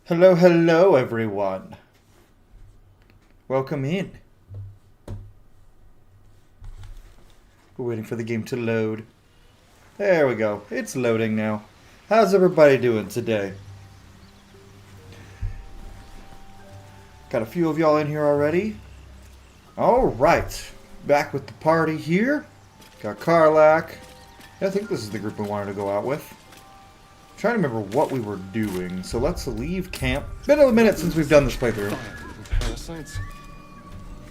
Hello, hello, everyone. Welcome in. We're waiting for the game to load. There we go. It's loading now. How's everybody doing today? Got a few of y'all in here already. Alright. Back with the party here. Got Karlak. I think this is the group we wanted to go out with. I'm trying to remember what we were doing. So let's leave camp. Been a minute since we've done this playthrough.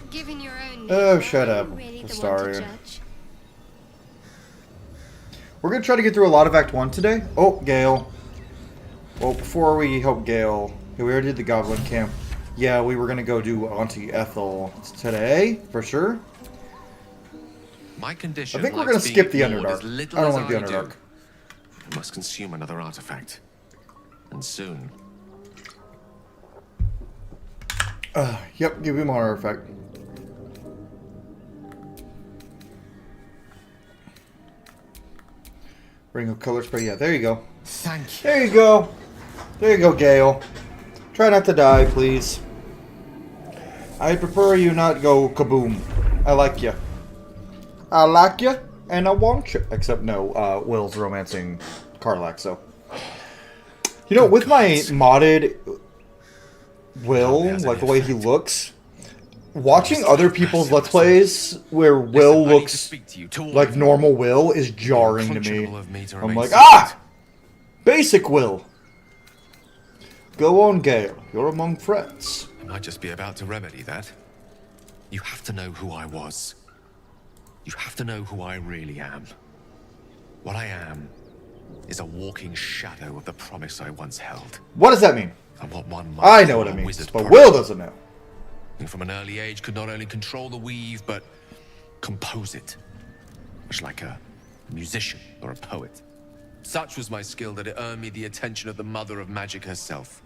Given your own Oh, nature, shut up, are you really the one to Astarion. judge? We're going to try to get through a lot of Act 1 today. Oh, Gale. Well, before we help Gale, we already did the Goblin Camp. Yeah, we were going to go do Auntie Ethel today, for sure. My condition, I think we're likes going to skip the being ignored Underdark. as little I don't as like the I do. Underdark. I must consume another artifact. And soon. Yep, give him an artifact. Ring of color spray. Yeah, there you go. Thank you. There you go. There you go, Gale. Try not to die, please. I prefer you not go kaboom. I like you. I like you, and I want you. Except no, Will's romancing Karlak, so. You know, with my modded Will, like the way he looks, watching other people's Let's Plays where Will looks like normal Will is jarring to me. I'm like, ah! Basic Will! Go on, Gale. You're among friends. I might just be about to remedy that. You have to know who I was. You have to know who I really am. What I am is a walking shadow of the promise I once held. What does that mean? And what one might I know what call it a means, wizard but product. Will doesn't know. And from an early age could not only control the weave, but compose it. Much like a musician or a poet. Such was my skill that it earned me the attention of the mother of magic herself.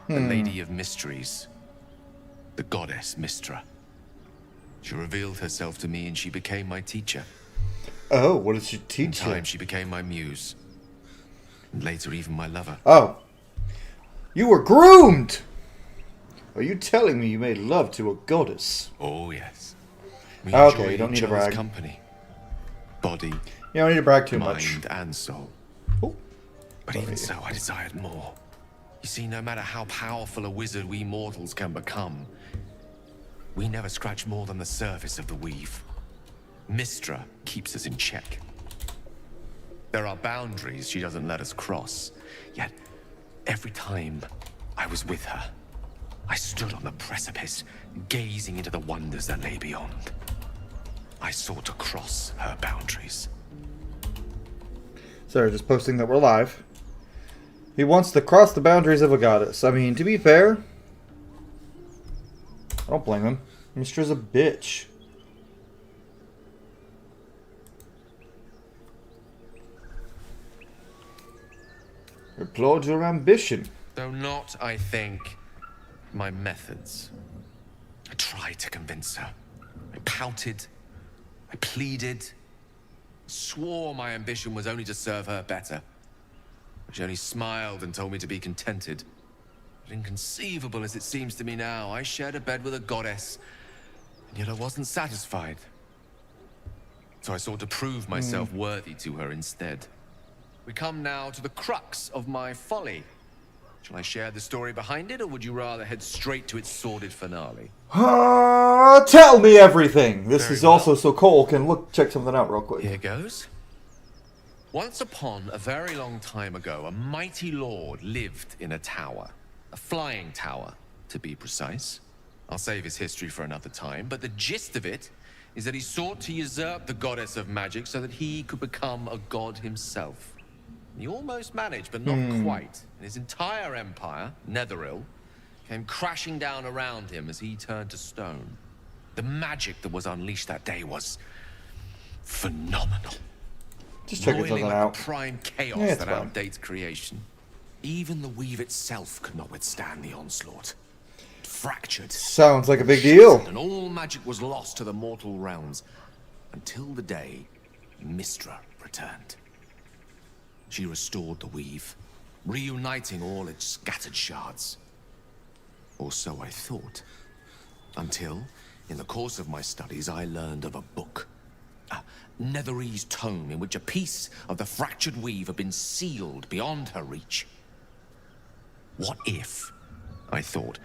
The Lady of Mysteries. The goddess Mystra. She revealed herself to me and she became my teacher. Oh, what did she In teach you? time she became my muse. And later even my lover. Oh. You were groomed! Are you telling me you made love to a goddess? Oh yes. We Okay, enjoyed you don't each need to other's brag. company. Body, You don't need to brag too much. mind and soul. Oh. But Sorry. even so, I desired more. You see, no matter how powerful a wizard we mortals can become, we never scratch more than the surface of the weave. Mystra keeps us in check. There are boundaries she doesn't let us cross. Yet, every time I was with her, I stood on the precipice, gazing into the wonders that lay beyond. I sought to cross her boundaries. Sorry, just posting that we're live. He wants to cross the boundaries of a goddess. I mean, to be fair, I don't blame him. Mistra's a bitch. Applaud your ambition. Though not, I think, my methods. I tried to convince her. I pouted. I pleaded. Swore my ambition was only to serve her better. But she only smiled and told me to be contented. But inconceivable as it seems to me now, I shared a bed with a goddess, and yet I wasn't satisfied. So I sought to prove myself worthy to her instead. We come now to the crux of my folly. Shall I share the story behind it, or would you rather head straight to its sordid finale? Tell me everything. This Very is well. also so Cole can check something out real quick. Here goes. Once upon a very long time ago, a mighty lord lived in a tower. A flying tower, to be precise. I'll save his history for another time, but the gist of it is that he sought to usurp the goddess of magic so that he could become a god himself. He almost managed, but not quite. And his entire empire, Netheril, came crashing down around him as he turned to stone. The magic that was unleashed that day was phenomenal. Just checking Boiling something like out. the prime chaos Yeah, it's that fine. outdates creation. Even the weave itself could not withstand the onslaught. It fractured. Sounds like a big deal. And all magic was lost to the mortal realms. Until the day Mystra returned. She restored the weave, reuniting all its scattered shards. Or so I thought. Until, in the course of my studies, I learned of a book. A Netherese tome in which a piece of the fractured weave had been sealed beyond her reach. What if, I thought,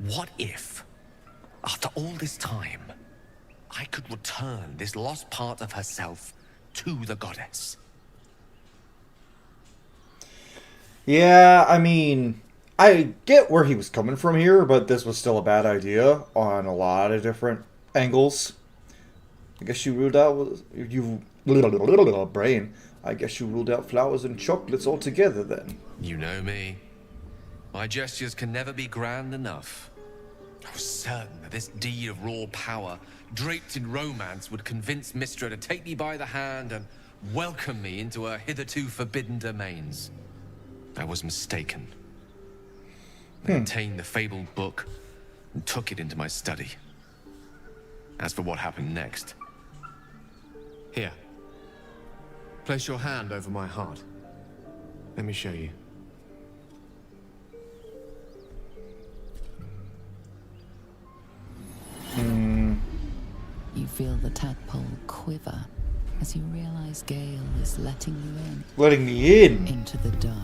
what if, after all this time, I could return this lost part of herself to the goddess? Yeah, I mean, I get where he was coming from here, but this was still a bad idea on a lot of different angles. I guess you ruled out brain. I guess you ruled out flowers and chocolates altogether then. You know me. My gestures can never be grand enough. I was certain that this deed of raw power, draped in romance, would convince Mistra to take me by the hand and welcome me into her hitherto forbidden domains. I was mistaken. I obtained the fabled book and took it into my study. As for what happened next... Here. Place your hand over my heart. Let me show you. You feel the tadpole quiver as you realize Gale is letting you in. Letting me in? Into the dark.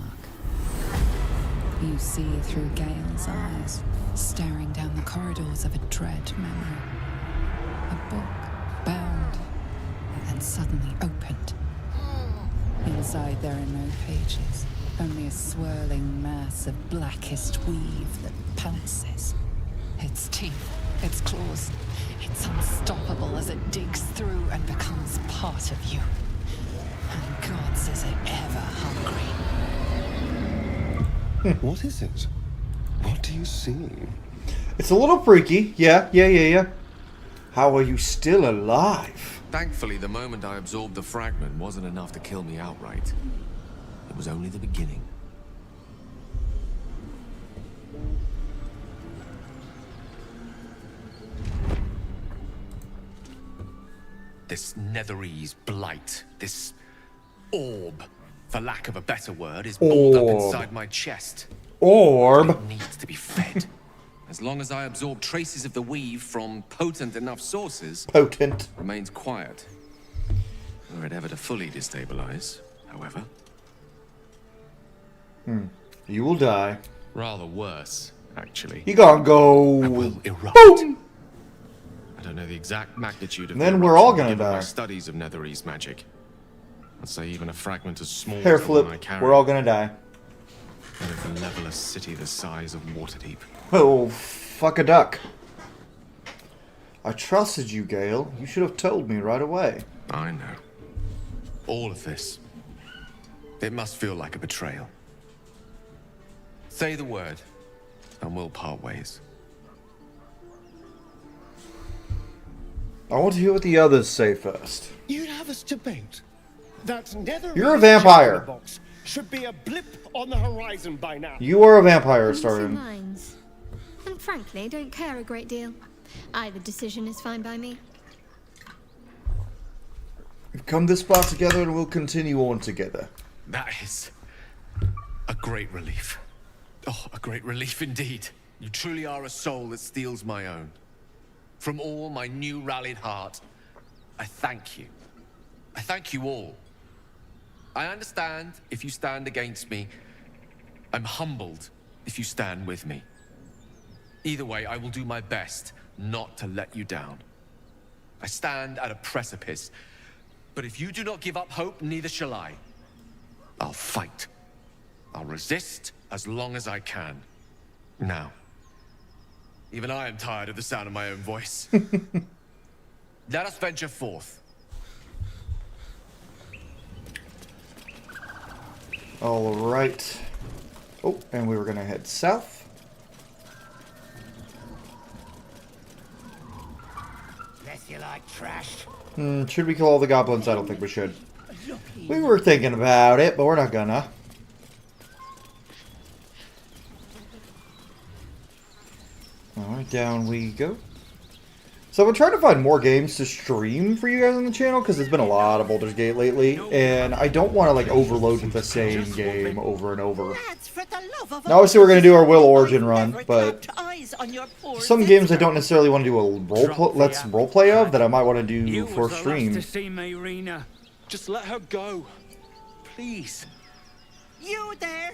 You see through Gale's eyes, staring down the corridors of a dread memory. A book, bound, and suddenly opened. Inside there are no pages, only a swirling mass of blackest weave that pounces. Its teeth, its claws, it's unstoppable as it digs through and becomes part of you. And gods, is it ever hungry. What is it? What do you see? It's a little freaky. Yeah. How are you still alive? Thankfully, the moment I absorbed the fragment wasn't enough to kill me outright. It was only the beginning. This Netherese blight, this orb, for lack of a better word, is balled up inside my chest. Orb? It needs to be fed. As long as I absorb traces of the weave from potent enough sources, remains quiet. Were it ever to fully destabilize, however. You will die. Rather worse, actually. You gotta go. I will erupt. Boom! I don't know the exact magnitude of Then the we're all eruption, gonna given my die. studies of Netherese magic. I'd say even a fragment as small Hair as the one I flip. carry. We're all gonna die. And it can level a city the size of Waterdeep. Oh, fuck a duck. I trusted you, Gale. You should have told me right away. I know. All of this. It must feel like a betrayal. Say the word, and we'll part ways. I want to hear what the others say first. You'd have us debate that Netherese You're a vampire. box should be a blip on the horizon by now. You are a vampire, Mixing Starion. minds. And frankly, don't care a great deal. Either decision is fine by me. We've come this far together and we'll continue on together. That is a great relief. Oh, a great relief indeed. You truly are a soul that steals my own. From all my new rallied heart, I thank you. I thank you all. I understand if you stand against me. I'm humbled if you stand with me. Either way, I will do my best not to let you down. I stand at a precipice, but if you do not give up hope, neither shall I. I'll fight. I'll resist as long as I can. Now, even I am tired of the sound of my own voice. Let us venture forth. All right. Oh, and we were gonna head south. Guess you like trash. Should we kill all the goblins? I don't think we should. We were thinking about it, but we're not gonna. Alright, down we go. So I've been trying to find more games to stream for you guys on the channel, because there's been a lot of Baldur's Gate lately, and I don't want to like overload with the same game over and over. Lads, for the love of Now, obviously we're going to do our Wyll Origin I've run, never but clapped eyes on your poor some games I sister. don't necessarily want to do a let's roleplay of that I might want to do You for was the last stream. to see me, Rena. Just let her go. Please. You there?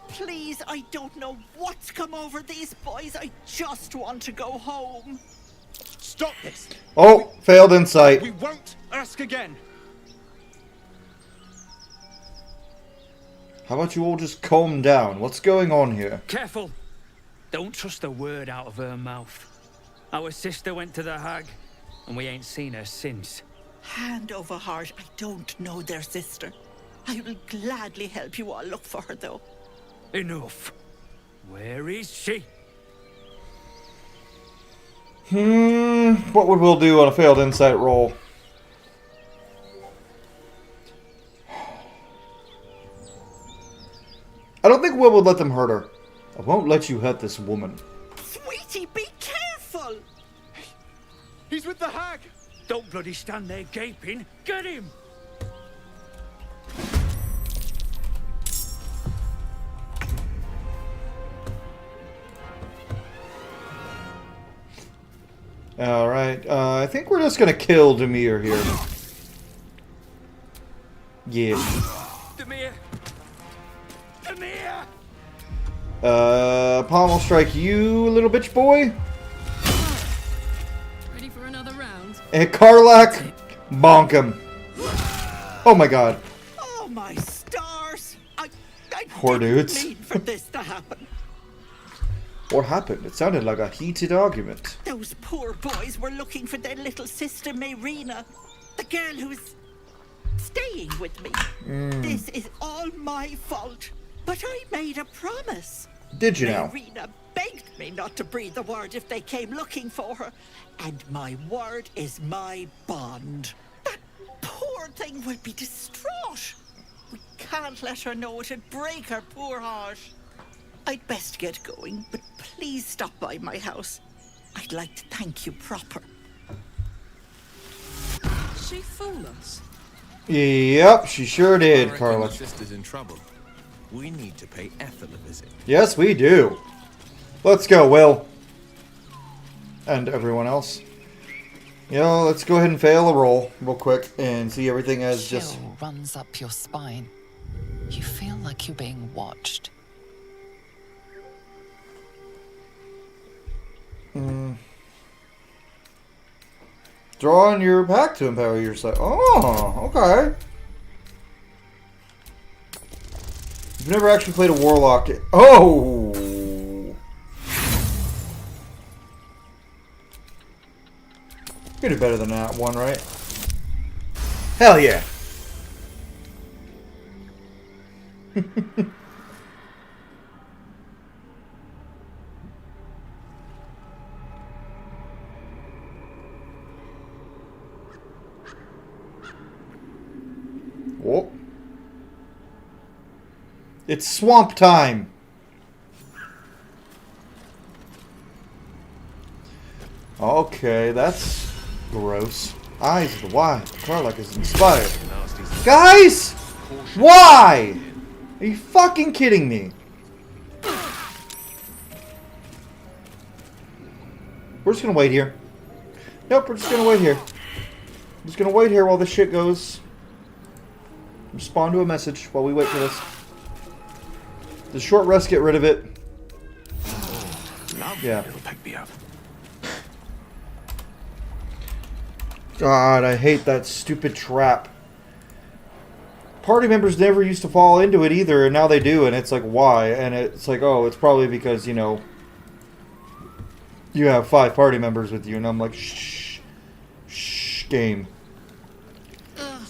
Please, I don't know what's come over these boys. I just want to go home. Stop this. Oh, failed insight. We won't ask again. How about you all just calm down? What's going on here? Careful. Don't trust a word out of her mouth. Our sister went to the hag, and we ain't seen her since. Hand over heart, I don't know their sister. I will gladly help you all look for her, though. Enough. Where is she? What would Wyll do on a failed insight roll? I don't think Wyll would let them hurt her. I won't let you hurt this woman. Sweetie, be careful! He's with the hag. Don't bloody stand there gaping. Get him! Alright, I think we're just gonna kill Demir here. Yeah. Demir! Demir! Pommel strike you, little bitch boy. Ready for another round? And Karlak, bonk him. Oh my god. Oh, my stars! I Poor didn't dudes. mean for this to happen. What happened? It sounded like a heated argument. Those poor boys were looking for their little sister, Mayrina. The girl who's staying with me. This is all my fault. But I made a promise. Did you now? Mayrina begged me not to breathe a word if they came looking for her. And my word is my bond. That poor thing will be distraught. We can't let her know. It'd break her poor heart. I'd best get going, but please stop by my house. I'd like to thank you proper. She fool us. Yep, she sure did, I reckon Karlak. your sister's in trouble. We need to pay Ethel a visit. Yes, we do. Let's go, Wyll. And everyone else. You know, let's go ahead and fail a roll real quick and see everything as just... Chill runs up your spine. You feel like you're being watched. Draw on your pack to empower yourself. Oh, okay. You've never actually played a warlock. Oh! You do better than that one, right? Hell yeah! Whoa. It's swamp time. Okay, that's gross. Eyes of the Wild. Karlak is inspired. Guys! Why? Are you fucking kidding me? We're just gonna wait here. Nope, we're just gonna wait here. I'm just gonna wait here while this shit goes. Respond to a message while we wait for this. The short rest, get rid of it. Yeah. It'll pick me up. God, I hate that stupid trap. Party members never used to fall into it either, and now they do, and it's like, why? And it's like, oh, it's probably because, you know, you have 5 party members with you, and I'm like, shh, shh, game.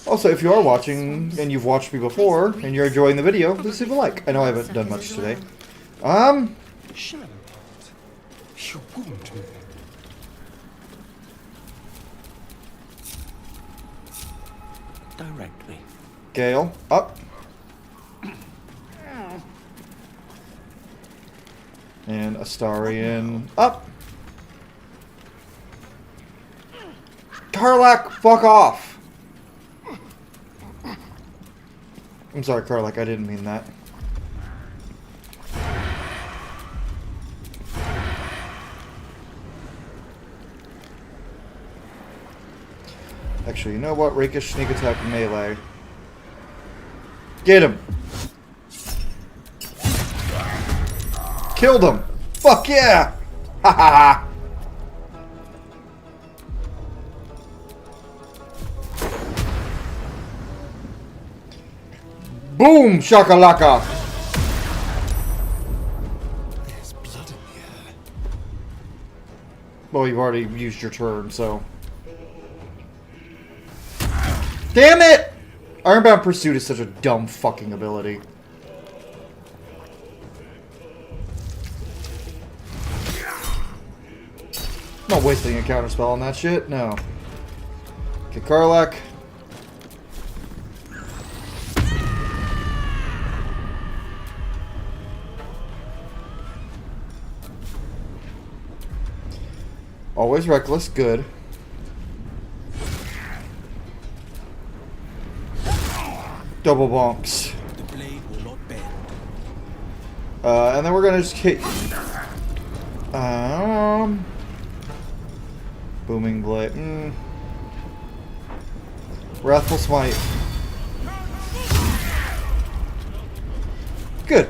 Also, if you are watching, and you've watched me before, and you're enjoying the video, please leave a like. I know I haven't done much today. You wouldn't. Directly. Gale, up. And Astarion, up. Karlach, fuck off! I'm sorry, Karlach, I didn't mean that. Actually, you know what? Rakish sneak attack melee. Get him! Killed him! Fuck yeah! Ha ha ha! Boom! Shakalaka! There's blood in the air. Well, you've already used your turn, so... Damn it! Ironbound Pursuit is such a dumb fucking ability. I'm not wasting a counterspell on that shit, no. Okay, Karlach. Always reckless, good. Double bonks. The blade will not bend. And then we're gonna just hit. Booming blade. Wrathful smite. Good.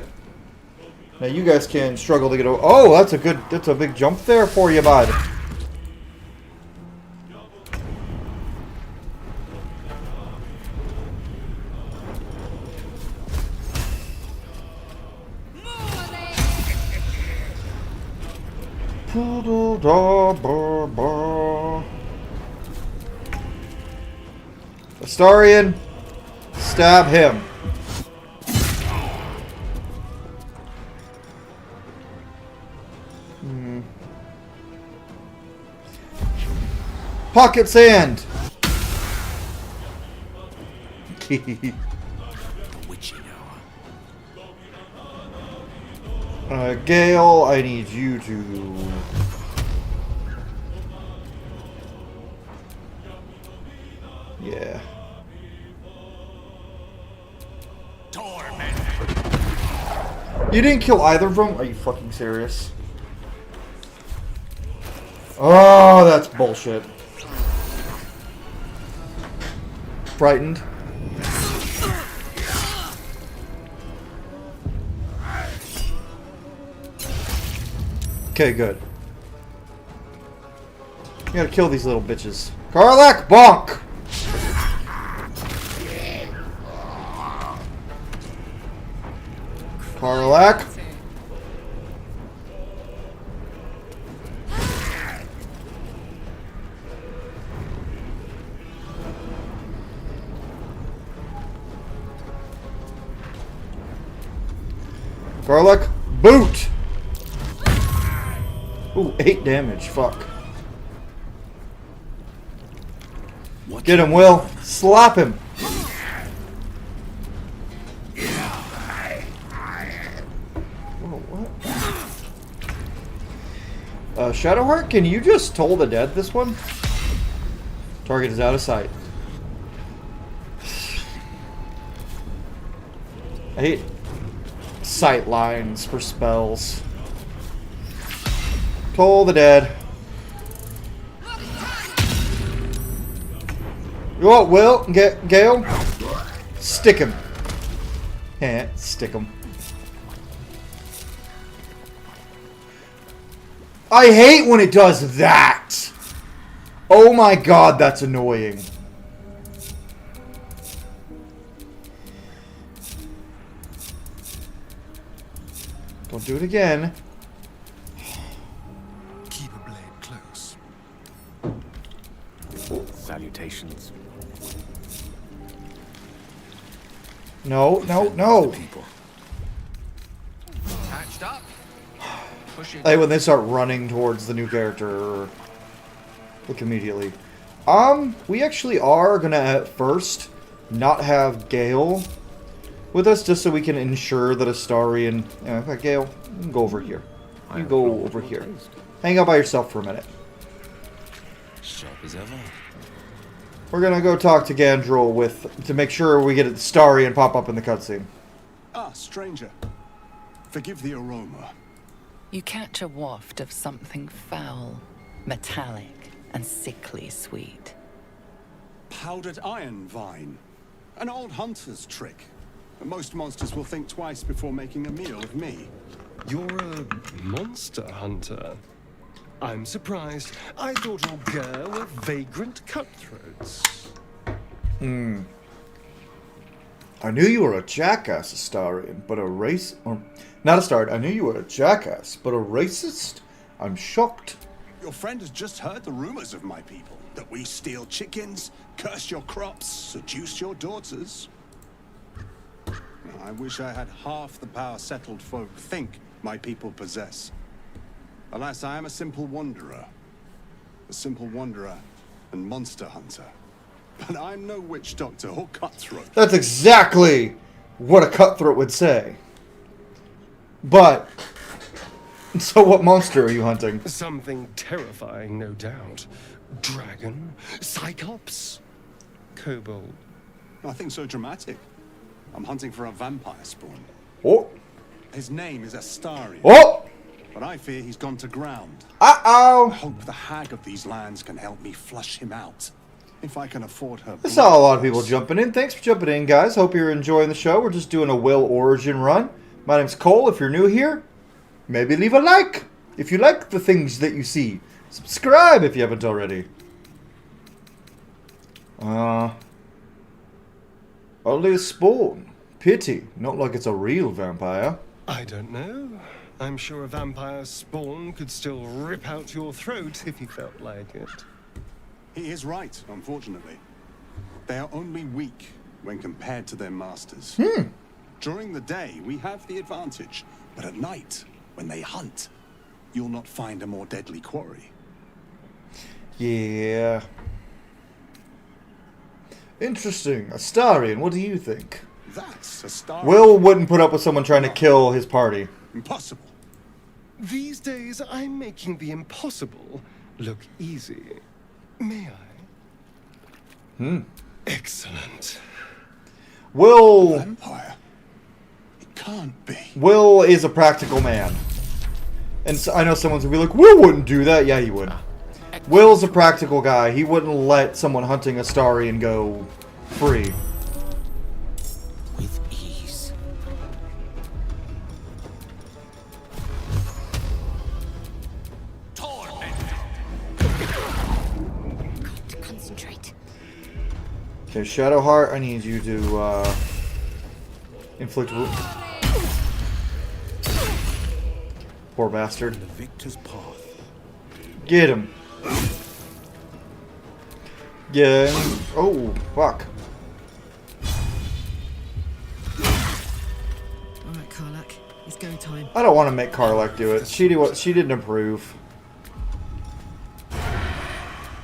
Now you guys can struggle to get over. Oh, that's a good. That's a big jump there for you, bud. Astarion, stab him. Pocket sand. Witching hour. Gale, I need you to... Yeah. You didn't kill either of them? Are you fucking serious? Oh, that's bullshit. Frightened. Okay, good. You gotta kill these little bitches. Karlach, bonk! Karlach. Karlach, boot! Ooh, 8 damage, fuck. Get him, Wyll. Slap him. Shadowheart, can you just toll the dead this one? Target is out of sight. I hate sight lines for spells. Toll the dead. You want Wyll? Gale? Stick him. Stick him. I hate when it does that! Oh my god, that's annoying. Don't do it again. Keep a blade close. Salutations. No, no, no! People. Patched up. Pushing. Like when they start running towards the new character. Look immediately. We actually are gonna at first not have Gale with us just so we can ensure that Astarion... Yeah, Gale, you can go over here. You go over here. Hang out by yourself for a minute. Sharp as ever. We're gonna go talk to Gandrel to make sure we get a Starian pop up in the cutscene. Ah, stranger. Forgive the aroma. You catch a waft of something foul, metallic, and sickly sweet. Powdered iron vine. An old hunter's trick. Most monsters will think twice before making a meal of me. You're a monster hunter. I'm surprised. I thought all Ger were vagrant cutthroats. I knew you were a jackass, Astarian, but not a Astarian. I knew you were a jackass, but a racist? I'm shocked. Your friend has just heard the rumors of my people. That we steal chickens, curse your crops, seduce your daughters. I wish I had half the power settled folk think my people possess. Alas, I am a simple wanderer. A simple wanderer and monster hunter. But I'm no witch doctor or cutthroat. That's exactly what a cutthroat would say. But, so what monster are you hunting? Something terrifying, no doubt. Dragon? Cyclops? Kobold? Nothing so dramatic. I'm hunting for a vampire spawn. Oh. His name is Astarian. Oh! But I fear he's gone to ground. Uh-oh! I hope the hag of these lands can help me flush him out. If I can afford her. I saw a lot of people jumping in. Thanks for jumping in, guys. Hope you're enjoying the show. We're just doing a Wyll origin run. My name's Cole. If you're new here, maybe leave a like if you like the things that you see. Subscribe if you haven't already. Only a spawn. Pity. Not like it's a real vampire. I don't know. I'm sure a vampire spawn could still rip out your throat if he felt like it. He is right, unfortunately. They are only weak when compared to their masters. During the day, we have the advantage. But at night, when they hunt, you'll not find a more deadly quarry. Yeah. Interesting. Astarian, what do you think? That's a star. Wyll wouldn't put up with someone trying to kill his party. Impossible. These days, I'm making the impossible look easy. May I? Excellent. Wyll... Vampire? It can't be. Wyll is a practical man. And so, I know someone's gonna be like, Wyll wouldn't do that. Yeah, he would. Will's a practical guy. He wouldn't let someone hunting Astarian go free. With ease. To concentrate. Okay, Shadowheart, I need you to inflict wound. Poor bastard. The victor's path. Get him. Yeah. Oh, fuck. Alright, Karlak. It's go time. I don't want to make Karlak do it. She didn't approve.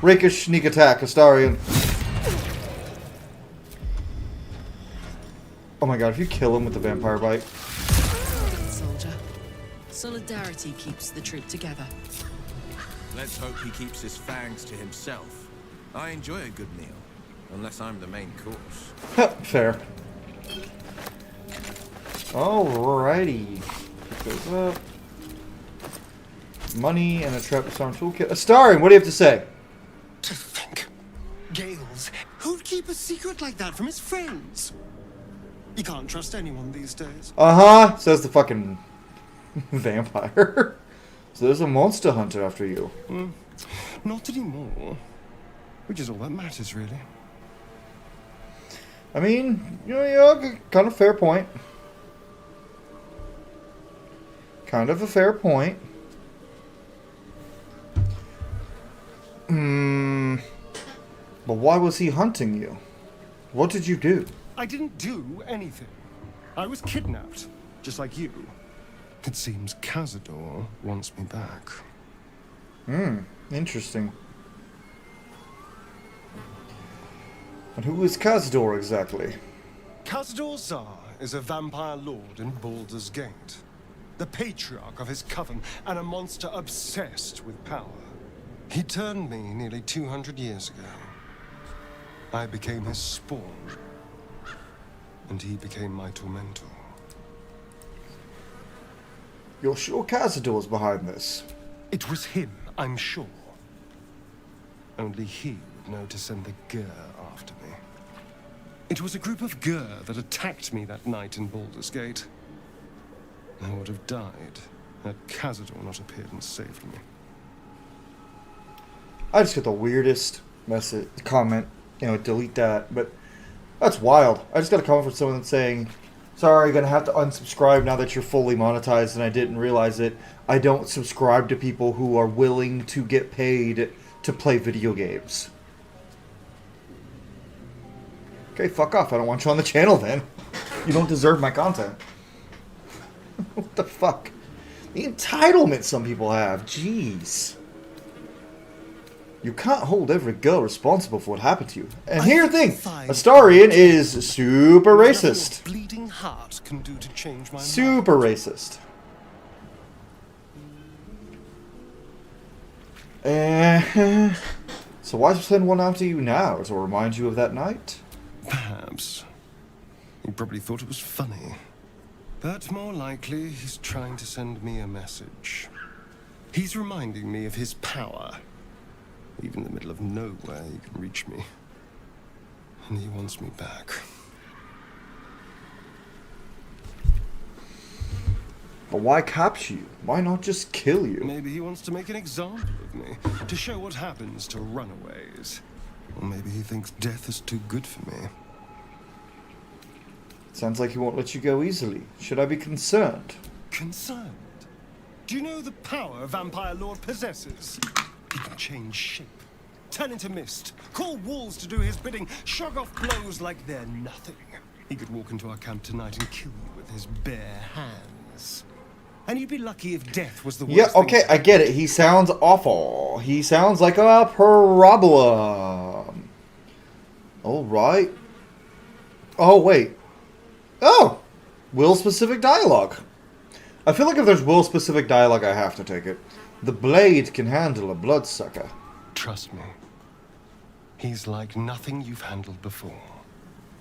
Rakish sneak attack, Astarian. Oh my god, if you kill him with the vampire bite. Soldier. Solidarity keeps the troop together. Let's hope he keeps his fangs to himself. I enjoy a good meal, unless I'm the main course. Fair. Alrighty. Pick those up. Money and a trap disarm toolkit. Astarian, what do you have to say? To think. Gales, who'd keep a secret like that from his friends? You can't trust anyone these days. Uh-huh, says the fucking vampire. So there's a monster hunter after you. Not anymore. Which is all that matters, really. I mean, yeah, kind of fair point. Kind of a fair point. But why was he hunting you? What did you do? I didn't do anything. I was kidnapped, just like you. It seems Cazador wants me back. Interesting. And who is Cazador exactly? Cazador Zar is a vampire lord in Baldur's Gate. The patriarch of his coven and a monster obsessed with power. He turned me nearly 200 years ago. I became his spawn, and he became my tormentor. You're sure Cazador's behind this? It was him, I'm sure. Only he would know to send the Gur after me. It was a group of Gur that attacked me that night in Baldur's Gate. I would have died had Cazador not appeared and saved me. I just got the weirdest message, comment, delete that, but that's wild. I just got a comment from someone saying, sorry, gonna have to unsubscribe now that you're fully monetized, and I didn't realize it. I don't subscribe to people who are willing to get paid to play video games. Okay, fuck off. I don't want you on the channel then. You don't deserve my content. What the fuck? The entitlement some people have. Jeez. You can't hold every girl responsible for what happened to you. And here's the thing. Astarion is super racist. Bleeding heart can do to change my super racist. So why send one after you now? To remind you of that night? Perhaps. He probably thought it was funny. But more likely, he's trying to send me a message. He's reminding me of his power. Even in the middle of nowhere, he can reach me. And he wants me back. But why capture you? Why not just kill you? Maybe he wants to make an example of me, to show what happens to runaways. Or maybe he thinks death is too good for me. Sounds like he won't let you go easily. Should I be concerned? Concerned? Do you know the power Vampire Lord possesses? He can change shape, turn into mist, call wolves to do his bidding, shrug off blows like they're nothing. He could walk into our camp tonight and kill you with his bare hands. And you'd be lucky if death was the worst. Yeah, okay, I get it. He sounds awful. He sounds like a problem. Alright. Oh, wait. Oh! Will-specific dialogue. I feel like if there's will-specific dialogue, I have to take it. The blade can handle a bloodsucker. Trust me. He's like nothing you've handled before.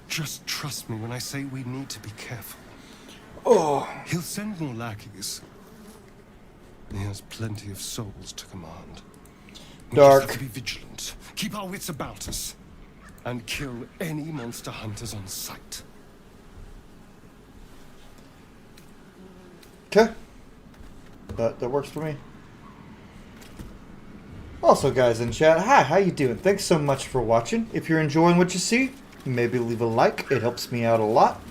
Just trust me when I say we need to be careful. Oh. He'll send more lackeys. He has plenty of souls to command. We Dark. just have to be vigilant, keep our wits about us, and kill any monster hunters on sight. Okay. That works for me. Also, guys in chat, hi, how you doing? Thanks so much for watching. If you're enjoying what you see, maybe leave a like. It helps me out a lot.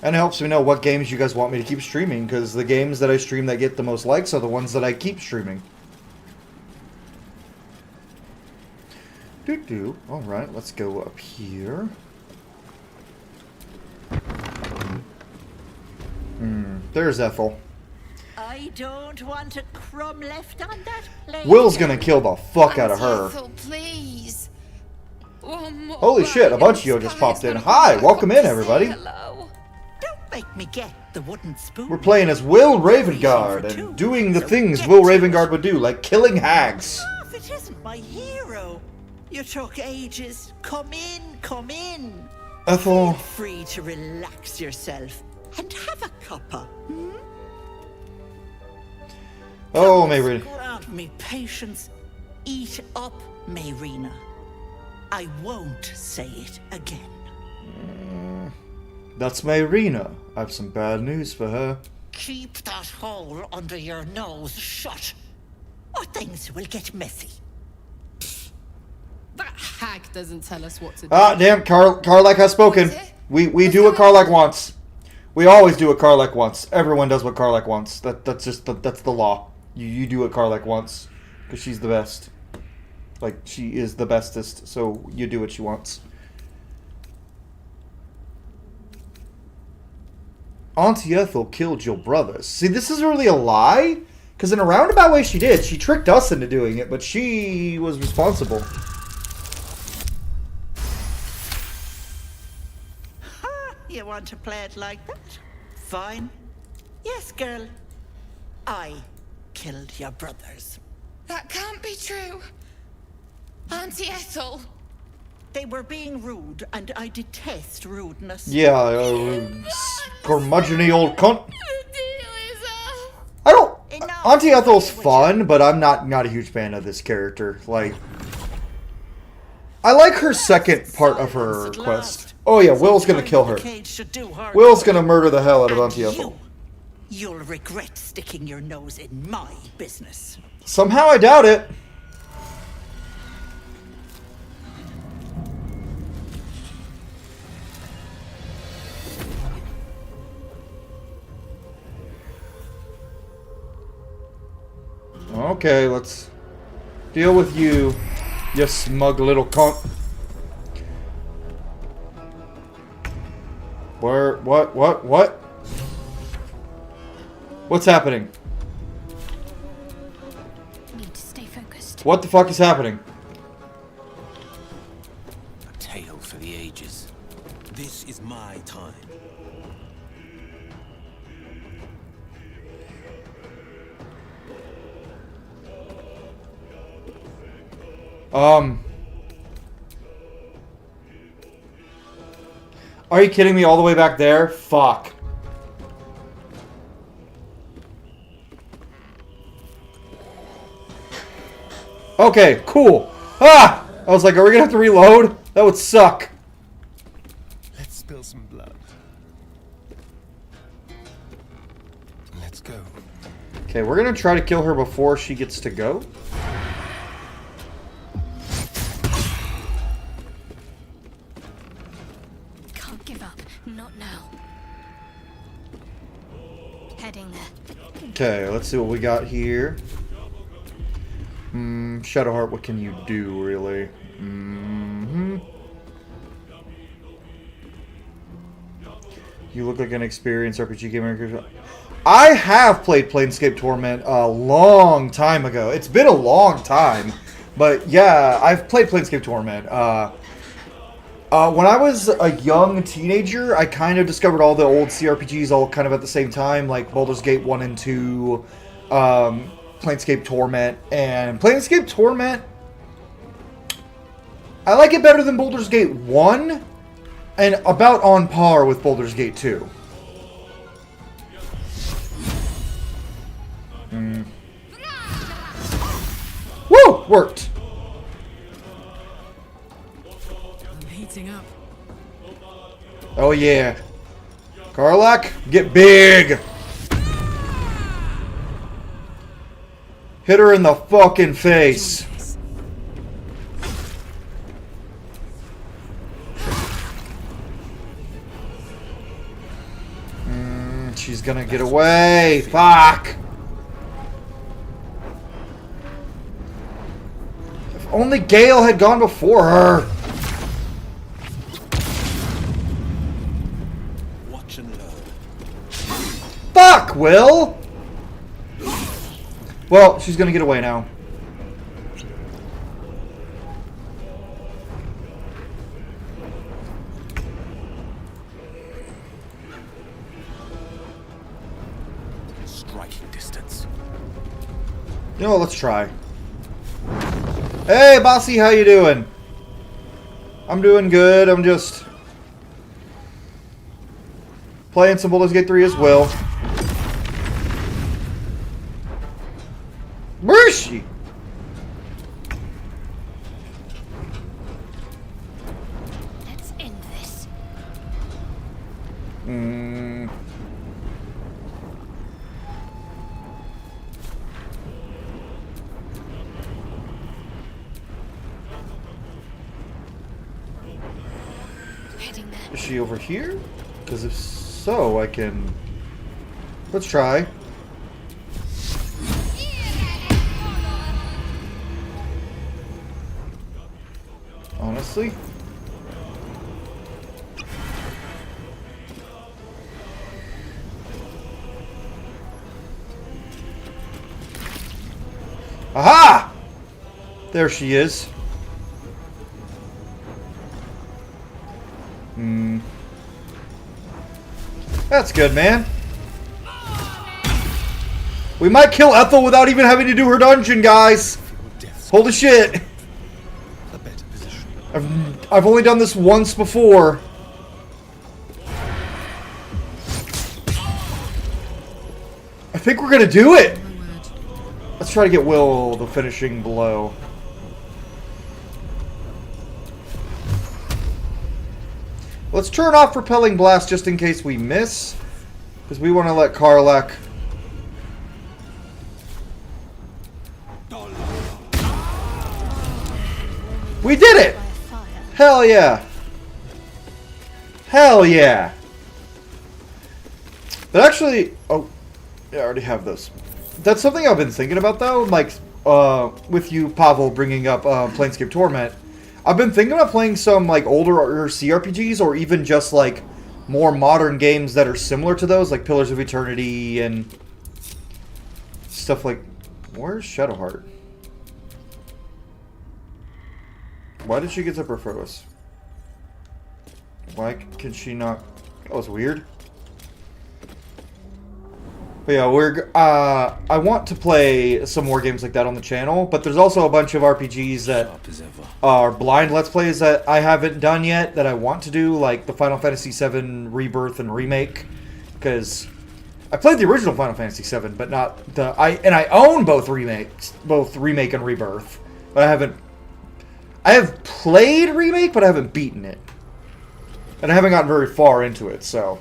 And it helps me know what games you guys want me to keep streaming, because the games that I stream that get the most likes are the ones that I keep streaming. Alright, let's go up here. There's Ethel. I don't want a crumb left on that plate. Will's gonna kill the fuck out of her. Ethel, please. Holy shit, a bunch of you just popped in. Hi, welcome in, everybody. Hello. Don't make me get the wooden spoon. We're playing as Wyll Ravengard and doing the things Wyll Ravengard would do, like killing hags. If it isn't my hero. You took ages. Come in, come in. Ethel. Feel free to relax yourself and have a cuppa. Oh, Mayrina. Grant me patience. Eat up, Mayrina. I won't say it again. That's Mayrina. I have some bad news for her. Keep that hole under your nose shut, or things will get messy. That hag doesn't tell us what to do. Ah, damn, Karlach has spoken. We do what Karlach wants. We always do what Karlach wants. Everyone does what Karlach wants. That's the law. You do what Karlach wants, because she's the best. Like, she is the bestest, so you do what she wants. Auntie Ethel killed your brothers. See, this is really a lie, because in a roundabout way she did. She tricked us into doing it, but she was responsible. You want to play it like that? Fine. Yes, girl. I killed your brothers. That can't be true. Auntie Ethel. They were being rude, and I detest rudeness. Yeah, curmudgeon-y old cunt. I don't... Auntie Ethel's fun, but I'm not a huge fan of this character. Like... I like her second part of her quest. Oh yeah, Will's gonna kill her. Will's gonna murder the hell out of Auntie Ethel. You'll regret sticking your nose in my business. Somehow I doubt it. Okay, let's deal with you, you smug little cunt. Where, what? What's happening? Need to stay focused. What the fuck is happening? A tale for the ages. This is my time. Are you kidding me? All the way back there? Fuck. Okay, cool. Ah! I was like, are we gonna have to reload? That would suck. Let's spill some blood. Let's go. Okay, we're gonna try to kill her before she gets to go. Can't give up. Not now. Heading there. Okay, let's see what we got here. Shadowheart, what can you do, really? You look like an experienced RPG gamer. I have played Planescape Torment a long time ago. It's been a long time. But yeah, I've played Planescape Torment. When I was a young teenager, I kind of discovered all the old CRPGs all kind of at the same time, like Baldur's Gate 1 and 2, Planescape Torment. And Planescape Torment, I like it better than Baldur's Gate 1, and about on par with Baldur's Gate 2. Woo! Worked! I'm heating up. Oh yeah. Karlach, get big! Hit her in the fucking face. She's gonna get away. Fuck! If only Gale had gone before her. Watch and learn. Fuck, Wyll! Well, she's gonna get away now. Striking distance. You know what, let's try. Hey, bossy, how you doing? I'm doing good, I'm just playing some Baldur's Gate 3 as well. Where is she? Let's end this. Heading there. Is she over here? Because if so, I can... Let's try. Honestly? Aha! There she is. That's good, man. We might kill Ethel without even having to do her dungeon, guys. Holy shit. I've only done this once before. I think we're gonna do it. Let's try to get Wyll the finishing blow. Let's turn off Repelling Blast just in case we miss. Because we want to let Karlach... We did it! Hell yeah! Hell yeah! But actually... Oh, yeah, I already have those. That's something I've been thinking about, though. Like, with you, Pavel, bringing up Planescape Torment. I've been thinking about playing some, like, older CRPGs, or even just, like, more modern games that are similar to those, like Pillars of Eternity and stuff like... Where's Shadowheart? Why did she get to Perforos? Why can she not... That was weird. But yeah, I want to play some more games like that on the channel, but there's also a bunch of RPGs that are blind Let's Plays that I haven't done yet that I want to do, like the Final Fantasy VII Rebirth and Remake, because I played the original Final Fantasy VII, but not the... I own both remakes, both Remake and Rebirth, but I have played Remake, but I haven't beaten it. And I haven't gotten very far into it, so...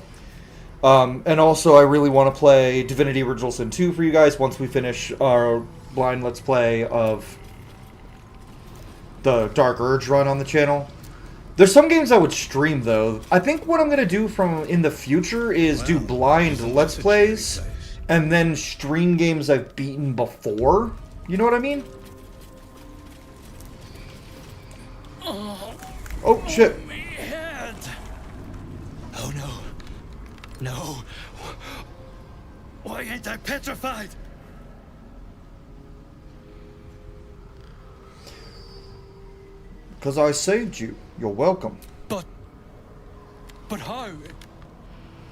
and also, I really want to play Divinity Original Sin 2 for you guys once we finish our blind Let's Play of the Dark Urge run on the channel. There's some games I would stream, though. I think what I'm going to do from in the future is do blind Let's Plays and then stream games I've beaten before. You know what I mean? Oh, shit. Oh no. No. Why ain't I petrified? Because I saved you. You're welcome. But how?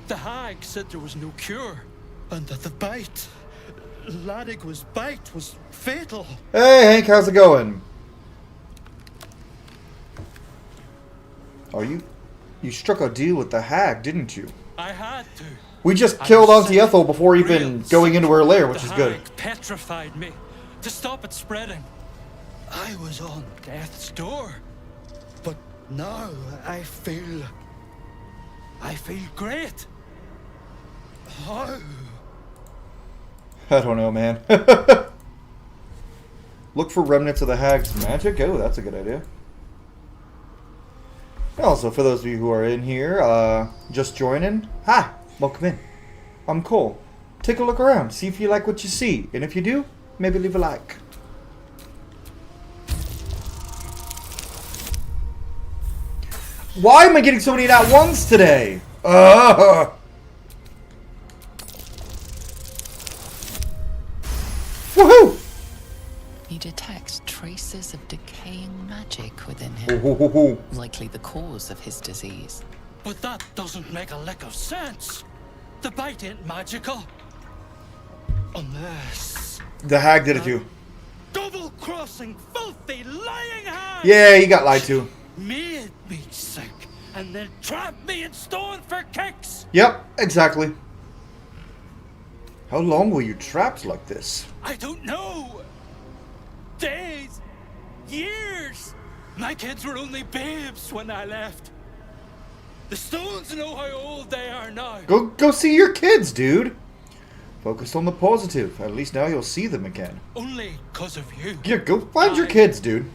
The hag said there was no cure, and that the bite, Ladigwa's bite, was fatal. Hey, Hank, how's it going? Oh, you struck a deal with the hag, didn't you? I had to. We just killed Auntie Ethel before even going into her lair, which is good. The hag petrified me to stop it spreading. I was on death's door, but now I feel great. How? I don't know, man. Look for remnants of the hag's magic. Oh, that's a good idea. Also, for those of you who are in here, just joining, hi, welcome in. I'm Cole. Take a look around, see if you like what you see, and if you do, maybe leave a like. Why am I getting so many at once today? Woohoo! He detects traces of decaying magic within him, likely the cause of his disease. But that doesn't make a lick of sense. The bite ain't magical. Unless... The hag did it too. Double-crossing, filthy, lying hag! Yeah, he got lied to. Made me sick, and then trapped me in stone for kicks! Yep, exactly. How long were you trapped like this? I don't know. Days, years. My kids were only babes when I left. The stones know how old they are now. Go see your kids, dude. Focus on the positive. At least now you'll see them again. Only because of you. Yeah, go find your kids, dude.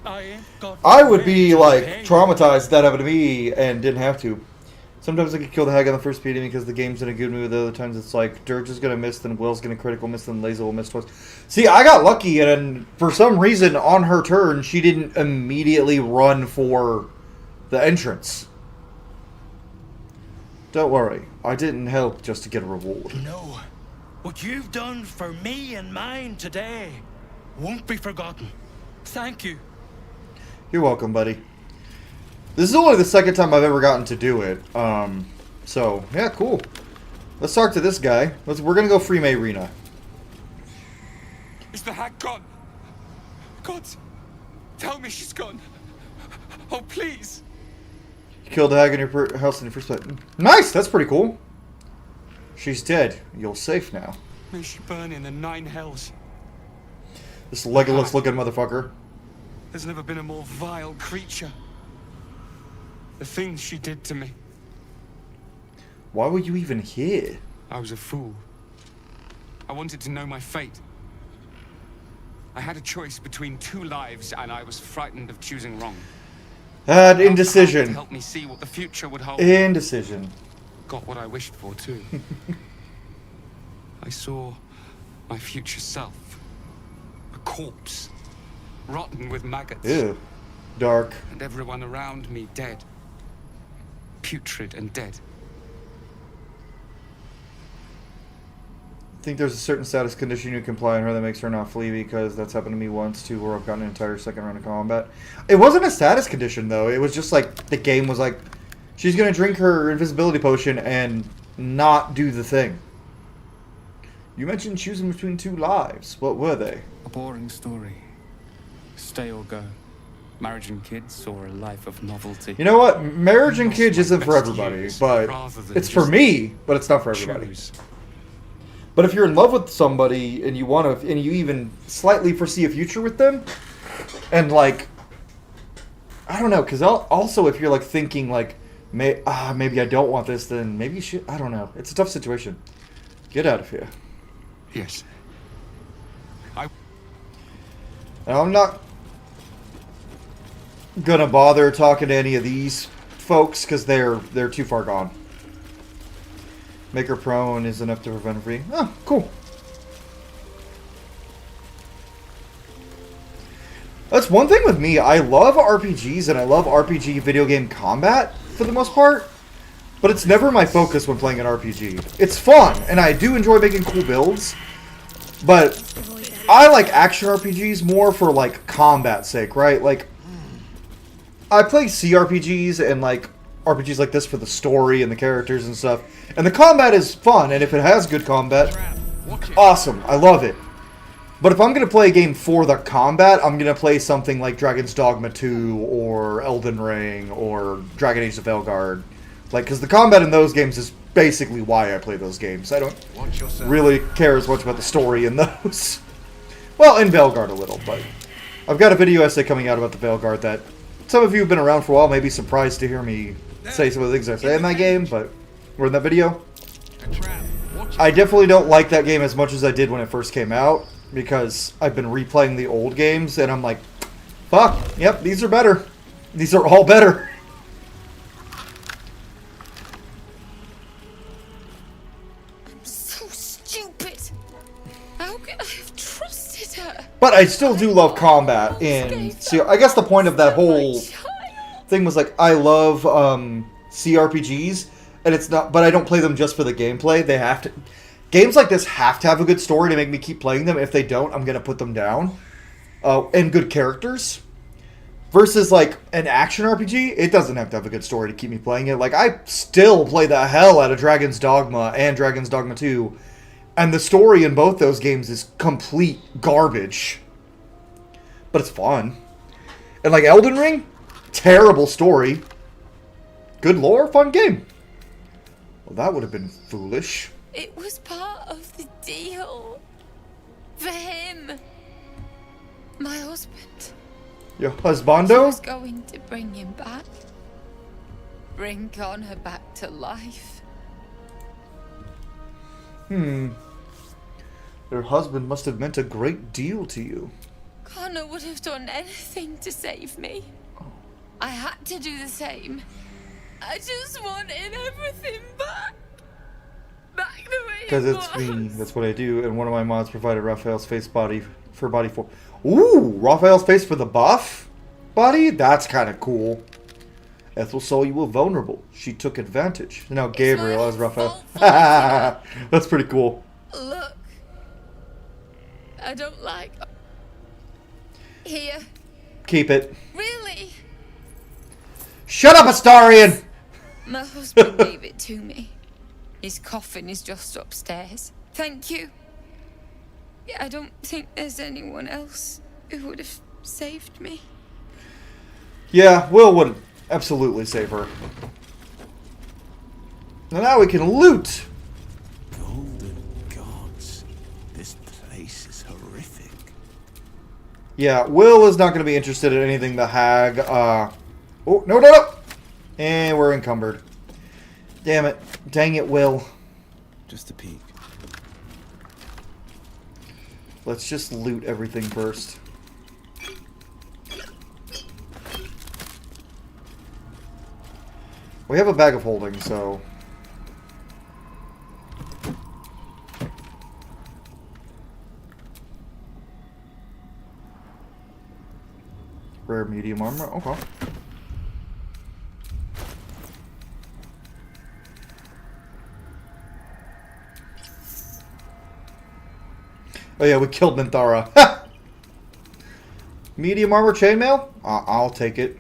I ain't got I would be like traumatized if that happened to me and didn't have to. Sometimes I could kill the hag on the first beating because the game's in a good mood. The other times it's like Dirge is gonna miss, then Will's gonna critical miss, then Laser will miss twice. See, I got lucky, and for some reason on her turn she didn't immediately run for the entrance. Don't worry, I didn't help just to get a reward. No, what you've done for me and mine today won't be forgotten. Thank you. You're welcome, buddy. This is only the second time I've ever gotten to do it. So, yeah, cool. Let's talk to this guy. We're gonna go Free May Arena. God, tell me she's gone. Oh, please. You killed the hag in your house in your first place. Nice! That's pretty cool. She's dead. You're safe now. May she burn in the 9 hells. This Legolas looking motherfucker. There's never been a more vile creature. The things she did to me. Why were you even here? I was a fool. I wanted to know my fate. I had a choice between 2 lives, and I was frightened of choosing wrong. Indecision. Help me see what the future would hold. Indecision. Got what I wished for too. I saw my future self, a corpse, rotten with maggots. Ew. Dark. And everyone around me dead, putrid and dead. I think there's a certain status condition you can apply on her that makes her not flee, because that's happened to me once too, where I've gotten an entire second round of combat. It wasn't a status condition though. It was just like the game was like, she's gonna drink her invisibility potion and not do the thing. You mentioned choosing between 2 lives. What were they? A boring story. Stay or go. Marriage and kids, or a life of novelty. You know what? Marriage and kids isn't for everybody, but it's for me, but it's not for everybody. But if you're in love with somebody and you want to, and you even slightly foresee a future with them, and like, I don't know, because also if you're like thinking like, maybe I don't want this, then maybe you should. I don't know. It's a tough situation. Get out of here. Yes. Now, I'm not gonna bother talking to any of these folks because they're too far gone. Make her prone is enough to prevent her from. Oh, cool. That's one thing with me. I love RPGs and I love RPG video game combat for the most part, but it's never my focus when playing an RPG. It's fun and I do enjoy making cool builds, but I like action RPGs more for like combat's sake, right? Like, I play CRPGs and like RPGs like this for the story and the characters and stuff, and the combat is fun, and if it has good combat, awesome, I love it. But if I'm going to play a game for the combat, I'm going to play something like Dragon's Dogma 2 or Elden Ring or Dragon Age of Velgard. Like, because the combat in those games is basically why I play those games. I don't really care as much about the story in those. Well, in Velgard a little, but I've got a video essay coming out about the Velgard that some of you have been around for a while may be surprised to hear me say some of the things I say in that game, but or in that video. I definitely don't like that game as much as I did when it first came out, because I've been replaying the old games and I'm like, fuck, yep, these are better. These are all better. I'm so stupid. How could I have trusted her? But I still do love combat, and see, I guess the point of that whole thing was like, I love CRPGs, and it's not, but I don't play them just for the gameplay. They have to, games like this have to have a good story to make me keep playing them. If they don't, I'm gonna put them down. And good characters. Versus like an action RPG, it doesn't have to have a good story to keep me playing it. Like, I still play the hell out of Dragon's Dogma and Dragon's Dogma 2. And the story in both those games is complete garbage. But it's fun. And like Elden Ring, terrible story. Good lore, fun game. Well, that would have been foolish. It was part of the deal. For him. My husband. Your She husbando? was going to bring him back. Bring Connor back to life. Your husband must have meant a great deal to you. Connor would have done anything to save me. I had to do the same. I just wanted everything back. Back the way Because it it's was. me. That's what I do. And one of my mods provided Raphael's face body for body 4. Ooh, Raphael's face for the buff body? That's kind of cool. Ethel saw you were vulnerable. She took advantage. Now Gabriel as Raphael. That's pretty cool. Look. I don't like... Here. Keep it. Really? Shut up, Astarion! My husband gave it to me. His coffin is just upstairs. Thank you. I don't think there's anyone else who would have saved me. Yeah, Wyll would absolutely save her. And now we can loot! Golden gods. This place is horrific. Yeah, Wyll is not going to be interested in anything the hag, Oh, no, no, no! And we're encumbered. Damn it. Dang it, Wyll. Just a peek. Let's just loot everything first. We have a bag of holding, so... Rare medium armor, okay. Oh yeah, we killed Minthara. Medium armor chainmail? I'll take it.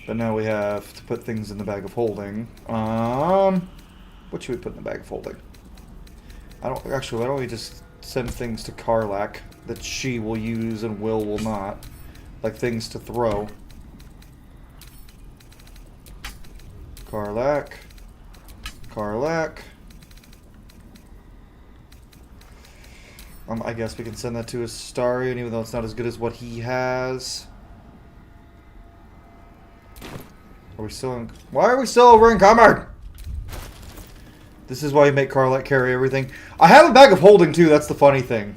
But now we have to put things in the bag of holding. What should we put in the bag of holding? Why don't we just send things to Karlach that she will use and Wyll will not? Like things to throw. Karlach. Karlach. I guess we can send that to Astarion, even though it's not as good as what he has. Are we still in... Why are we still over encumbered? This is why you make Karlach carry everything. I have a bag of holding too, that's the funny thing.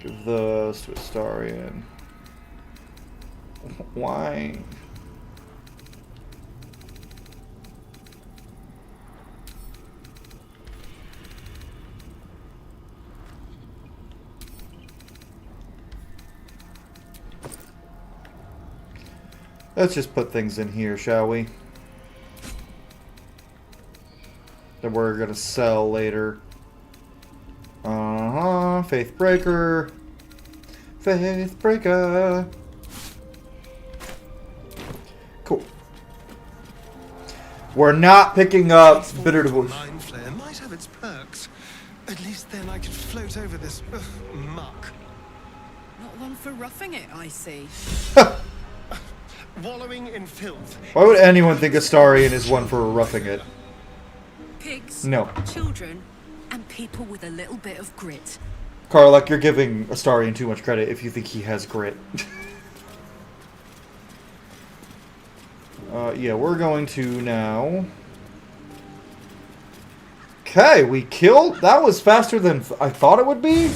Give those to Astarion. Why? Let's just put things in here, shall we? That we're gonna sell later. Faith Breaker. Faith Breaker. Cool. We're not picking up Bitter Devotion. Mind Flayer might have its perks. At least then I could float over this muck. Not one for roughing it, I see. Wallowing in filth. Why would anyone think Astarion is one for roughing it? Pigs, No. children, and people with a little bit of grit. Karlach, you're giving Astarion too much credit if you think he has grit. Yeah, we're going to now... Okay, we killed... That was faster than I thought it would be.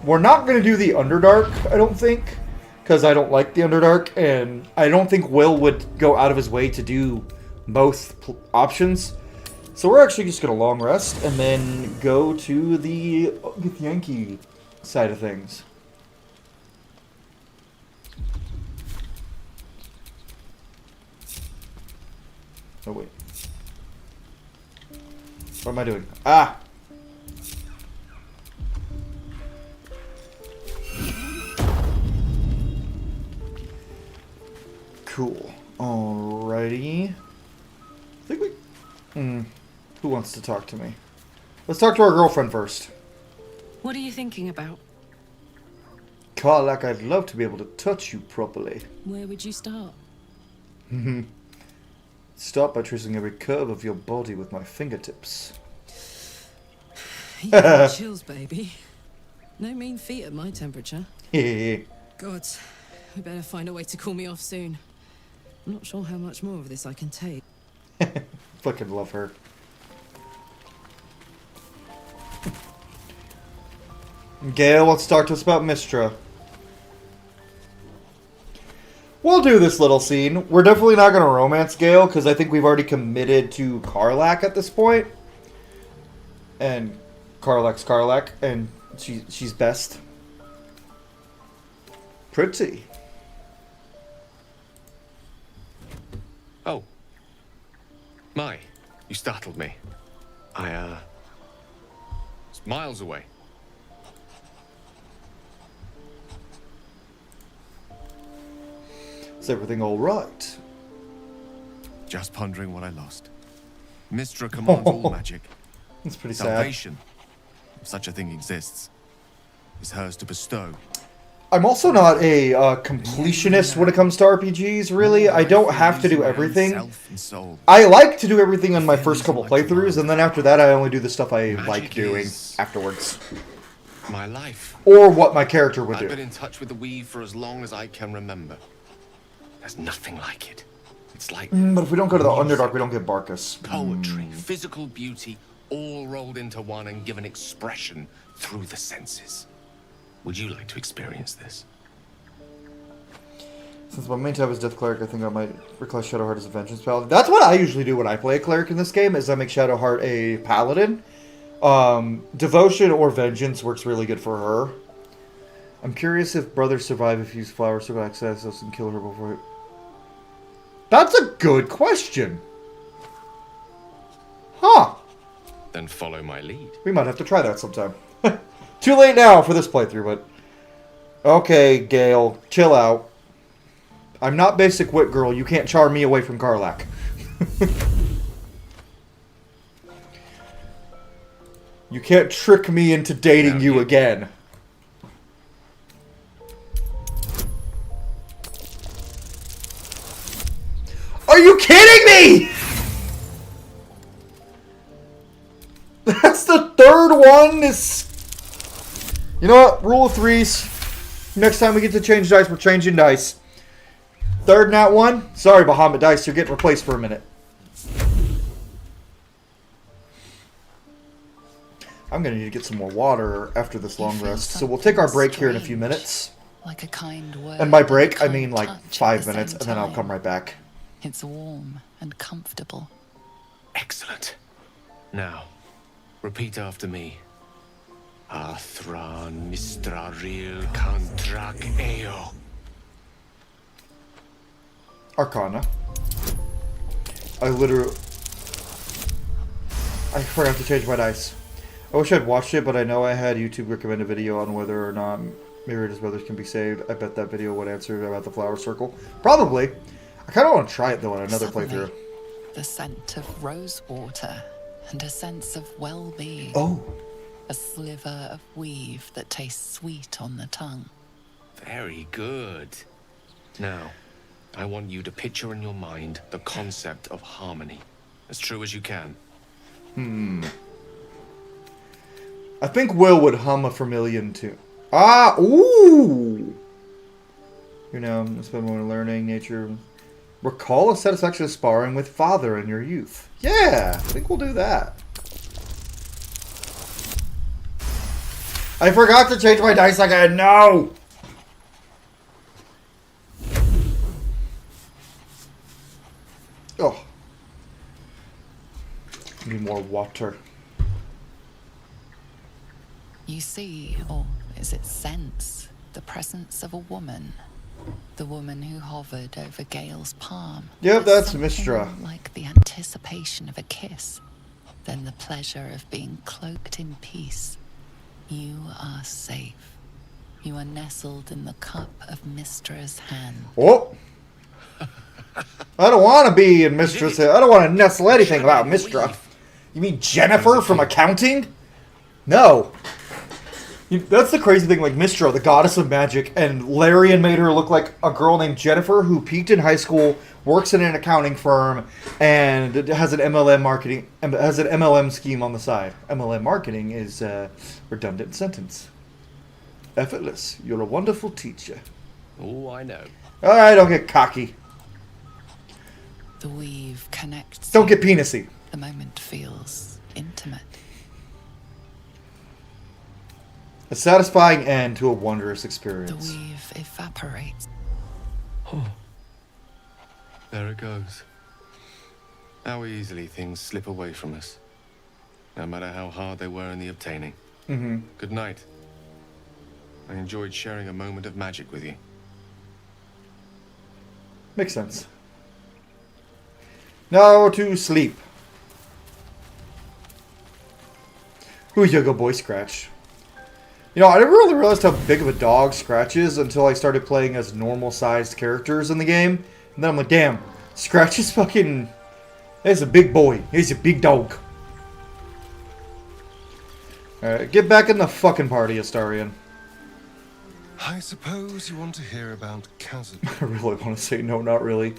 We're not going to do the Underdark, I don't think. Because I don't like the Underdark, and I don't think Wyll would go out of his way to do both options. So we're actually just going to long rest, and then go to the Yankee side of things. Oh wait. What am I doing? Ah! Cool. Alrighty. I think we... Who wants to talk to me? Let's talk to our girlfriend first. What are you thinking about? Karlach, I'd love to be able to touch you properly. Where would you start? Start by tracing every curve of your body with my fingertips. You got chills, baby. No mean feat at my temperature. Hehe. God, we better find a way to cool me off soon. I'm not sure how much more of this I can take. Fucking love her. Gale wants to talk to us about Mistra. We'll do this little scene. We're definitely not going to romance Gale, because I think we've already committed to Karlach at this point. And Karlach's Karlach, and she's best. Pretty. Oh. My, you startled me. It's miles away. Is everything all right? Just pondering what I lost. Mystra commands all magic. That's pretty sad. Salvation, if such a thing exists, is hers to bestow. I'm also not a completionist when it comes to RPGs, really. I don't have to do everything. I like to do everything on my first couple playthroughs, and then after that I only do the stuff I like doing afterwards. My life. Or what my character would do. I've been in touch with the weave for as long as I can remember. There's nothing like it. It's like... But if we don't go to the Underdark, we don't get Barkus. Poetry, physical beauty, all rolled into one and given expression through the senses. Would you like to experience this? Since my main type is Death Cleric, I think I might request Shadowheart as a Vengeance Paladin. That's what I usually do when I play a Cleric in this game, is I make Shadowheart a Paladin. Devotion or Vengeance works really good for her. I'm curious if brothers survive if you use flowers to access us and kill her before... That's a good question. Huh. Then follow my lead. We might have to try that sometime. Too late now for this playthrough, but... Okay, Gale, chill out. I'm not basic wit girl. You can't charm me away from Karlach. You can't trick me into dating you again. Are you kidding me?! That's the third one. You know what? Rule of threes. Next time we get to change dice, we're changing dice. Third nat one. Sorry, Bahamut Dice. You're getting replaced for a minute. I'm going to need to get some more water after this long rest. So we'll take our break here in a few minutes. Like a kind word. And by break, I mean like 5 minutes, and then I'll come right back. It's warm and comfortable. Excellent. Now, repeat after me. Athran Mistraril Kantrak Eo. Arcana. I forgot to change my dice. I wish I'd watched it, but I know I had YouTube recommend a video on whether or not Merida's brothers can be saved. I bet that video would answer about the flower circle. Probably. I kind of want to try it, though, on another playthrough. The scent of rose water and a sense of well-being. Oh. A sliver of weave that tastes sweet on the tongue. Very good. Now, I want you to picture in your mind the concept of harmony. As true as you can. I think Wyll would hum a Vermilion too. Ah, ooh! You know, spend more learning, nature. Recall a satisfaction of sparring with father in your youth. Yeah, I think we'll do that. I forgot to change my dice again. No! Oh. Need more water. You see, or is it sense, the presence of a woman. The woman who hovered over Gale's palm. Yep, that's Something Mystra. like the anticipation of a kiss. Then the pleasure of being cloaked in peace. You are safe. You are nestled in the cup of Mystra's hand. Oh! I don't want to be in Mystra's hand. I don't want to nestle anything about Mystra. You mean Jennifer from accounting? No. That's the crazy thing, like Mystra, the goddess of magic, and Larian made her look like a girl named Jennifer who peaked in high school, works in an accounting firm, and has an MLM scheme on the side. MLM marketing is a redundant sentence. Effortless. You're a wonderful teacher. Oh, I know. All right, don't get cocky. The weave connects. Don't get penisy. The moment feels intimate. A satisfying end to a wondrous The experience. weave evaporates. Oh. There it goes. How easily things slip away from us. No matter how hard they were in the obtaining. Mm-hmm. Good night. I enjoyed sharing a moment of magic with you. Makes sense. Now to sleep. Ooh, you go, boy, Scratch. You know, I never really realized how big of a dog Scratch is until I started playing as normal-sized characters in the game. And then I'm like, damn, Scratch is fucking He's a big boy. He's a big dog. Alright, get back in the fucking party, Astarion. I suppose you want to hear about Khazad. I really want to say no, not really.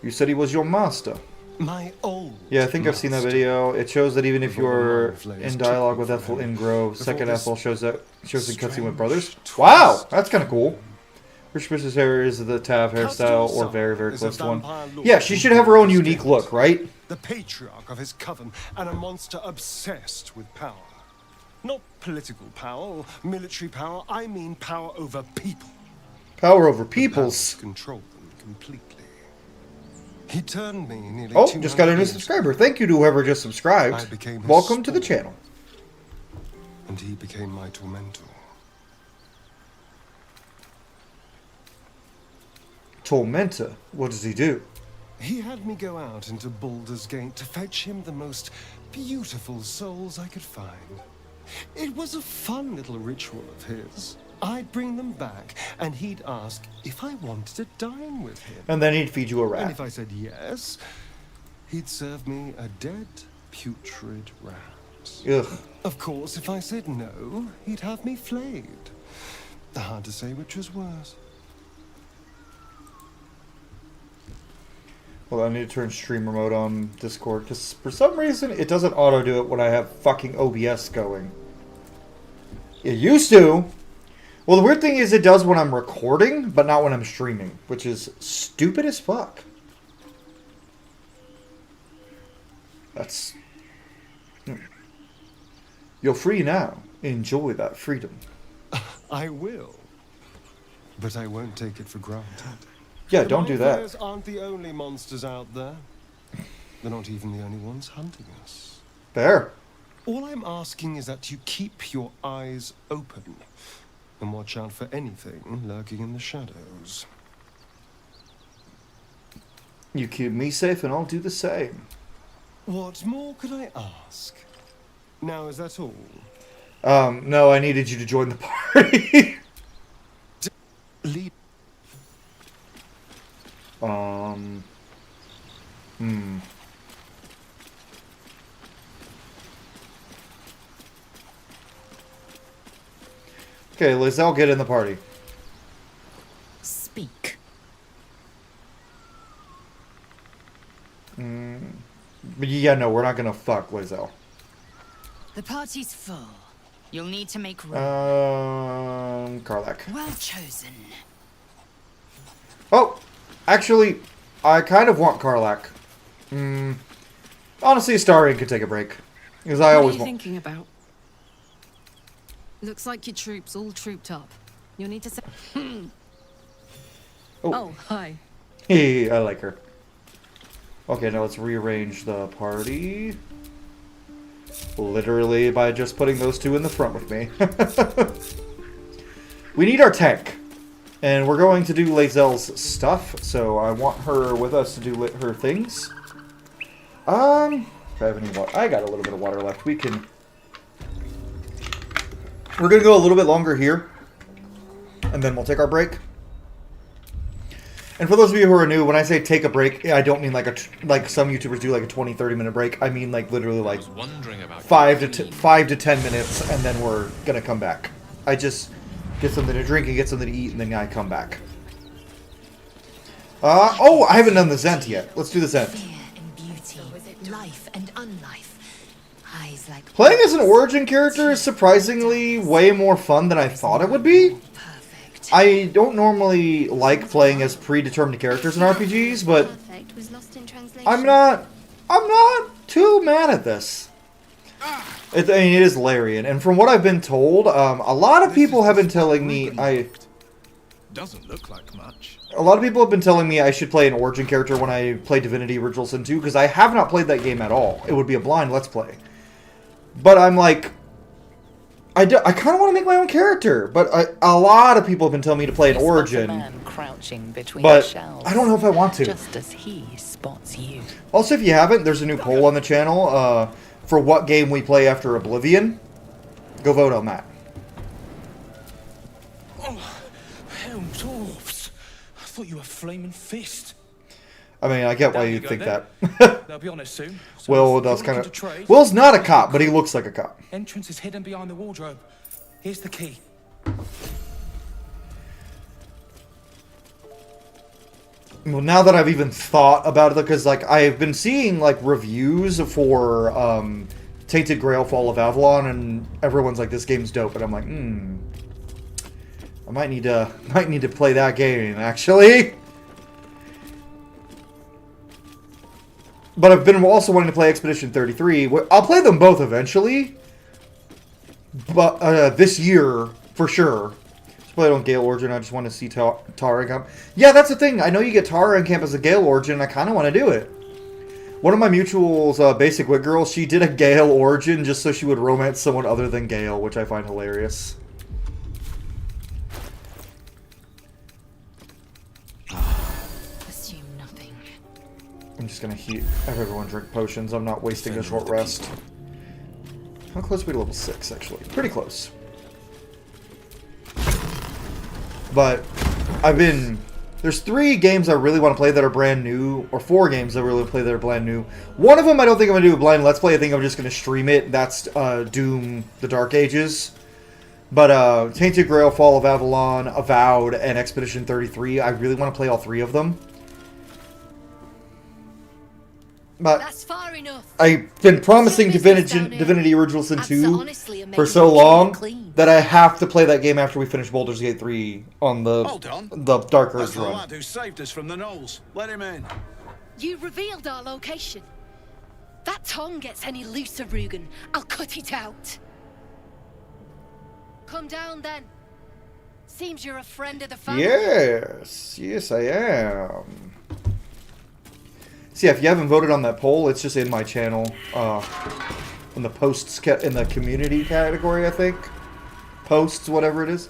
You said he was your master. My old Yeah, I think I've seen that video. It shows that even if you're in dialogue with Ethel Ingrove, second Ethel shows in cutscene with brothers. Wow, that's kind of cool. Her suspicious hair is the Tav hairstyle or very, very close to one. Yeah, she should have her own unique look, right? The patriarch of his coven and a monster obsessed with power. Not political power or military power, I mean power over people. Power over peoples. Control them completely. He turned me nearly Oh, just got a new subscriber. Thank you to whoever just subscribed. Welcome to the channel. And he became my tormentor. Tormentor? What does he do? He had me go out into Baldur's Gate to fetch him the most beautiful souls I could find. It was a fun little ritual of his. I'd bring them back, and he'd ask if I wanted to dine with him. And then he'd feed you a rat. And if I said yes, he'd serve me a dead, putrid rat. Ugh. Of course, if I said no, he'd have me flayed. Hard to say which was worse. Well, I need to turn streamer mode on Discord, because for some reason it doesn't auto-do it when I have fucking OBS going. It used to! Well, the weird thing is it does when I'm recording, but not when I'm streaming, which is stupid as fuck. That's... You're free now. Enjoy that freedom. I will. But I won't take it for granted. Yeah, don't do that. Vampires aren't the only monsters out there. They're not even the only ones hunting us. Fair. All I'm asking is that you keep your eyes open and watch out for anything lurking in the shadows. You keep me safe and I'll do the same. What more could I ask? Now, is that all? No, I needed you to join the party. Lead. Okay, Lizelle, get in the party. Speak. But yeah, no, we're not gonna fuck Lizelle. The party's full. You'll need to make room. Karlach. Well chosen. Oh, actually, I kind of want Karlach. Honestly, Astarion could take a break. Because I always What are you want... thinking about? Looks like your troops all trooped up. You'll need to say... Oh, hi. Hey, I like her. Okay, now let's rearrange the party. Literally by just putting those two in the front with me. We need our tank. And we're going to do Lazelle's stuff, so I want her with us to do her things. If I have any water, I got a little bit of water left. We can... We're going to go a little bit longer here. And then we'll take our break. And for those of you who are new, when I say take a break, I don't mean like like some YouTubers do, like a 20-30 minute break. I mean like literally like 5 to 10 minutes, and then we're gonna come back. I just get something to drink and get something to eat, and then I come back. Oh, I haven't done the Zent yet. Let's do the Zent. Fear and beauty, life and unlife. Eyes like Playing as an origin character is surprisingly way more fun than I thought it would be. I don't normally like playing as predetermined characters in RPGs, but I'm not too mad at this. I mean, it is Larian, and from what I've been told, a lot of people have been telling me Doesn't look like much. A lot of people have been telling me I should play an origin character when I play Divinity Original Sin 2, because I have not played that game at all. It would be a blind Let's Play. But I'm like... I kind of want to make my own character, but a lot of people have been telling me to play an origin. Crouching between But shelves, I don't know if I want to. Just as he spots you. Also, if you haven't, there's a new poll on the channel for what game we play after Oblivion. Go vote on that. Oh, hell, dwarves. I thought you were Flaming Fist. I mean, I get why Down you go think then. that. They'll be on it soon. So Will if does you're kind looking of... to trade, Will's not a cop, but he looks like a cop. entrance is hidden behind the wardrobe. Here's the key. Well, now that I've even thought about it, because like I've been seeing like reviews for Tainted Grail: Fall of Avalon, and everyone's like, "This game's dope," and I'm like, I might need to play that game actually. But I've been also wanting to play Expedition 33. I'll play them both eventually, but this year for sure. Play it on Gale Origin. I just want to see Tara in camp. Yeah, that's the thing. I know you get Tara in camp as a Gale Origin, and I kind of want to do it. One of my mutuals, Basic Wit Girl, she did a Gale Origin just so she would romance someone other than Gale, which I find hilarious. Assume nothing. I'm just going to have everyone drink potions. I'm not wasting a short rest. How close are we to level 6, actually? Pretty close. But there's 3 games I really want to play that are brand new, or 4 games I really want to play that are brand new. One of them I don't think I'm going to do a blind Let's Play. I think I'm just going to stream it. That's Doom: The Dark Ages. But Tainted Grail: Fall of Avalon, Avowed, and Expedition 33, I really want to play all 3 of them. But That's far enough. I've been promising Divinity Original Sin 2 for so long that I have to play that game after we finish Baldur's Gate 3 on the Dark Urge That's the run. lad who saved us from the gnolls. Let him in. You revealed our location. That tongue gets any looser, Rugen, I'll cut it out. Come down then. Seems you're a friend of the family. Yes, I am. So yeah, if you haven't voted on that poll, it's just in my channel, in the posts, in the community category, I think. Posts, whatever it is.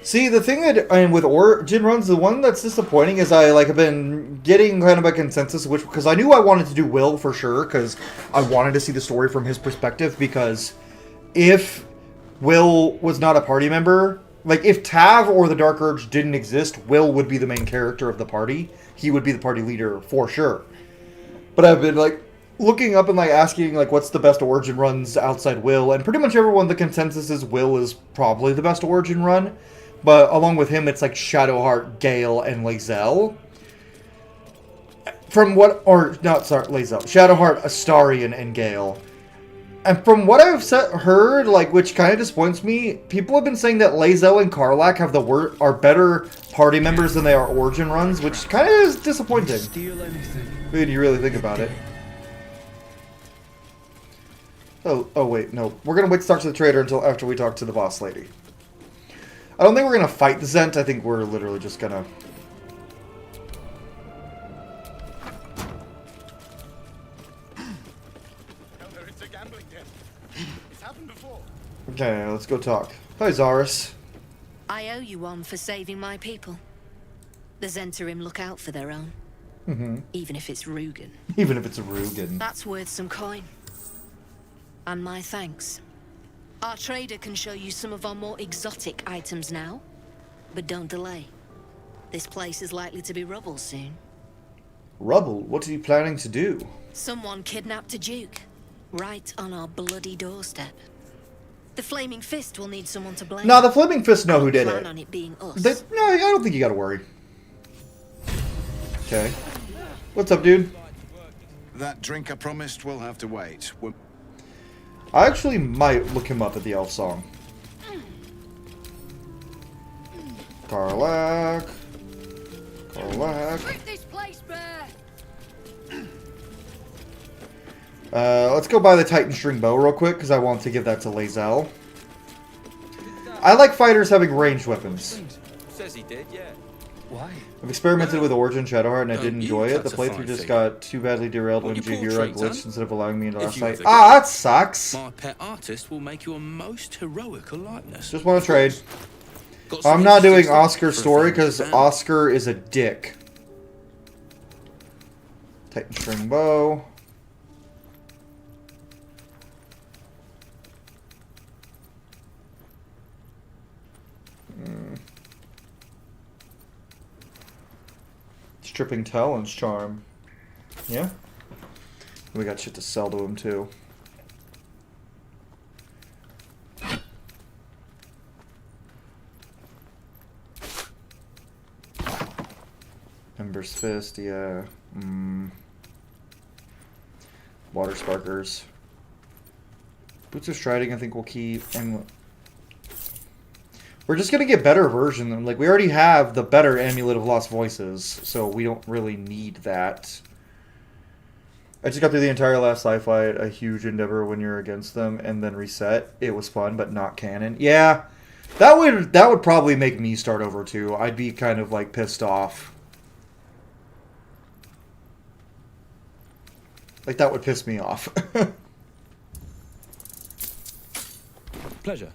See, the thing that, and with Origin runs, the one that's disappointing is have been getting kind of a consensus, because I knew I wanted to do Wyll for sure, because I wanted to see the story from his perspective, because if Wyll was not a party member, like if Tav or the Dark Urge didn't exist, Wyll would be the main character of the party. He would be the party leader for sure. But I've been looking up and asking what's the best Origin runs outside Wyll, and pretty much everyone, the consensus is Wyll is probably the best Origin run. But along with him, it's Shadowheart, Gale, and Lae'zel. Lae'zel. Shadowheart, Astarion, and Gale. And from what I've heard, which kind of disappoints me, people have been saying that Lae'zel and Karlach have are better party members than they are Origin runs, which kind of is disappointing. When you really think about it. Oh wait, no. We're gonna wait to talk to the trader until after we talk to the boss lady. I don't think we're gonna fight the Zent. I think we're literally just gonna... Okay, let's go talk. Hi, Zaris. I owe you one for saving my people. The Zentarim look out for their own. Even if it's Rugen. Even if it's a Rugen. That's worth some coin. And my thanks. Our trader can show you some of our more exotic items now. But don't delay. This place is likely to be rubble soon. Rubble? What are you planning to do? Someone kidnapped a duke. Right on our bloody doorstep. The Flaming Fist will need someone to blame. No, the Flaming Fist know who did it. On it being us. No, I don't think you gotta worry. Okay. What's up, dude? That drink I promised will have to wait. I actually might look him up at the elf song. Karlach. Strip this place bare. Let's go buy the Titan String Bow real quick, because I want to give that to Lae'zel. I like fighters having ranged weapons. Says he did, yeah. Why? I've experimented with Origin Shadowheart and I didn't enjoy it. The playthrough just got too badly derailed when Jaheira glitched instead of allowing me into last night. Ah, that sucks! My pet artist will make you a most heroic likeness. Just want to trade. I'm not doing Oscar's story because Oscar is a dick. Titan String Bow. Stripping Talon's charm. Yeah? We got shit to sell to him, too. Ember's Fist, yeah. Water Sparkers. Boots of Striding, I think we'll keep. And we're just gonna get better version. Like, we already have the better Amulet of Lost Voices, so we don't really need that. I just got through the entire last sci-fi, a huge endeavor when you're against them, and then reset. It was fun, but not canon. Yeah, that would probably make me start over too. I'd be kind of like pissed off. Like, that would piss me off. Pleasure.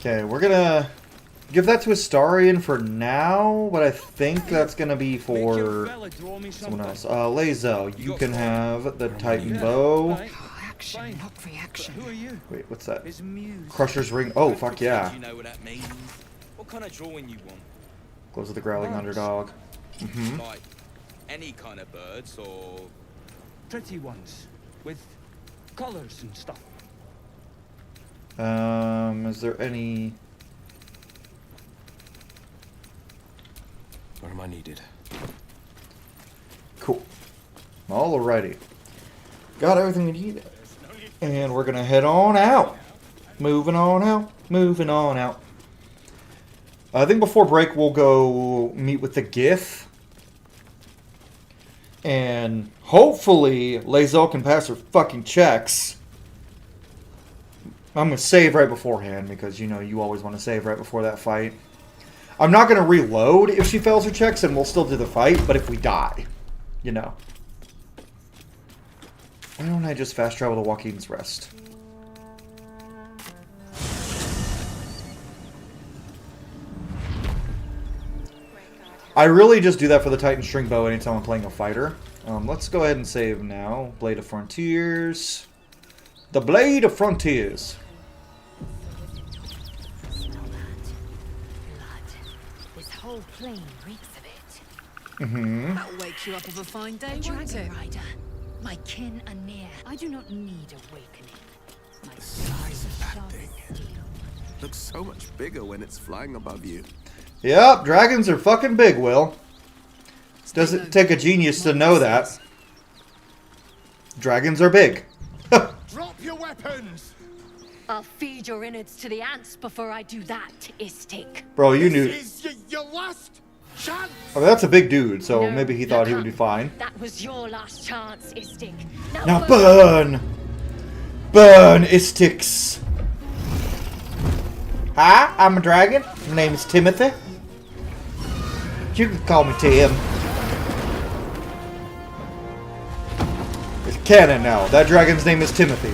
Okay, we're gonna give that to Astarion for now, but I think that's gonna be for someone else. Lazo, you can have the Titan Bow. Action, not reaction. Who are you? Wait, what's that? Crusher's Ring. Oh, fuck yeah. You know what that means? What kind of drawing you want? Gloves of the Growling Underdog. Like any kind of birds or Pretty ones with collars and stuff. Is there any... Where am I needed? Cool. Alrighty. Got everything we need. And we're gonna head on out. Moving on out. Moving on out. I think before break we'll go meet with the Gith. And hopefully Lae'zel can pass her fucking checks. I'm going to save right beforehand because, you know, you always want to save right before that fight. I'm not going to reload if she fails her checks and we'll still do the fight, but if we die, you know. Why don't I just fast travel to Joaquin's Rest? I really just do that for the Titan String Bow anytime I'm playing a fighter. Let's go ahead and save now. Blade of Frontiers. The Blade of Frontiers. This whole plain reeks of it. That'll wake you up of a fine day, won't it? Rider, my kin are near. I do not need awakening. My Size of that thing. Looks so much bigger when it's flying above you. Yep, dragons are fucking big, Will. Doesn't take a genius to know that. Dragons are big. Drop your weapons! I'll feed your innards to the ants before I do that, Istik. Bro, you knew. This is your last chance! I mean, that's a big dude, so No, maybe he thought he would be fine. That was your last chance, Istik. Now burn! Burn, Istix! Hi, I'm a dragon. My name is Timothy. You can call me Tim. It's canon now. That dragon's name is Timothy.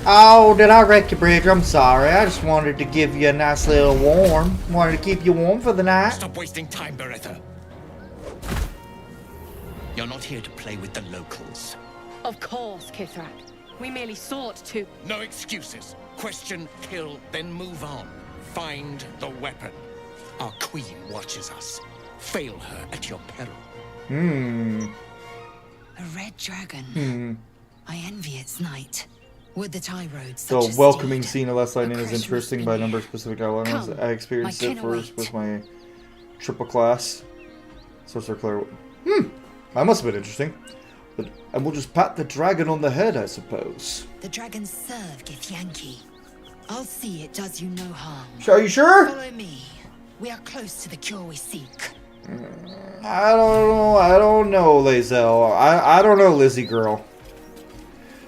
Oh, did I wreck your bridge? I'm sorry. I just wanted to give you a nice little warm. Wanted to keep you warm for the night. Stop wasting time, Beretta. You're not here to play with the locals. Of course, Kithrak. We merely sought to... No excuses. Question, kill, then move on. Find the weapon. Our queen watches us. Fail her at your peril. A red dragon. I envy its night. Would the tie roads The welcoming scene of Last Lightning is interesting by a number of specific outlines. I experienced it first with my triple class. Sorcerer Claire. That must have been interesting. But, and we'll just pat the dragon on the head, I suppose. The dragons serve Githyanki. I'll see it does you no harm. Are you sure? Follow me. We are close to the cure we seek. I don't know, Lae'zel. I don't know, Lizzie girl.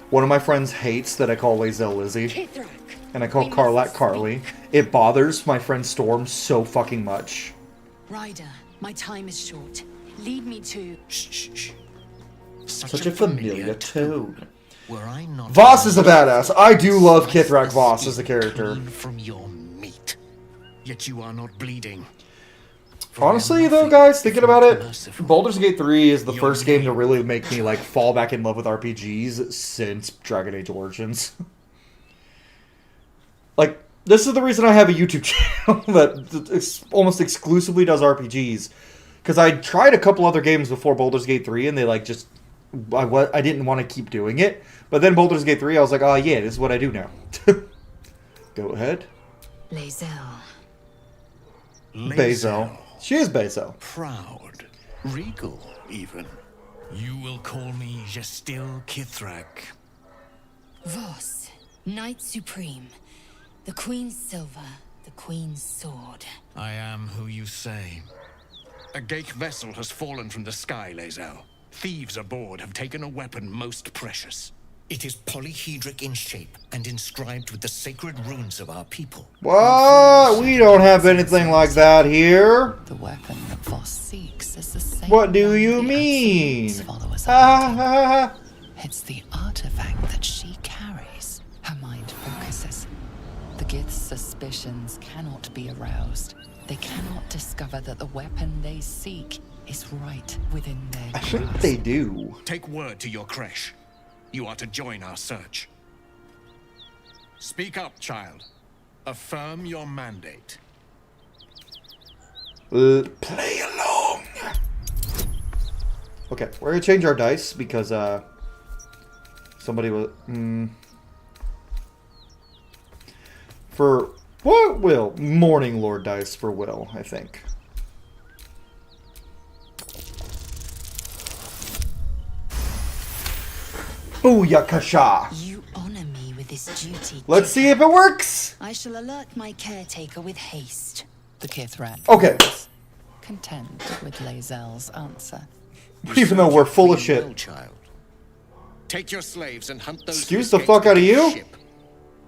One of my friends hates that I call Lae'zel Lizzie. Kithrak. And I call Carlac Carly. It bothers my friend Storm so fucking much. Ryder, my time is short. Lead me to... Shh. Such a familiar tone. Were I not Voss is a badass. I do love Kithrak Voss as a character. from your meat, yet you are not bleeding. Honestly, though, guys, thinking about it, Baldur's Gate 3 is the first game to really make me like fall back in love with RPGs since Dragon Age Origins. Like, This is the reason I have a YouTube channel that almost exclusively does RPGs. Because I tried a couple other games before Baldur's Gate 3, and they like just... I didn't want to keep doing it. But then Baldur's Gate 3, I was like, oh yeah, this is what I do now. Go ahead. Lae'zel. Bazel. She is Bazel. Proud. Regal, even. You will call me Gestil Kithrak. Voss, Knight Supreme. The Queen's silver, the Queen's sword. I am who you say. A Geich vessel has fallen from the sky, Lae'zel. Thieves aboard have taken a weapon most precious. It is polyhedric in shape and inscribed with the sacred runes of our people. What? We don't have anything like that here. The weapon that Voss seeks is the same. What do you mean? It's the artifact that she carries. Her mind focuses. The Gith's suspicions cannot be aroused. They cannot discover that the weapon they seek is right within their grasp. I think they do. Take word to your creche. You are to join our search. Speak up, child. Affirm your mandate. Play along. Okay, we're gonna change our dice because somebody was for what? Wyll Morning Lord dice for Wyll, I think. Booyakasha! You honor me with this duty. Let's see if it works! I shall alert my caretaker with haste. The Kithrak. Okay. Content with Lae'zel's answer. Even though we're full of shit. Child. Take your slaves and hunt those. Excuse the fuck out of you? Ship.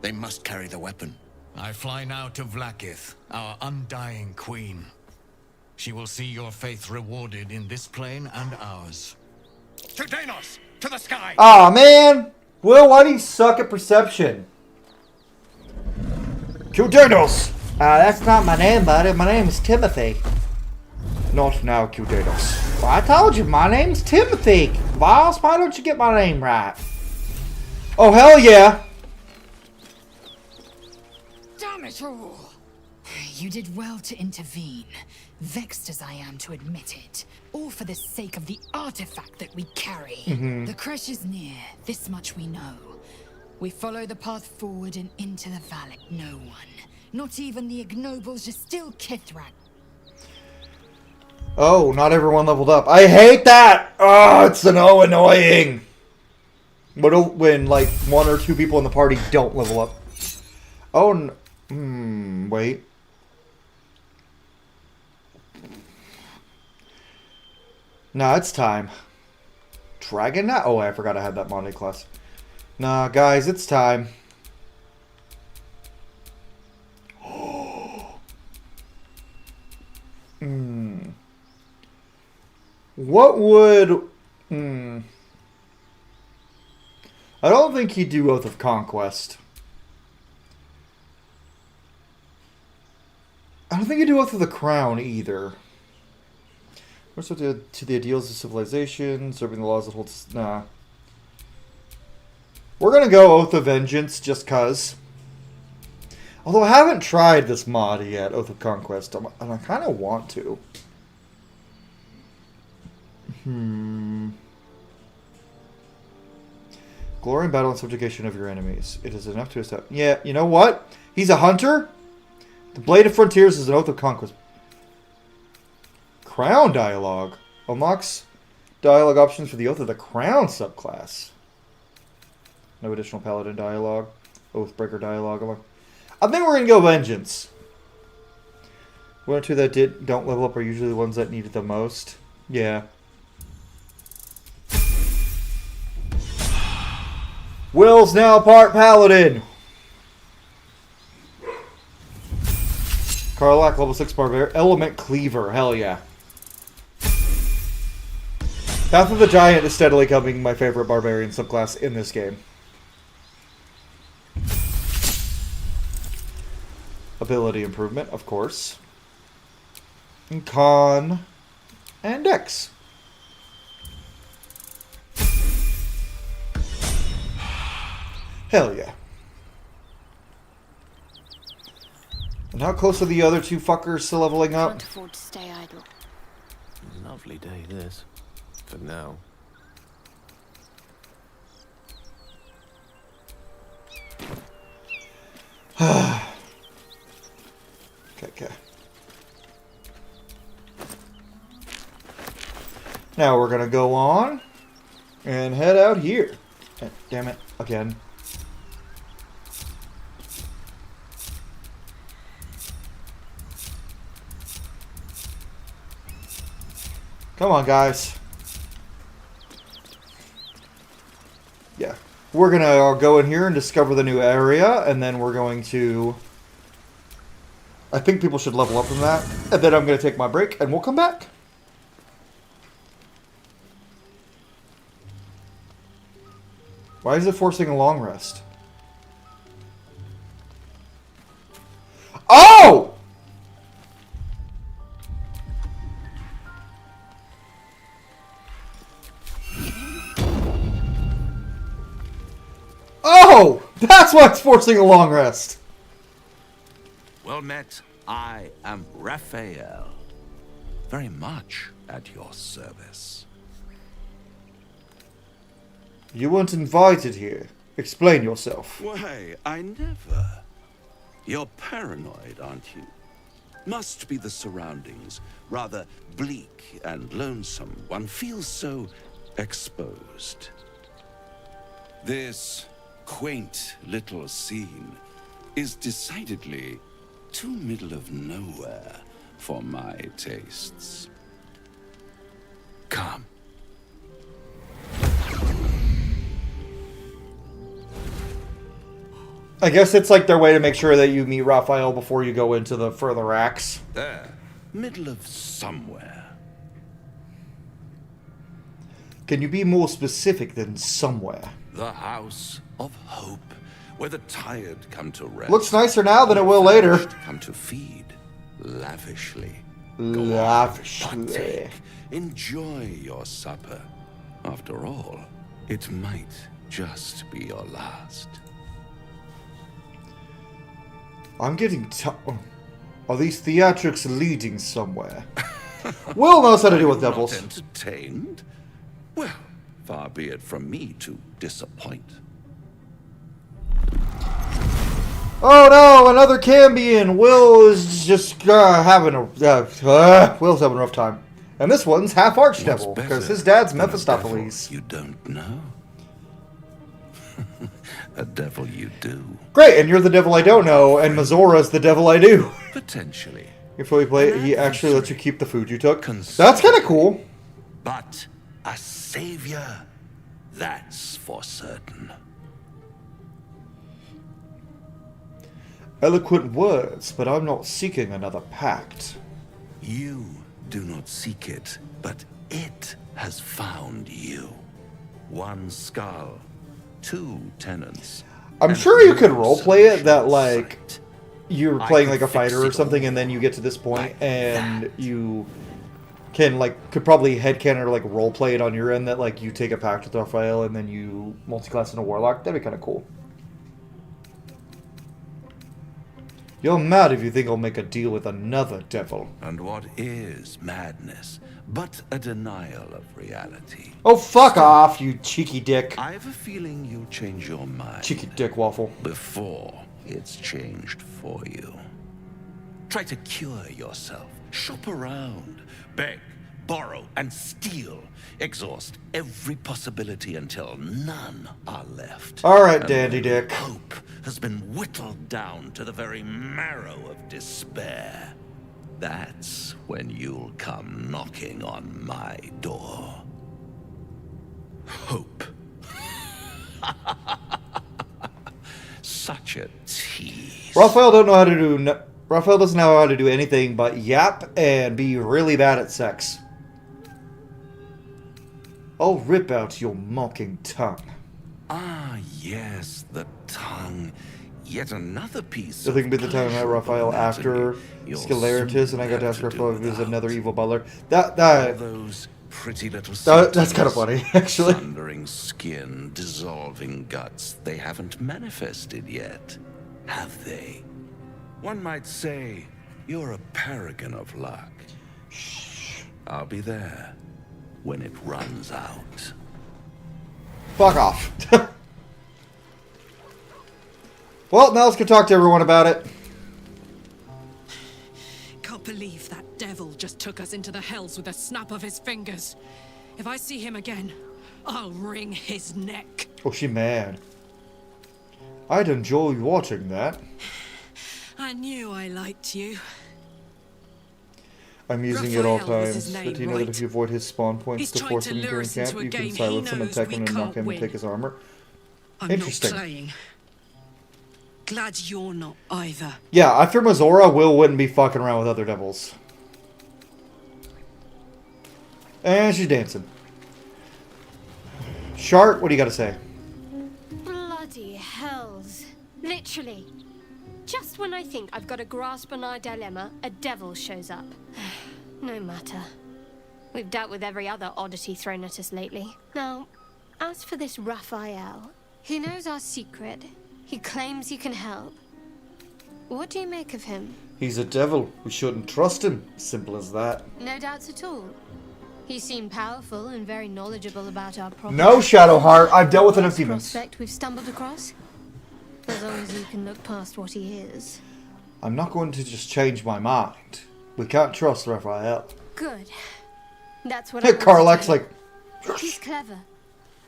They must carry the weapon. I fly now to Vlaakith, our undying queen. She will see your faith rewarded in this plane and ours. To Danos! To the sky! Aw, man! Wyll, why do you suck at perception? Kudanos! That's not my name, buddy. My name is Timothy. Not now, Kudanos. Well, I told you, my name's Timothy. Voss, why don't you get my name right? Oh, hell yeah! Damn it all! You did well to intervene, vexed as I am to admit it. All for the sake of the artifact that we carry. The creche is near, this much we know. We follow the path forward and into the valley. No one, not even the ignoble Gestil Kithrak. Oh, not everyone leveled up. I hate that! Oh, it's so annoying! When, like, one or two people in the party don't level up. Oh, wait. Nah, it's time. Dragon Knight? Oh, I forgot I had that Monte class. Nah, guys, it's time. What would... I don't think he'd do Oath of Conquest. I don't think he'd do Oath of the Crown either. What's to the ideals of civilization, serving the laws that holds... Nah. We're gonna go Oath of Vengeance, just cuz. Although I haven't tried this mod yet, Oath of Conquest, and I kind of want to. Glory in battle and subjugation of your enemies. It is enough to establish... Yeah, you know what? He's a hunter. The Blade of Frontiers is an Oath of Conquest. Crown dialogue. Unlocks dialogue options for the Oath of the Crown subclass. No additional paladin dialogue. Oathbreaker dialogue. I think we're going to go Vengeance. One or two that don't level up are usually the ones that need it the most. Yeah. Wyll's now part paladin. Karlach, level 6 barbarian. Element Cleaver. Hell yeah. Path of the Giant is steadily becoming my favorite barbarian subclass in this game. Ability improvement, of course. And Con and Dex. Hell yeah. And how close are the other two fuckers to leveling up? Can't afford to stay idle. Lovely day, this. For now. Okay. Now we're gonna go on and head out here. Damn it, again. Come on, guys. Yeah. We're gonna go in here and discover the new area, and then we're going to... I think people should level up from that. And then I'm gonna take my break, and we'll come back. Why is it forcing a long rest? Oh! Oh! That's why it's forcing a long rest. Well met. I am Raphael. Very much at your service. You weren't invited here. Explain yourself. Why, I never. You're paranoid, aren't you? Must be the surroundings. Rather bleak and lonesome. One feels so exposed. This quaint little scene is decidedly too middle of nowhere for my tastes. Come. I guess it's like their way to make sure that you meet Raphael before you go into the further acts. There. Middle of somewhere. Can you be more specific than somewhere? The House of Hope, where the tired come to rest. Looks nicer now than it will later. Come to feed lavishly. Lavishly. Partake. Enjoy your supper. After all, it might just be your last. I'm getting Are these theatrics leading somewhere? Wyll knows how to deal with devils. Not entertained? Well, far be it from me to disappoint. Oh no, another Cambion! Wyll is just having a... Will's having a rough time. And this one's half Archdevil, because his dad's Mephistopheles. You don't know? A devil you do. Great, and you're the devil I don't know, and Mazora's the devil I do. Potentially. If we play it, he actually lets you keep the food you took. That's kind of cool. But a savior, that's for certain. Eloquent words, but I'm not seeking another pact. You do not seek it, but it has found you. One skull, 2 tenants. I'm sure you could roleplay it that, like, you're playing like a fighter or something, and then you get to this point, and you can, like, could probably headcanon or, like, roleplay it on your end that, like, you take a pact with Raphael, and then you multi-class in a warlock. That'd be kind of cool. You're mad if you think I'll make a deal with another devil. And what is madness but a denial of reality? Oh, fuck off, you cheeky dick. I have a feeling you'll change your mind. Cheeky dick waffle. Before it's changed for you. Try to cure yourself. Shop around. Beg, borrow, and steal. Exhaust every possibility until none are left. Alright, dandy dick. Hope has been whittled down to the very marrow of despair. That's when you'll come knocking on my door. Hope. Such a tease. Raphael don't know how to do. Raphael doesn't know how to do anything but yap and be really bad at sex. I'll rip out your mocking tongue. Ah, yes, the tongue. Yet another piece. I think it'll be the time I met Raphael after Scaleritus, and I got to ask Raphael if he was another evil butler. Those pretty little that's kind of funny, actually. Thundering skin, dissolving guts. They haven't manifested yet, have they? One might say you're a paragon of luck. I'll be there when it runs out. Fuck off. Well, now let's go talk to everyone about it. Can't believe that devil just took us into the hells with a snap of his fingers. If I see him again, I'll wring his neck. Oh, she mad. I'd enjoy watching that. I knew I liked you. I'm using it all Raphael was times. his But name, do you know that right? if you avoid his spawn points He's to trying force to him into lure your us into camp, a you can game he silence him and knows take we him and knock can't him and win. take his armor? I'm Interesting. not playing. Glad you're not either. Yeah, after Mazora, Wyll wouldn't be fucking around with other devils. And she's dancing. Shart, what do you got to say? Bloody hells. Literally. Just when I think I've got a grasp on our dilemma, a devil shows up. No matter. We've dealt with every other oddity thrown at us lately. Now, as for this Raphael, he knows our secret. He claims he can help. What do you make of him? He's a devil. We shouldn't trust him. Simple as that. No doubts at all. He seemed powerful and very knowledgeable about our problems. No, Shadowheart. I've dealt with enough demons. Prospect we've stumbled across. As long as you can look past what he is. I'm not going to just change my mind. We can't trust Raphael. Good. That's what I Karlach's like... He's clever.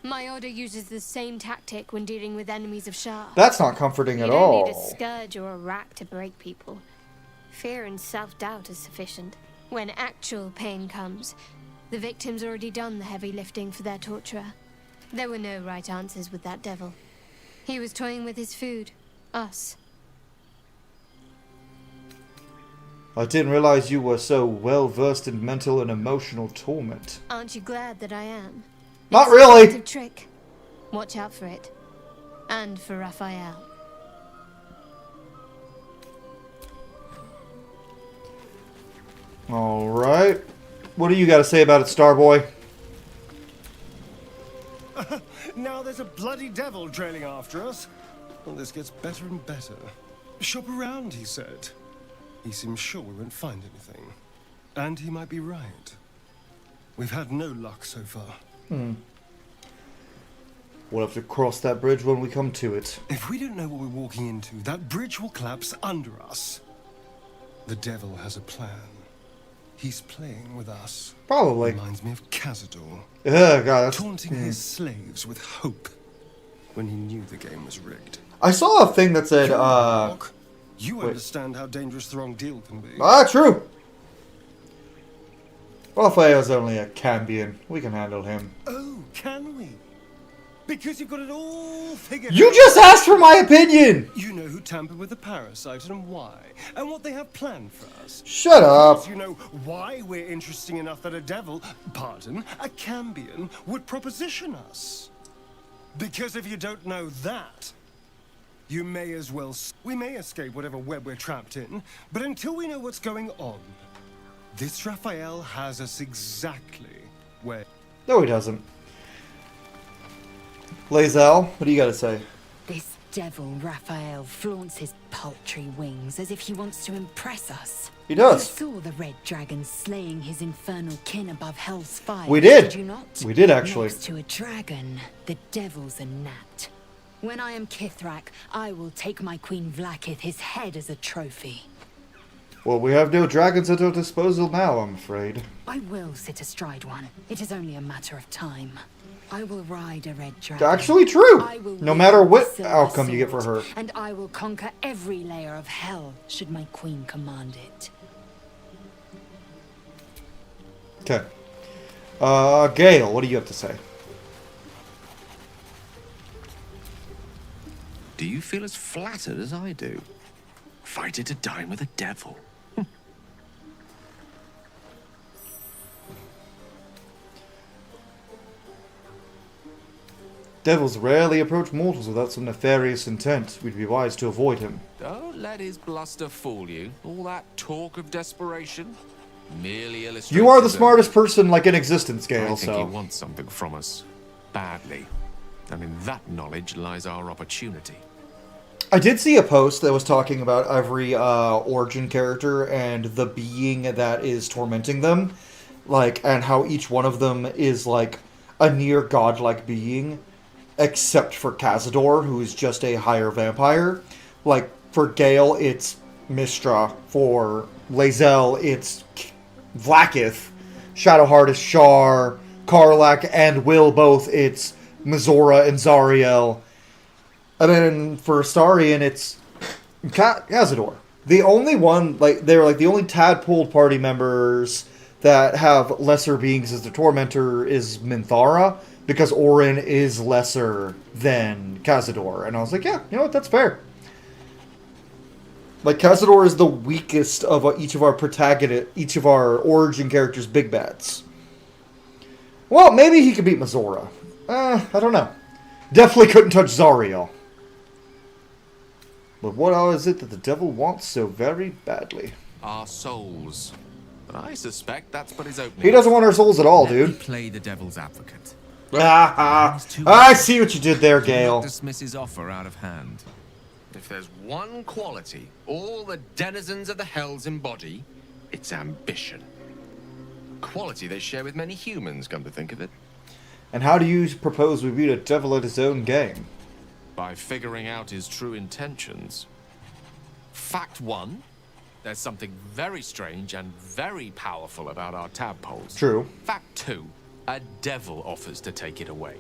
My order uses the same tactic when dealing with enemies of Shah. That's not comforting You at don't all. need a scourge or a rack to break people. Fear and self-doubt is sufficient. When actual pain comes, the victim's already done the heavy lifting for their torturer. There were no right answers with that devil. He was toying with his food. Us. I didn't realize you were so well versed in mental and emotional torment. Aren't you glad that I am? Not It's really. a effective trick. Watch out for it. And for Raphael. Alright. What do you got to say about it, Starboy? Now there's a bloody devil trailing after us. Well, this gets better and better. Shop around, he said. He seems sure we won't find anything. And he might be right. We've had no luck so far. We'll have to cross that bridge when we come to it. If we don't know what we're walking into, that bridge will collapse under us. The devil has a plan. He's playing with us. Probably. Reminds me of Cazador. Ugh, God, that's... Taunting his slaves with hope when he knew the game was rigged. I saw a thing that said, You wait. understand how dangerous the wrong deal can be. Ah, true! Raphael's only a Cambion. We can handle him. Oh, can we? Because you've got it all figured You out. just asked for my opinion! You know who tampered with the parasite and why, and what they have planned for us. Shut up. Of course, you know why we're interesting enough that a devil, pardon, a Cambion, would proposition us. Because if you don't know that, you may as well... We may escape whatever web we're trapped in, but until we know what's going on, this Raphael has us exactly where... No, he doesn't. Lae'zel, what do you got to say? This devil Raphael flaunts his paltry wings as if he wants to impress us. He does. You saw the red dragon slaying his infernal kin above hell's fire. We did. Did you not? We did, actually. Next to a dragon, the devil's a gnat. When I am Kithrak, I will take my Queen Vlaakith his head as a trophy. Well, we have no dragons at our disposal now, I'm afraid. I will sit astride one. It is only a matter of time. I will ride a red dragon. Actually true. I will No wield matter the what silver outcome you get for sword, her. And I will conquer every layer of hell should my queen command it. Okay. Gale, what do you have to say? Do you feel as flattered as I do? Fighting to dine with a devil. Devils rarely approach mortals without some nefarious intent. We'd be wise to avoid him. Don't let his bluster fool you. All that talk of desperation merely illustrates. You are the his smartest person, like, in existence, Gale, I think so... he wants something from us. Badly. And in that knowledge lies our opportunity. I did see a post that was talking about every origin character and the being that is tormenting them, like, and how each one of them is like a near godlike being, except for Cazador, who is just a higher vampire. Like, for Gale, it's Mistra. For Lae'zel, it's Vlaakith. Shadowheart is Shar. Karlach and Wyll both, it's Mizora and Zariel. And then for Astarion, it's Cazador. The only one, like, they're like the only tadpoled party members that have lesser beings as the tormentor is Minthara, because Orin is lesser than Cazador. And I was like, yeah, you know what, that's fair. Like, Cazador is the weakest of each of our protagonist, each of our origin characters' big bats. Well, maybe he could beat Mizora. I don't know. Definitely couldn't touch Zariel. But what is it that the devil wants so very badly? Our souls. But I suspect that's but his opening. He doesn't want our souls at all, Let dude. me play the devil's advocate. I see what you did there, Gale. Dismiss his offer out of hand. If there's one quality all the denizens of the hells embody, it's ambition. Quality they share with many humans, come to think of it. And how do you propose we beat a devil at his own game? By figuring out his true intentions. Fact one, there's something very strange and very powerful about our tadpoles. True. Fact two, a devil offers to take it away.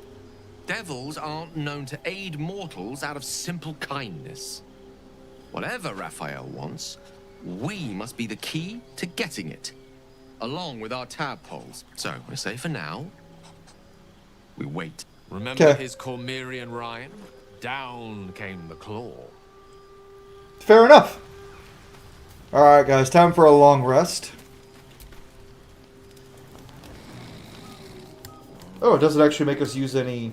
Devils aren't known to aid mortals out of simple kindness. Whatever Raphael wants, we must be the key to getting it, along with our tadpoles. So, I say for now, we wait. Remember his Cormyrean rhyme? Down came the claw. Fair enough. Alright, guys, time for a long rest. Oh, it doesn't actually make us use any...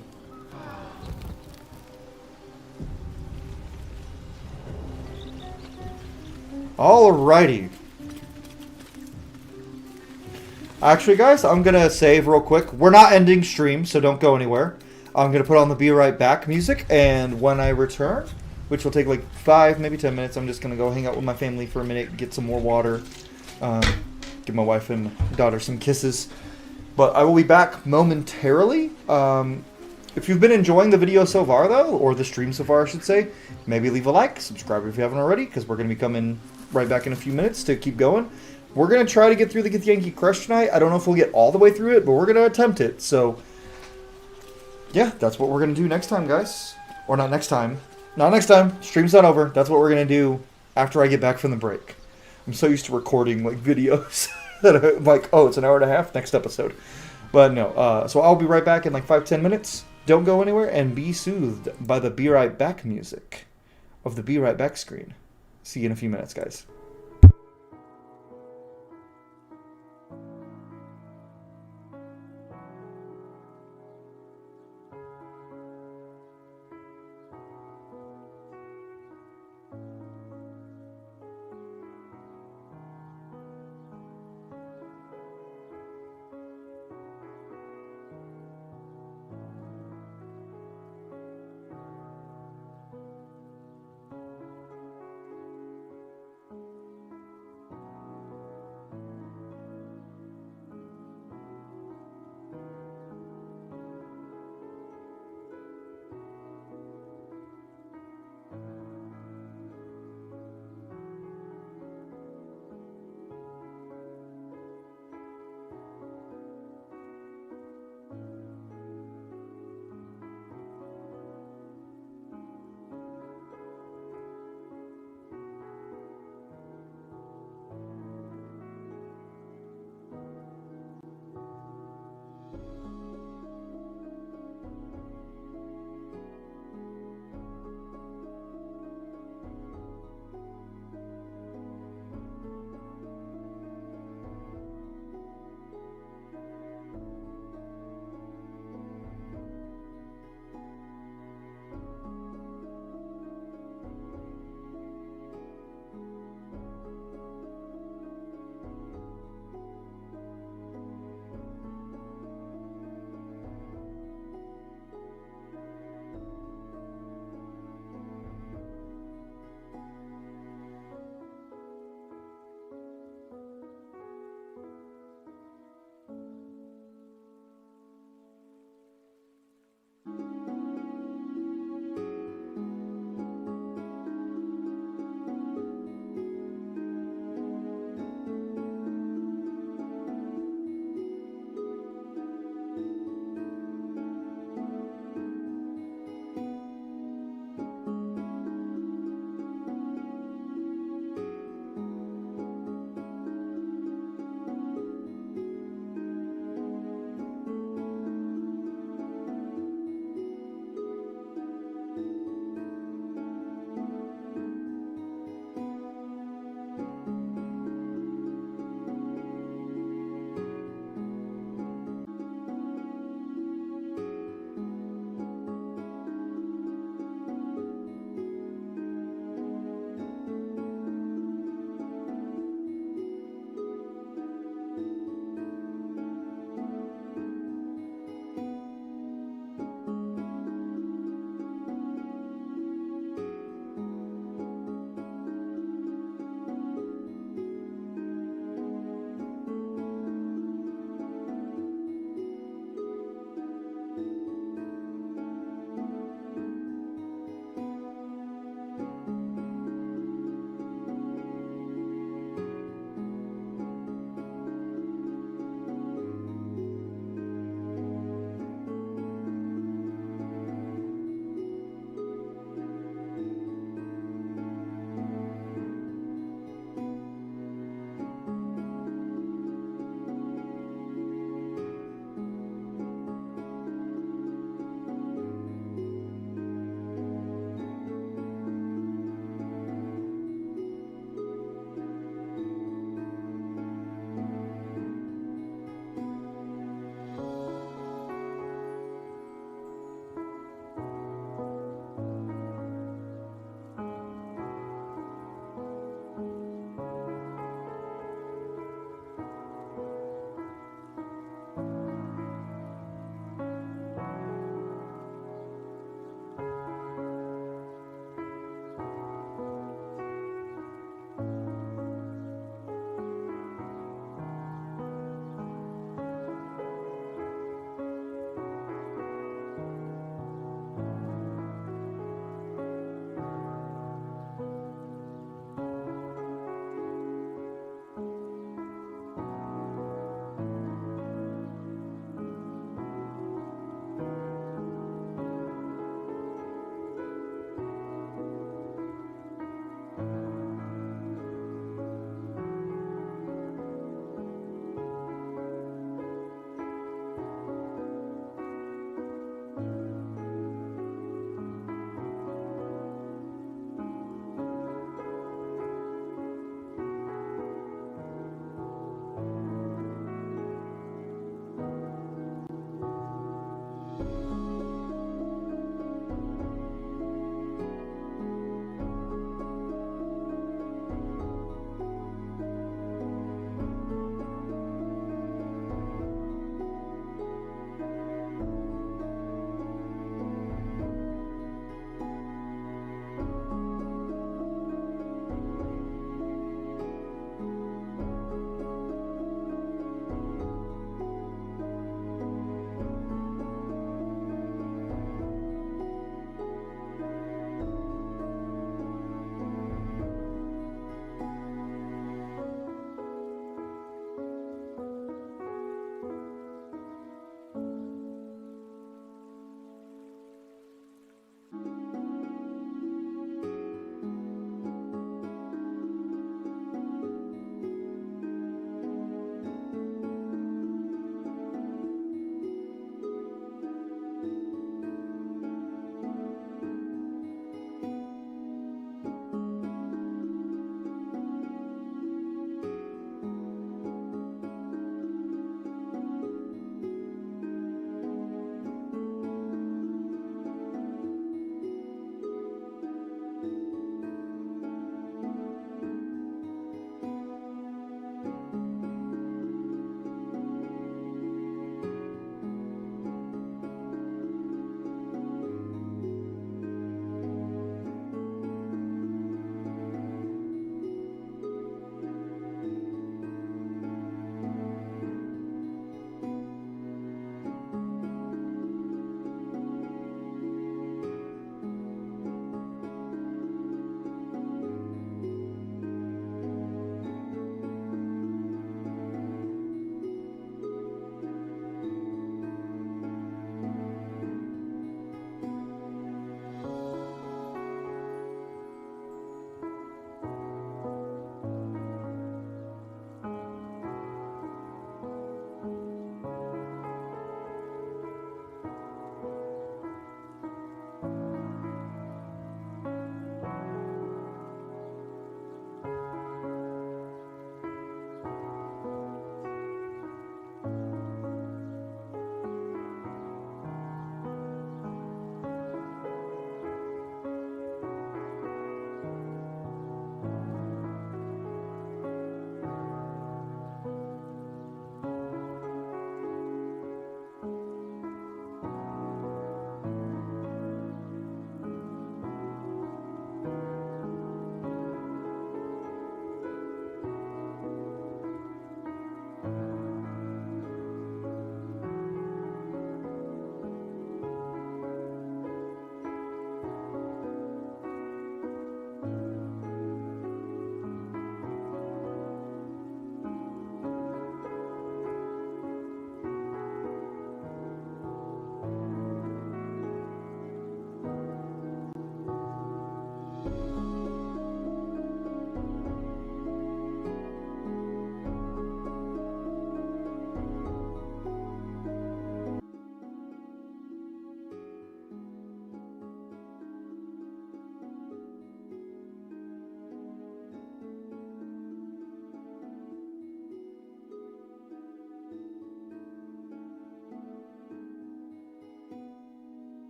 Alrighty. Actually, guys, I'm going to save real quick. We're not ending stream, so don't go anywhere. I'm going to put on the Be Right Back music, and when I return, which will take like 5, maybe 10 minutes, I'm just going to go hang out with my family for a minute, get some more water, give my wife and daughter some kisses. But I will be back momentarily. If you've been enjoying the video so far, though, or the stream so far, I should say, maybe leave a like, subscribe if you haven't already, because we're going to be coming right back in a few minutes to keep going. We're going to try to get through the Githyanki Crush tonight. I don't know if we'll get all the way through it, but we're going to attempt it. So, yeah, that's what we're going to do next time, guys. Or not next time. Not next time. Stream's not over. That's what we're going to do after I get back from the break. I'm so used to recording, like, videos that I'm like, oh, it's an hour and a half, next episode. But no, so I'll be right back in like 5-10 minutes. Don't go anywhere and be soothed by the Be Right Back music of the Be Right Back screen. See you in a few minutes, guys.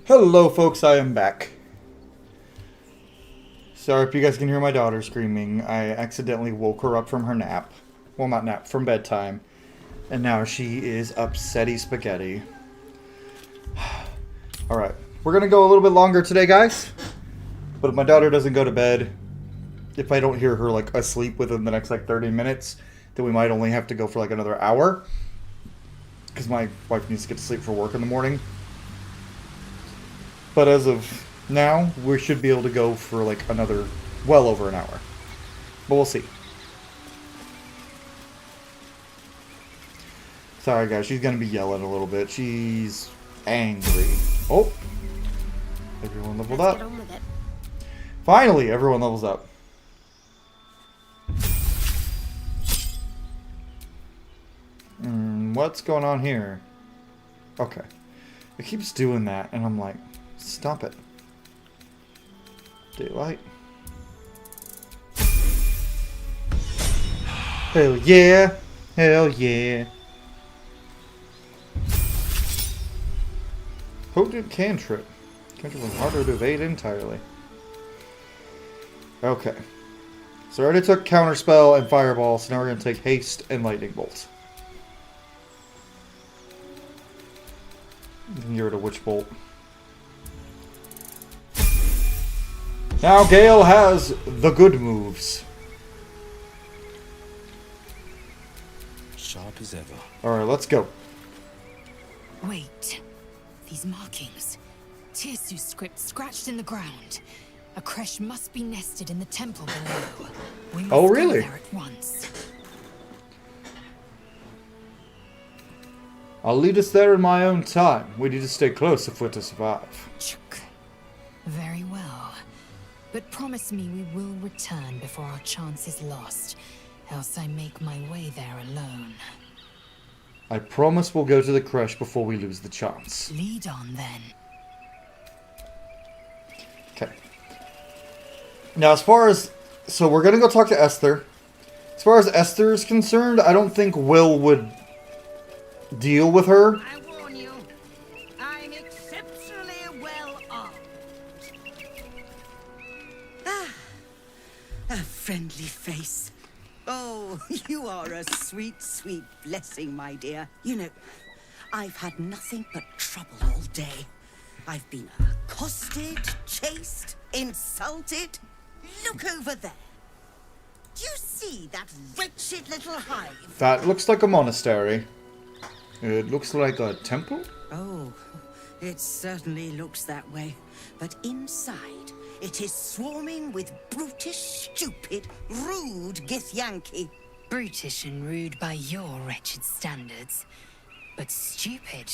Hello, folks, I am back. Sorry if you guys can hear my daughter screaming. I accidentally woke her up from her nap. Well, not nap, from bedtime. And now she is upsetty spaghetti. Alright, we're going to go a little bit longer today, guys. But if my daughter doesn't go to bed, if I don't hear her, like, asleep within the next, like, 30 minutes, then we might only have to go for, like, another hour. Because my wife needs to get to sleep for work in the morning. But as of now, we should be able to go for like another, well over an hour. But we'll see. Sorry guys, she's gonna be yelling a little bit. She's angry. Oh! Everyone leveled up. Get on with it. Finally, everyone levels up. What's going on here? Okay. It keeps doing that, and I'm like, stop it. Daylight. Hell yeah. Hell yeah. Potent cantrip. Cantrip was harder to evade entirely. Okay. So I already took counterspell and fireball, so now we're going to take haste and lightning bolt. You can get rid of witch bolt. Now Gale has the good moves. Sharp as ever. Alright, let's go. Wait. These markings. Tirsu's script scratched in the ground. A creche must be nested in the temple below. We must Oh, really? go there at once. I'll lead us there in my own time. We need to stay close if we're to survive. Very well. But promise me we will return before our chance is lost. Else I make my way there alone. I promise we'll go to the creche before we lose the chance. Lead on then. Okay. Now as far as... So we're going to go talk to Esther. As far as Esther is concerned, I don't think Wyll would deal with her. I warn you, I'm exceptionally well armed. Ah, a friendly face. Oh, you are a sweet, sweet blessing, my dear. You know, I've had nothing but trouble all day. I've been accosted, chased, insulted. Look over there. Do you see that wretched little hive? That looks like a monastery. It looks like a temple? Oh, it certainly looks that way. But inside, it is swarming with brutish, stupid, rude Githyanki. Brutish and rude by your wretched standards. But stupid.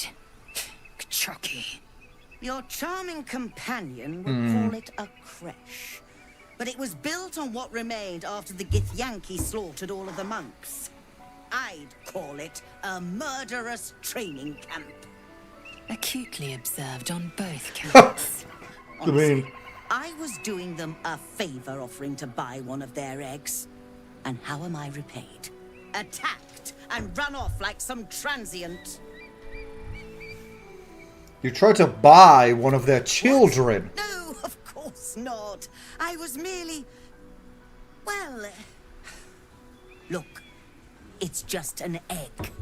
Chucky. Your charming companion would call it a creche. But it was built on what remained after the Githyanki slaughtered all of the monks. I'd call it a murderous training camp. Acutely observed on both counts. Honestly, I was doing them a favor offering to buy one of their eggs. And how am I repaid? Attacked and run off like some transient. You tried to buy one of their children. No, of course not. I was merely... Well... Look, it's just an egg.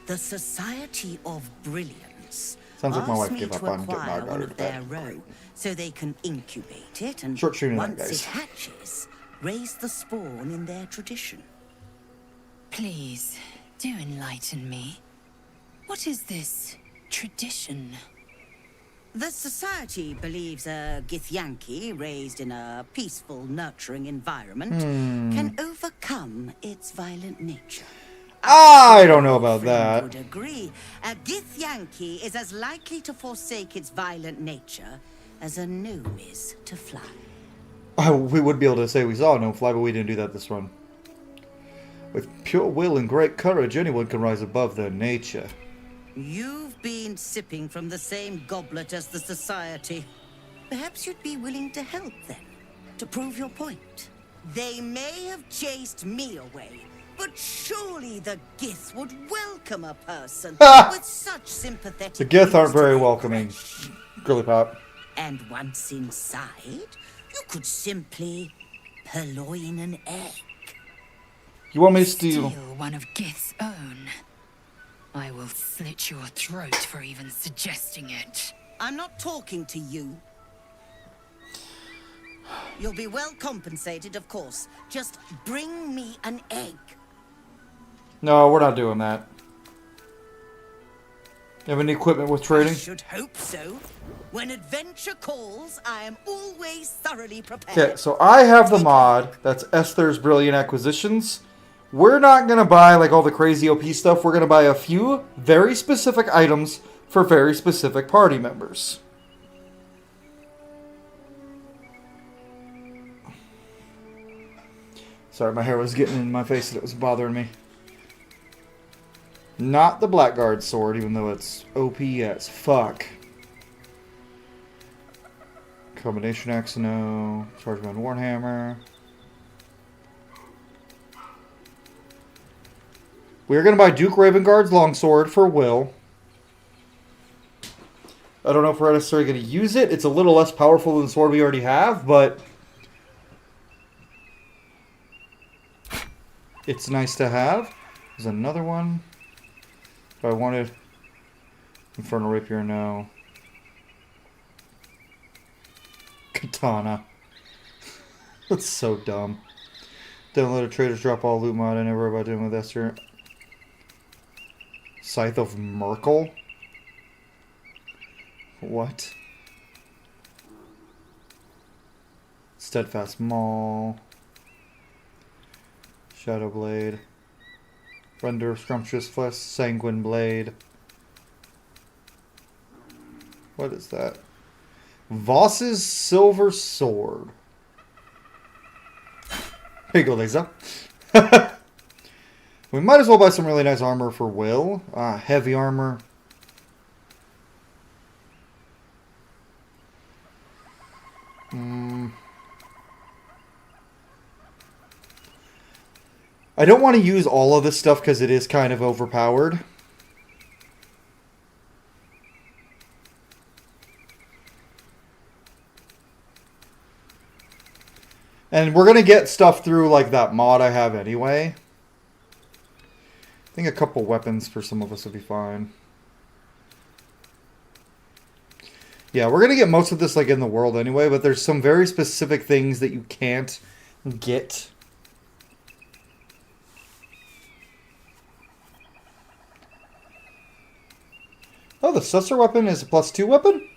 The Society of Brilliance Sounds like my wife asked me gave up to on getting my acquire daughter one to of their bed. row so they can incubate it and Short shooting that, once guys. it hatches, raise the spawn in their tradition. Please, do enlighten me. What is this tradition? The Society believes a Githyanki raised in a peaceful, nurturing environment can overcome its violent nature. I don't know about that. Would agree. A Githyanki is as likely to forsake its violent nature as a gnome is to fly. Oh, we would be able to say we saw no fly, but we didn't do that this run. With pure will and great courage, anyone can rise above their nature. You've been sipping from the same goblet as the Society. Perhaps you'd be willing to help then, to prove your point. They may have chased me away, but surely the Gith would welcome a person with such sympathetic... The Gith aren't very welcoming. Girly pop. And once inside, you could simply purloin an egg. You want me to steal? Steal one of Gith's own. I will slit your throat for even suggesting it. I'm not talking to you. You'll be well compensated, of course. Just bring me an egg. No, we're not doing that. You have any equipment with trading? I should hope so. When adventure calls, I am always thoroughly prepared. Okay, so I have the mod. That's Esther's Brilliant Acquisitions. We're not going to buy like all the crazy OP stuff. We're going to buy a few very specific items for very specific party members. Sorry, my hair was getting in my face and it was bothering me. Not the Blackguard sword, even though it's OP as fuck. Combination axe, no. Chargebound Warhammer. We're going to buy Duke Ravengard's longsword for Wyll. I don't know if we're necessarily going to use it. It's a little less powerful than the sword we already have, but it's nice to have. There's another one. If I wanted Infernal Rapier, no. Katana. That's so dumb. Don't let a traders drop all loot mod. I never worry about doing with Esther. Scythe of Merkel? What? Steadfast Maul. Shadow Blade. Render Scrumptious Flesh. Sanguine Blade. What is that? Voss's Silver Sword. Here you go, Lisa. We might as well buy some really nice armor for Wyll. Heavy armor. I don't want to use all of this stuff because it is kind of overpowered. And we're going to get stuff through like that mod I have anyway. I think a couple weapons for some of us would be fine. Yeah, we're going to get most of this like in the world anyway, but there's some very specific things that you can't get. Oh, the sussor weapon is a +2 weapon?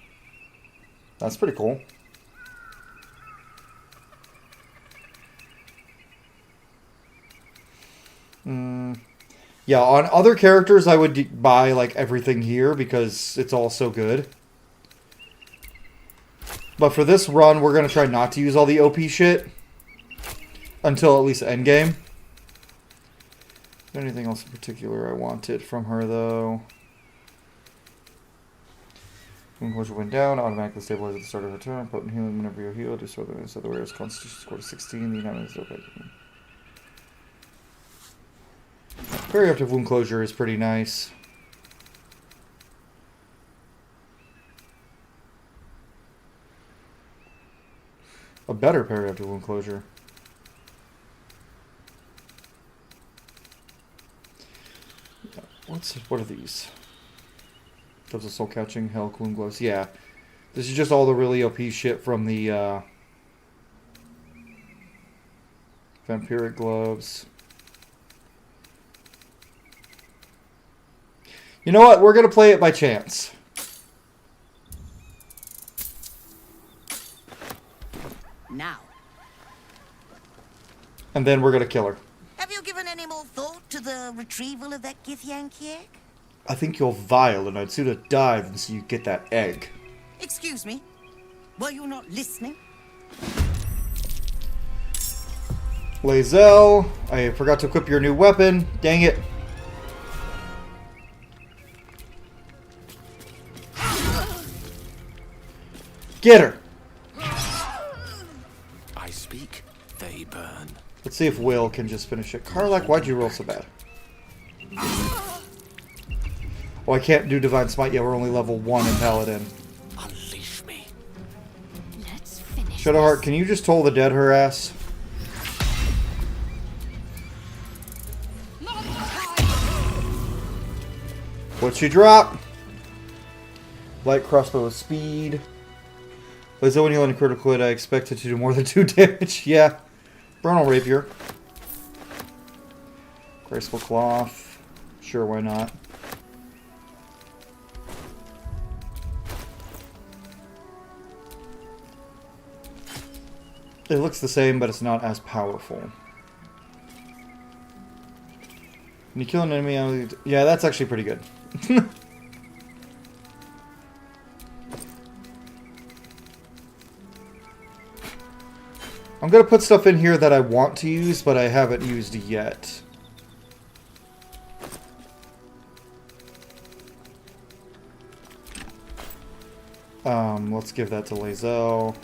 That's pretty cool. Yeah, on other characters I would buy like everything here because it's all so good. But for this run, we're going to try not to use all the OP shit until at least endgame. Is there anything else in particular I wanted from her, though? When closure went down, automatically stabilize at the start of her turn. Potent healing whenever you're healed. Restore the rest of the wearer's constitution score to 16. The enemy is okay. Perioperative wound closure is pretty nice. A better perioperative wound closure. What are these? Does a soul catching, hell, wound gloves. Yeah. This is just all the really OP shit from the vampiric gloves. You know what? We're going to play it by chance. Now. And then we're going to kill her. Have you given any more thought to the retrieval of that Githyanki egg? I think you're vile, and I'd sooner die than see you get that egg. Excuse me? Were you not listening? Lae'zel, I forgot to equip your new weapon. Dang it. Get her! I speak, they burn. Let's see if Wyll can just finish it. Karlach, why'd you roll so bad? Oh, I can't do Divine Smite yet. We're only level 1 in Paladin. Unleash Shadowheart, can you just toll the dead her ass? What'd she drop? Light crossbow with speed. But when you land a critical hit, I expect it to do more than 2 damage. Yeah. Bronal Rapier. Graceful Cloth. Sure, why not? It looks the same, but it's not as powerful. When you kill an enemy, yeah, that's actually pretty good. I'm gonna put stuff in here that I want to use, but I haven't used yet. Let's give that to Lae'zel.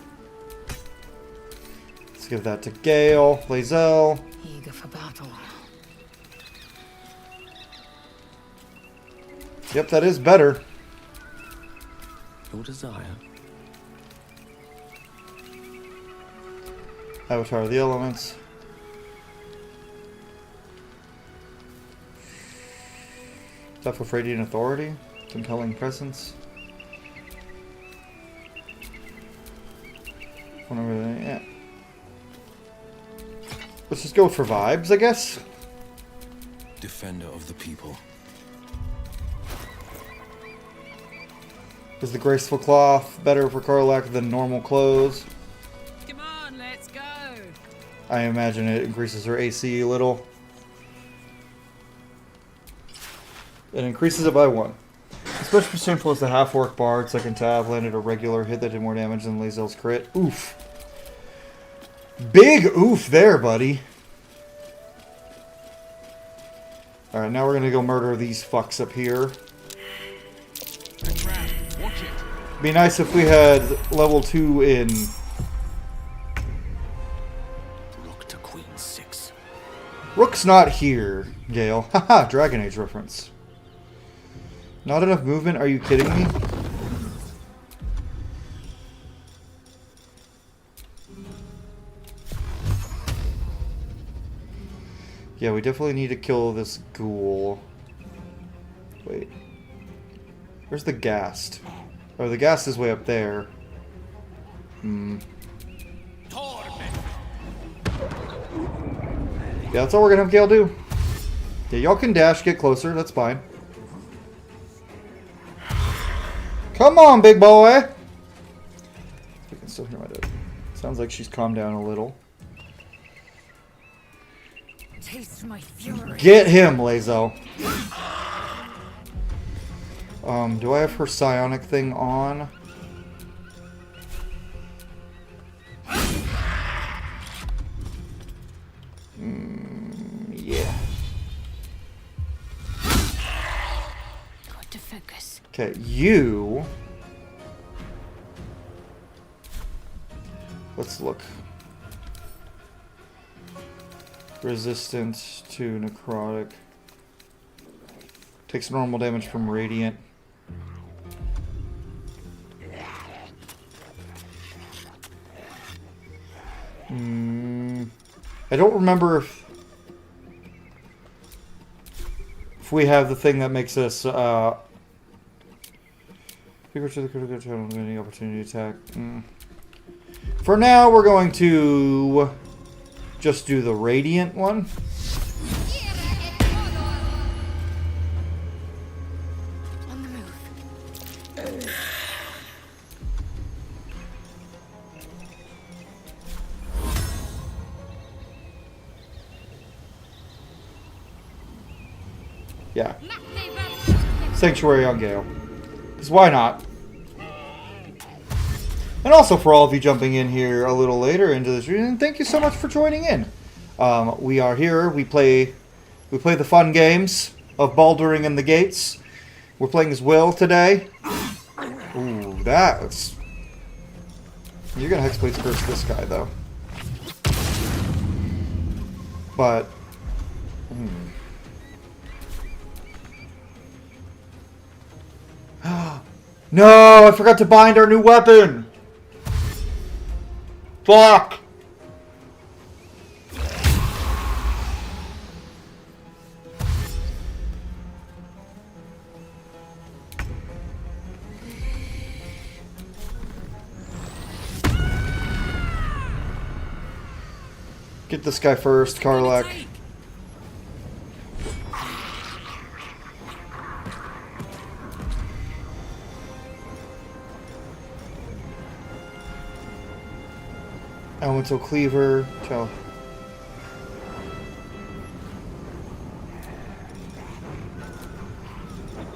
Let's give that to Gale. Lae'zel. Eager for battle. Yep, that is better. Your desire. Avatar of the Elements. Stuff with Radiant Authority. Compelling Presence. Yeah. Let's just go for vibes, I guess. Defender of the people. Is the Graceful Cloth better for Karlach than normal clothes? Come on, let's go. I imagine it increases her AC a little. It increases it by 1. Especially sinful as the half-orc bard, second tab, landed a regular hit that did more damage than Lae'zel's crit. Oof. Big oof there, buddy. Alright, now we're gonna go murder these fucks up here. Be nice if we had level 2 in. Rook to Queen 6. Rook's not here, Gale. Haha, Dragon Age reference. Not enough movement? Are you kidding me? Yeah, we definitely need to kill this ghoul. Wait. Where's the ghast? Oh, the ghast is way up there. Yeah, that's all we're gonna have Gale do. Yeah, y'all can dash, get closer, that's fine. Come on, big boy! I can still hear my dad. Sounds like she's calmed down a little. Taste my fury. Get him, Lae'zel. Do I have her psionic thing on? Yeah. Got to focus. Okay, you... Let's look. Resistant to necrotic. Takes normal damage from radiant. I don't remember if we have the thing that makes us figure to the critical channel any opportunity attack. For now, we're going to just do the radiant one. On the move. Yeah. Sanctuary on Gale. Because why not? And also for all of you jumping in here a little later into this reading, thank you so much for joining in. We are here. We play the fun games of Balduring and the Gates. We're playing as Wyll today. Ooh, that's... You're gonna Hexblade's Curse this guy, though. But... No! I forgot to bind our new weapon! Fuck! Get this guy first, Karlak. Elemental Cleaver. Tell.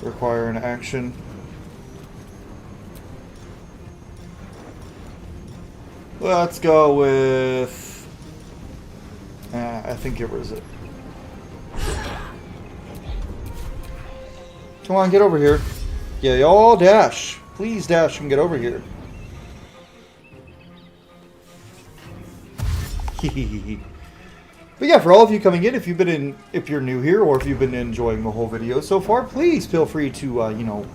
Require an action. Let's go with... I think it was it. Come on, get over here. Yeah, y'all dash. Please dash and get over here. But yeah, for all of you coming in, if you're new here or if you've been enjoying the whole video so far, please feel free to you know,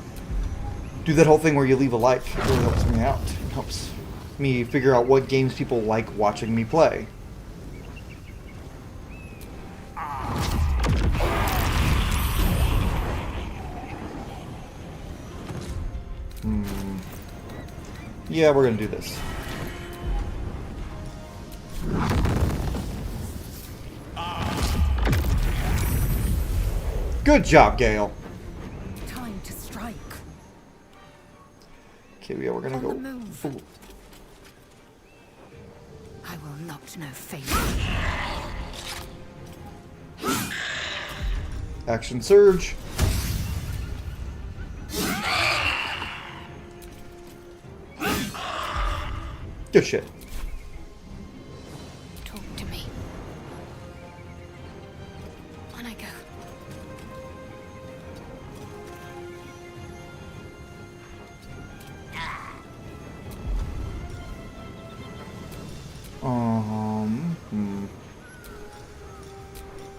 do that whole thing where you leave a like. It really helps me out. It helps me figure out what games people like watching me play. Yeah, we're gonna do this. Good job, Gale. Time to strike. Okay, yeah, we're gonna go. Ooh. I will not know fate. Action surge. Good shit. Talk to me. On I go.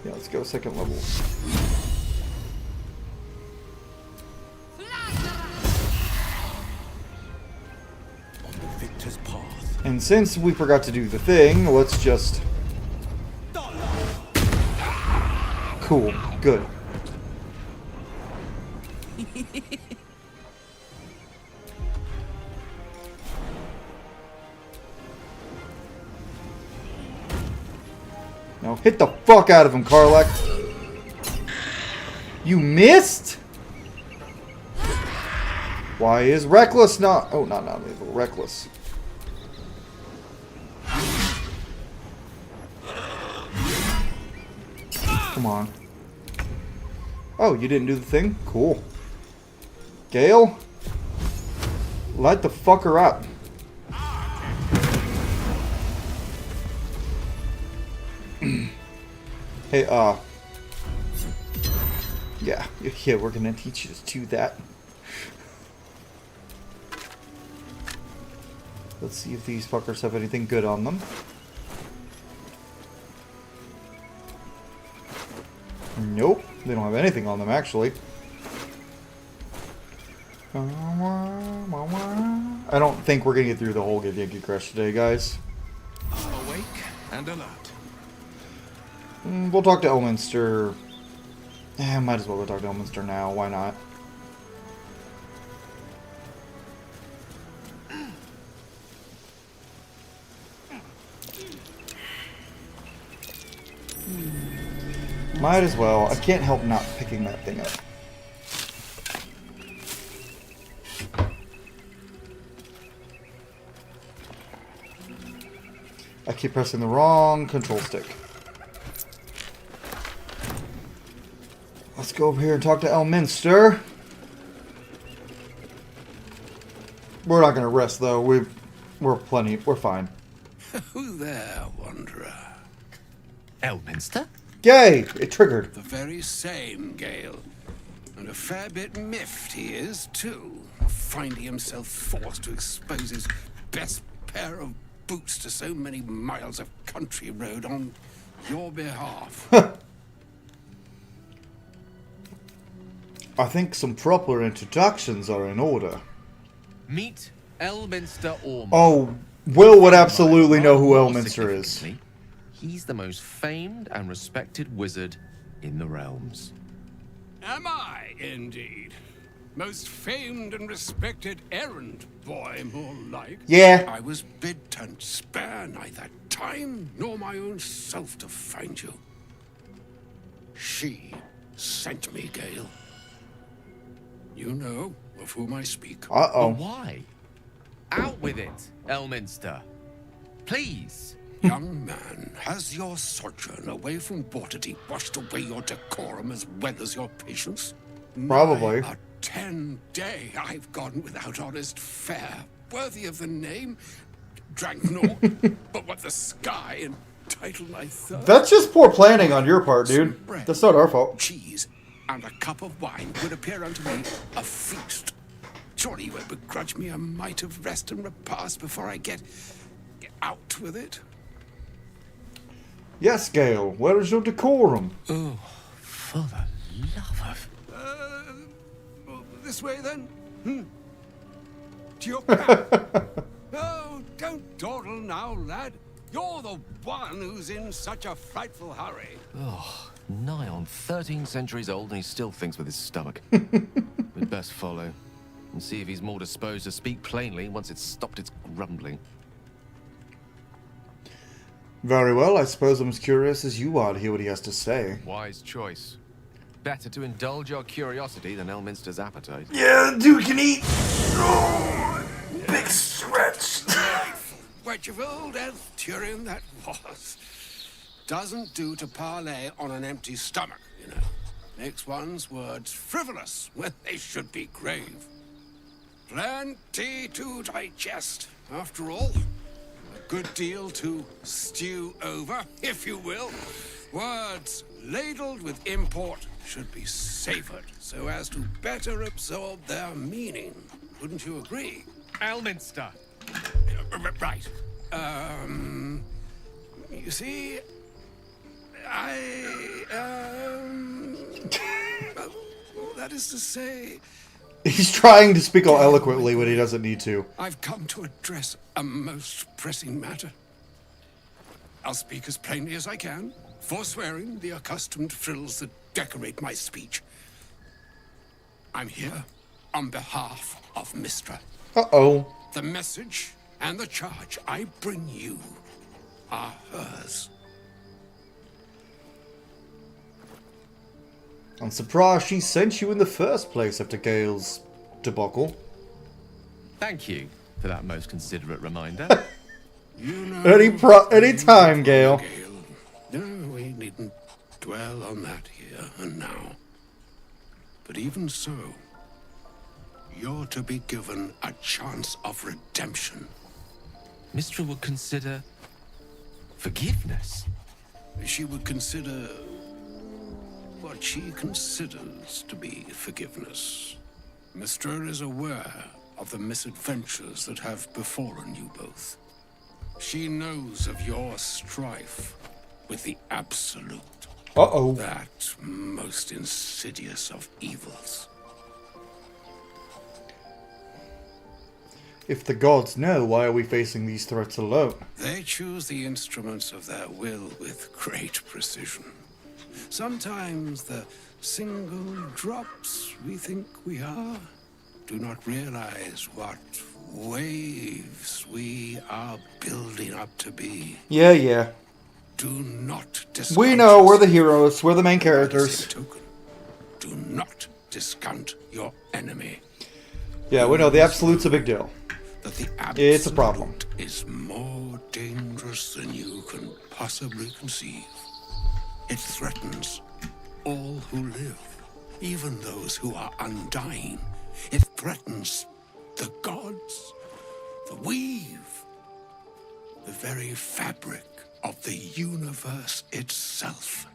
Yeah, let's go second level. Victor's path. And since we forgot to do the thing, let's just... Cool. Good. Now hit the fuck out of him, Karlak. You missed? Why is Reckless not... Oh, not able. Reckless. Come on. Oh, you didn't do the thing? Cool. Gale? Light the fucker up. Hey, yeah, we're gonna teach you to do that. Let's see if these fuckers have anything good on them. Nope, they don't have anything on them, actually. I don't think we're gonna get through the whole Yankee Crush today, guys. Awake and alert. We'll talk to Elminster. Might as well go talk to Elminster now. Why not? Might as well. I can't help not picking that thing up. I keep pressing the wrong control stick. Let's go over here and talk to Elminster. We're not gonna rest though. We're fine. Who there, wanderer? Elminster? Yay! It triggered. The very same, Gale. And a fair bit miffed he is, too. Finding himself forced to expose his best pair of boots to so many miles of country road on your behalf. I think some proper introductions are in order. Meet Elminster Orm. Oh, Will would absolutely know who Elminster is. He's the most famed and respected wizard in the realms. Am I, indeed? Most famed and respected errand boy, more like. Yeah. I was bid to spare neither time nor my own self to find you. She sent me, Gale. You know of whom I speak. Uh-oh. But why? Out with it, Elminster. Please. Young man, has your sojourn away from Waterdeep washed away your decorum as well as your patience? Probably. Nigh a 10-day I've gone without honest fare, worthy of the name. Drank naught, but what the sky entitled my thirst. That's just poor planning on your part, dude. That's not our fault. Cheese and a cup of wine would appear unto me a feast. Surely you would begrudge me a mite of rest and repast before I get out with it. Yes, Gale. Where is your decorum? Oh, for the love of... This way, then? To your camp. Oh, don't dawdle now, lad. You're the one who's in such a frightful hurry. Oh, nigh on 13 centuries old and he still thinks with his stomach. We'd best follow and see if he's more disposed to speak plainly once it's stopped its grumbling. Very well, I suppose I'm as curious as you are to hear what he has to say. Wise choice. Better to indulge your curiosity than Elminster's appetite. Yeah, dude can eat. Oh, big stretch. Wedge of old elf Turin that was. Doesn't do to parley on an empty stomach, you know. Makes one's words frivolous when they should be grave. Plenty to digest, after all. A good deal to stew over, if you will. Words ladled with import should be savored so as to better absorb their meaning. Wouldn't you agree? Elminster. Right. You see, that is to say... He's trying to speak all eloquently when he doesn't need to. I've come to address a most pressing matter. I'll speak as plainly as I can, forswearing the accustomed frills that decorate my speech. I'm here on behalf of Mistra. Uh-oh. The message and the charge I bring you are hers. I'm surprised she sent you in the first place after Gale's debacle. Thank you for that most considerate reminder. You know, Any time, Gale. No, we needn't dwell on that here and now. But even so, you're to be given a chance of redemption. Mistra would consider forgiveness. She would consider what she considers to be forgiveness. Mistra is aware of the misadventures that have befallen you both. She knows of your strife with the Absolute. Uh-oh. That most insidious of evils. If the gods know, why are we facing these threats alone? They choose the instruments of their will with great precision. Sometimes the single drops we think we are do not realize what waves we are building up to be. Yeah. Do not discount. We know, we're the heroes, we're the main characters. Do not discount your enemy. Yeah, we know, the Absolute's a big deal. That the It's a problem. is more dangerous than you can possibly conceive. It threatens all who live, even those who are undying. It threatens the gods, the weave, the very fabric of the universe itself.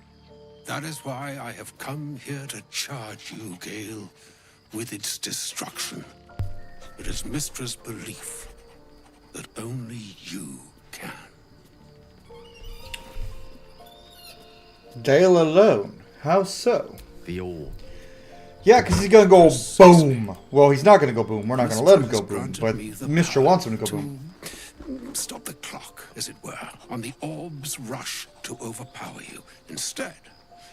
That is why I have come here to charge you, Gale, with its destruction. It is Mistra's belief that only you can. Gale alone? How so? The all. Yeah, because he's gonna go boom. Well, he's not gonna go boom. We're not gonna let him go boom, but Mistra wants him to go boom. stop the clock, as it were, on the orb's rush to overpower you. Instead,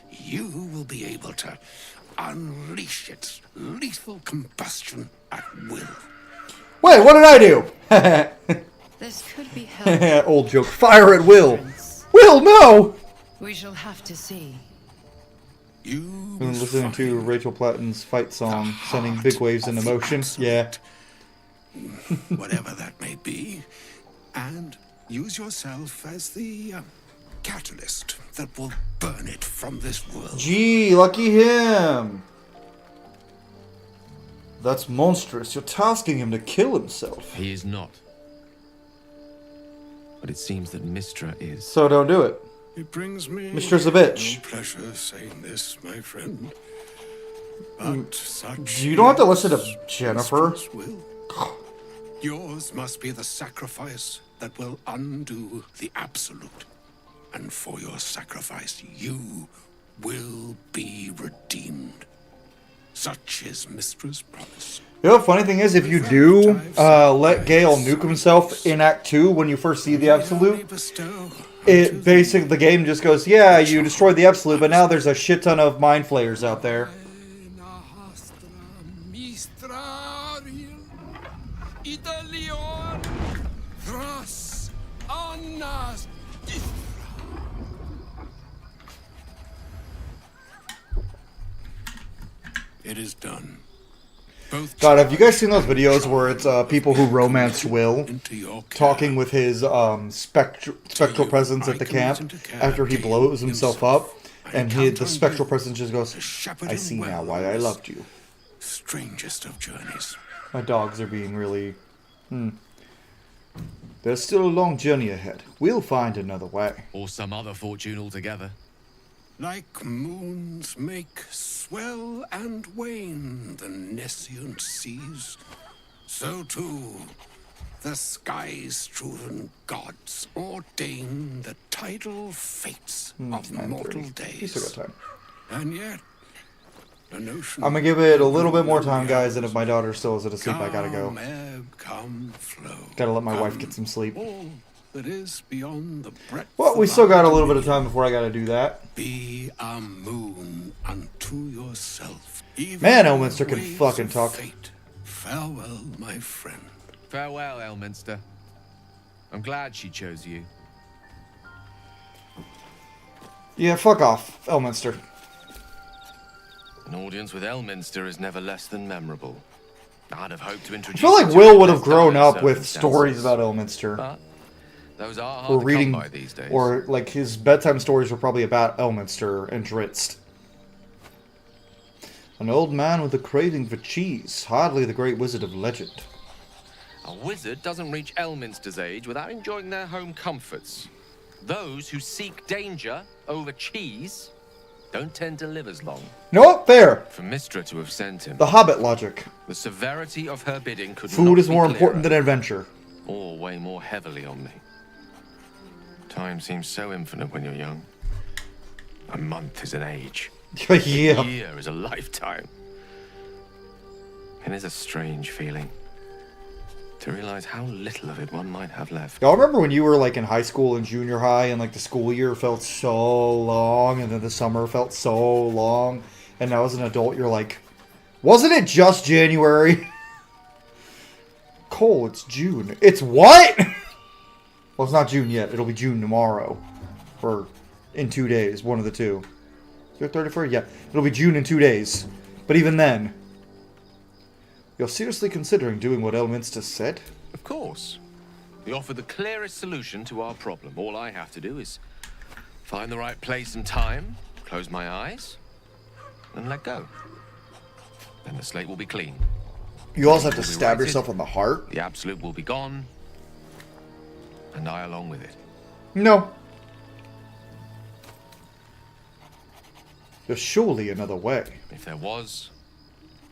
you will be able to unleash its lethal combustion at will. Wait, what did I do? This could be helpful. Old joke. Fire at will. Will, no! We shall have to see. Been listening to Rachel Platten's fight song, sending big waves into motion. Yeah. Whatever that may be, and use yourself as the catalyst that will burn it from this world. Gee, lucky him. That's monstrous. You're tasking him to kill himself. He is not. But it seems that Mystra is. So don't do it. It brings me Mistra's a bitch. no pleasure saying this, my friend. But such You don't have to listen to Jennifer. Will. Yours must be the sacrifice that will undo the absolute. And for your sacrifice, you will be redeemed. Such is Mystra's promise. You know, the funny thing is, if you do let Gale nuke himself in Act 2 when you first see the Absolute, it basically, the game just goes, yeah, you destroyed the Absolute, but now there's a shit ton of mind flayers out there. It is done. God, have you guys seen those videos where it's people who romanced Wyll talking with his spectral presence at the camp after he blows himself up, and the spectral presence just goes, I see now why I loved you. Strangest of journeys. My dogs are being really... There's still a long journey ahead. We'll find another way. Or some other fortune altogether. Like moons make swell and wane the nescient seas, so too the sky-strewn gods ordain the tidal fates of mortal days. Still got time. And yet, the notion I'm gonna give it a little bit more time, guys, and if my daughter still isn't asleep, I gotta go. Gotta let my wife get some sleep. That is beyond the breadth. Well, we still got a little bit of time before I gotta do that. Be a moon unto yourself. Man, Elminster can fucking talk. Farewell, my friend. Farewell, Elminster. I'm glad she chose you. Yeah, fuck off, Elminster. An audience with Elminster is never less than memorable. I'd have hoped to I introduce feel like you to Wyll it would have less grown dire up with circumstances. stories about Elminster. But those are hard Or to reading, come by these days. or like his bedtime stories were probably about Elminster and Drizzt. An old man with a craving for cheese, hardly the great wizard of legend. A wizard doesn't reach Elminster's age without enjoying their home comforts. Those who seek danger over cheese don't tend to live as long. No, fair. For Mystra to have sent him, The Hobbit logic. the severity of her bidding could Food not is be more clearer, important than adventure. or weigh more heavily on me. Time seems so infinite when you're young. A month is an age. Yeah. A year is a lifetime. It is a strange feeling to realize how little of it one might have left. Y'all remember when you were like in high school and junior high and like the school year felt so long and then the summer felt so long, and now as an adult you're like, wasn't it just January? Cole, it's June. It's what? Well, it's not June yet. It'll be June tomorrow. Or in 2 days. One of the two. Is it 31st? Yeah. It'll be June in 2 days. But even then, you're seriously considering doing what Elminster said? Of course. We offer the clearest solution to our problem. All I have to do is find the right place and time, close my eyes, and let go. Then the slate will be clean. You also have to Will be stab righted, yourself in the heart? The absolute will be gone, and I along with it. No. There's surely another way. If there was,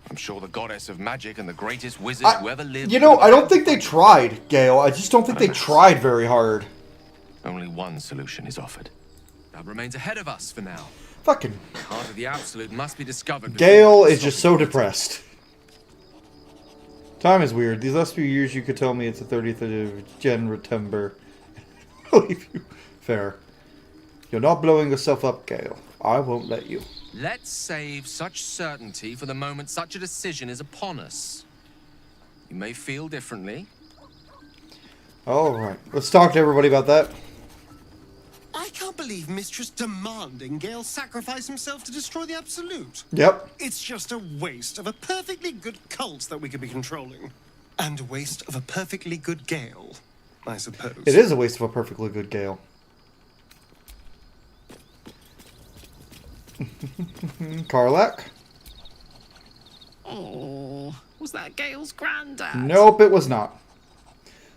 I'm sure the goddess of magic and the greatest wizard who ever lived... You know, I don't think they tried, Gale. I just don't think they tried very hard. Only one solution is offered. That remains ahead of us for now. Fucking... The heart of the absolute must be discovered. Gale is just so depressed. Time is weird. These last few years, you could tell me it's the 30th of January. Believe you. Fair. You're not blowing yourself up, Gale. I won't let you. Let's save such certainty for the moment such a decision is upon us. You may feel differently. Alright. Let's talk to everybody about that. I can't believe Mistress demanding Gale sacrifice himself to destroy the Absolute. Yep. It's just a waste of a perfectly good cult that we could be controlling. And a waste of a perfectly good Gale, I suppose. It is a waste of a perfectly good Gale. Karlach? Oh, was that Gale's granddad? Nope, it was not.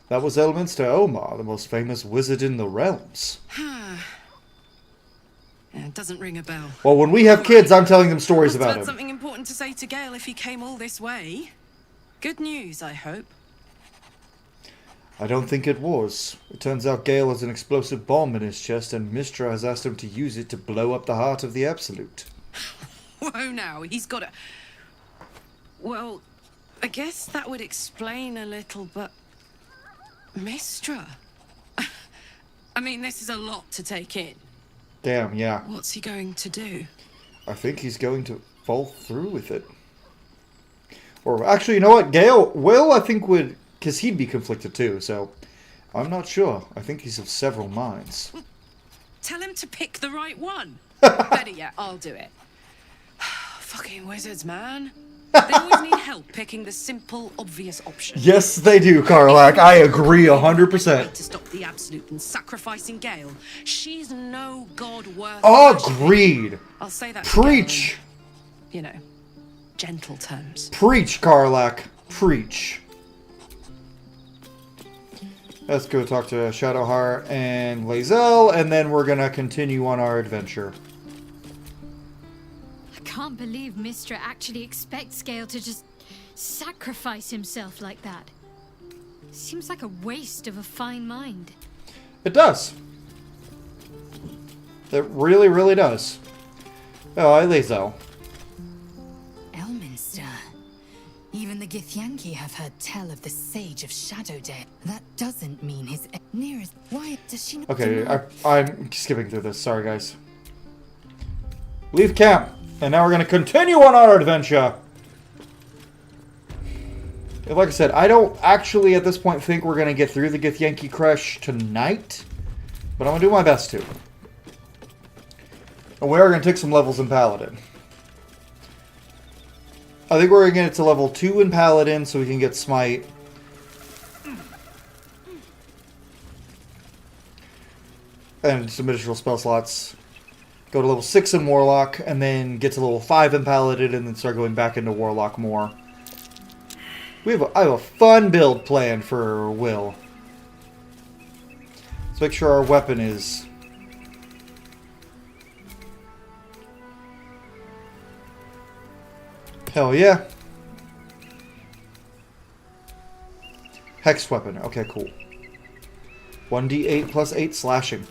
That was Elminster Omar, the most famous wizard in the realms. Yeah, it doesn't ring a bell. Well, when we have kids, I'm telling them stories about him. Something important to say to Gale if he came all this way. Good news, I hope. I don't think it was. It turns out Gale has an explosive bomb in his chest, and Mystra has asked him to use it to blow up the heart of the Absolute. Whoa, now, he's got a... Well, I guess that would explain a little, but... Mystra? I mean, this is a lot to take in. Damn, yeah. What's he going to do? I think he's going to fall through with it. Or, actually, you know what? Wyll, I think, would... Because he'd be conflicted too, so... I'm not sure. I think he's of several minds. Tell him to pick the right one. Better yet, I'll do it. Fucking wizards, man. They always need help picking the simple, obvious option. Yes, they do, Karlach. I agree 100%. To stop the Absolute and sacrificing Gale. She's no god worth... Agreed. I'll say that. Preach. You know, gentle terms. Preach, Karlach. Preach. Let's go talk to Shadowheart and Lae'zel, and then we're gonna continue on our adventure. I can't believe Mystra actually expects Gale to just sacrifice himself like that. Seems like a waste of a fine mind. It does. It really, really does. Oh, hi, Lae'zel. Elminster. Even the Githyanki have heard tell of the Sage of Shadowdale. That doesn't mean his nearest... Why does she not... Okay, I'm skipping through this. Sorry, guys. Leave camp. And now we're going to continue on our adventure. Like I said, I don't actually at this point think we're going to get through the Githyanki Crush tonight. But I'm going to do my best to. And we are going to take some levels in Paladin. I think we're going to get it to level 2 in Paladin so we can get Smite. And some additional spell slots. Go to level 6 in Warlock, and then get to level 5 in Paladin, and then start going back into Warlock more. I have a fun build planned for Wyll. Let's make sure our weapon is... Hell yeah. Hex weapon. Okay, cool. 1d8 plus 8 slashing.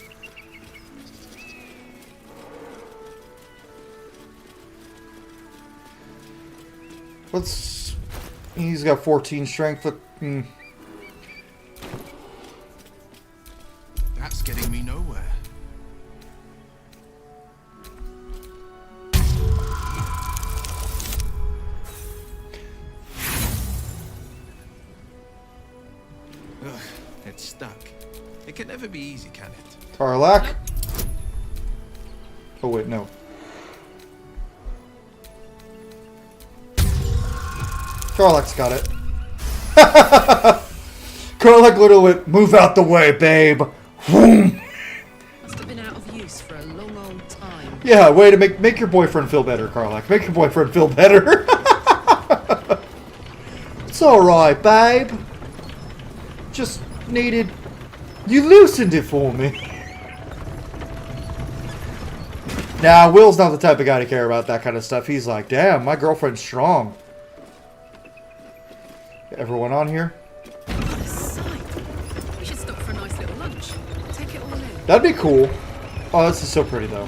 Let's... He's got 14 strength. That's getting me nowhere. Ugh, it's stuck. It can never be easy, can it? Karlach? Oh wait, no. Karlach's got it. Karlach literally went, move out the way, babe. Whoom. Must have been out of use for a long old time. Yeah, way to make your boyfriend feel better, Karlach. Make your boyfriend feel better. It's alright, babe. Just needed... You loosened it for me. Nah, Will's not the type of guy to care about that kind of stuff. He's like, damn, my girlfriend's strong. Everyone on here? We should stop for a nice little lunch. Take it all in. That'd be cool. Oh, this is so pretty, though.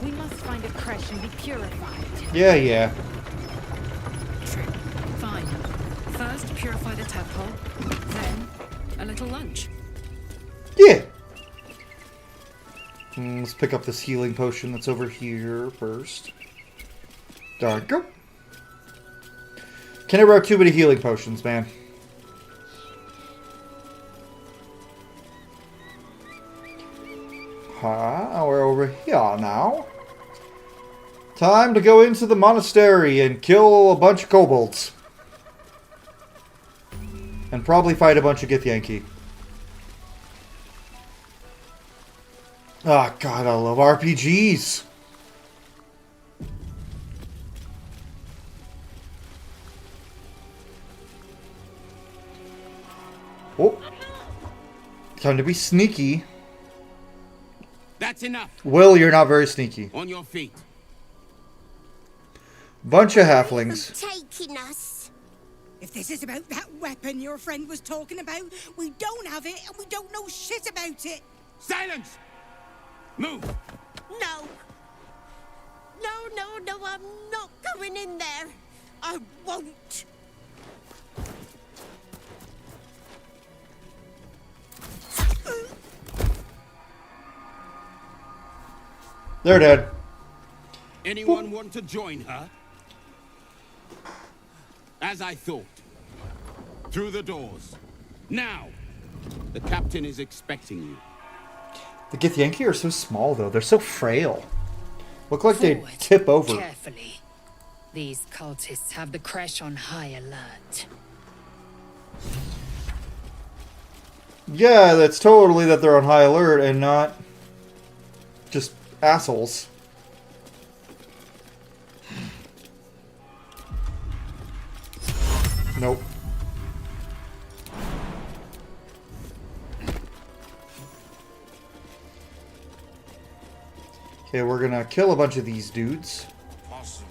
We must find a creche and be purified. Yeah, yeah. First, purify the tadpole, then a little lunch. Yeah. Let's pick up this healing potion that's over here first. There we go. Can never have too many healing potions, man. We're over here now. Time to go into the monastery and kill a bunch of kobolds. And probably fight a bunch of Githyanki. Oh god, I love RPGs. Oh. Time to be sneaky. That's enough. Wyll, you're not very sneaky. On your feet. Bunch of halflings. Taking us. If this is about that weapon your friend was talking about, we don't have it and we don't know shit about it. Silence! Move! No. No, I'm not going in there. I won't. They're dead. Anyone want to join her? As I thought. Through the doors. Now! The captain is expecting you. The Githyanki are so small, though. They're so frail. Look like they tip over. Carefully. These cultists have the Creche on high alert. Yeah, that's totally that they're on high alert and not just assholes. Nope. Okay, we're gonna kill a bunch of these dudes. Awesome.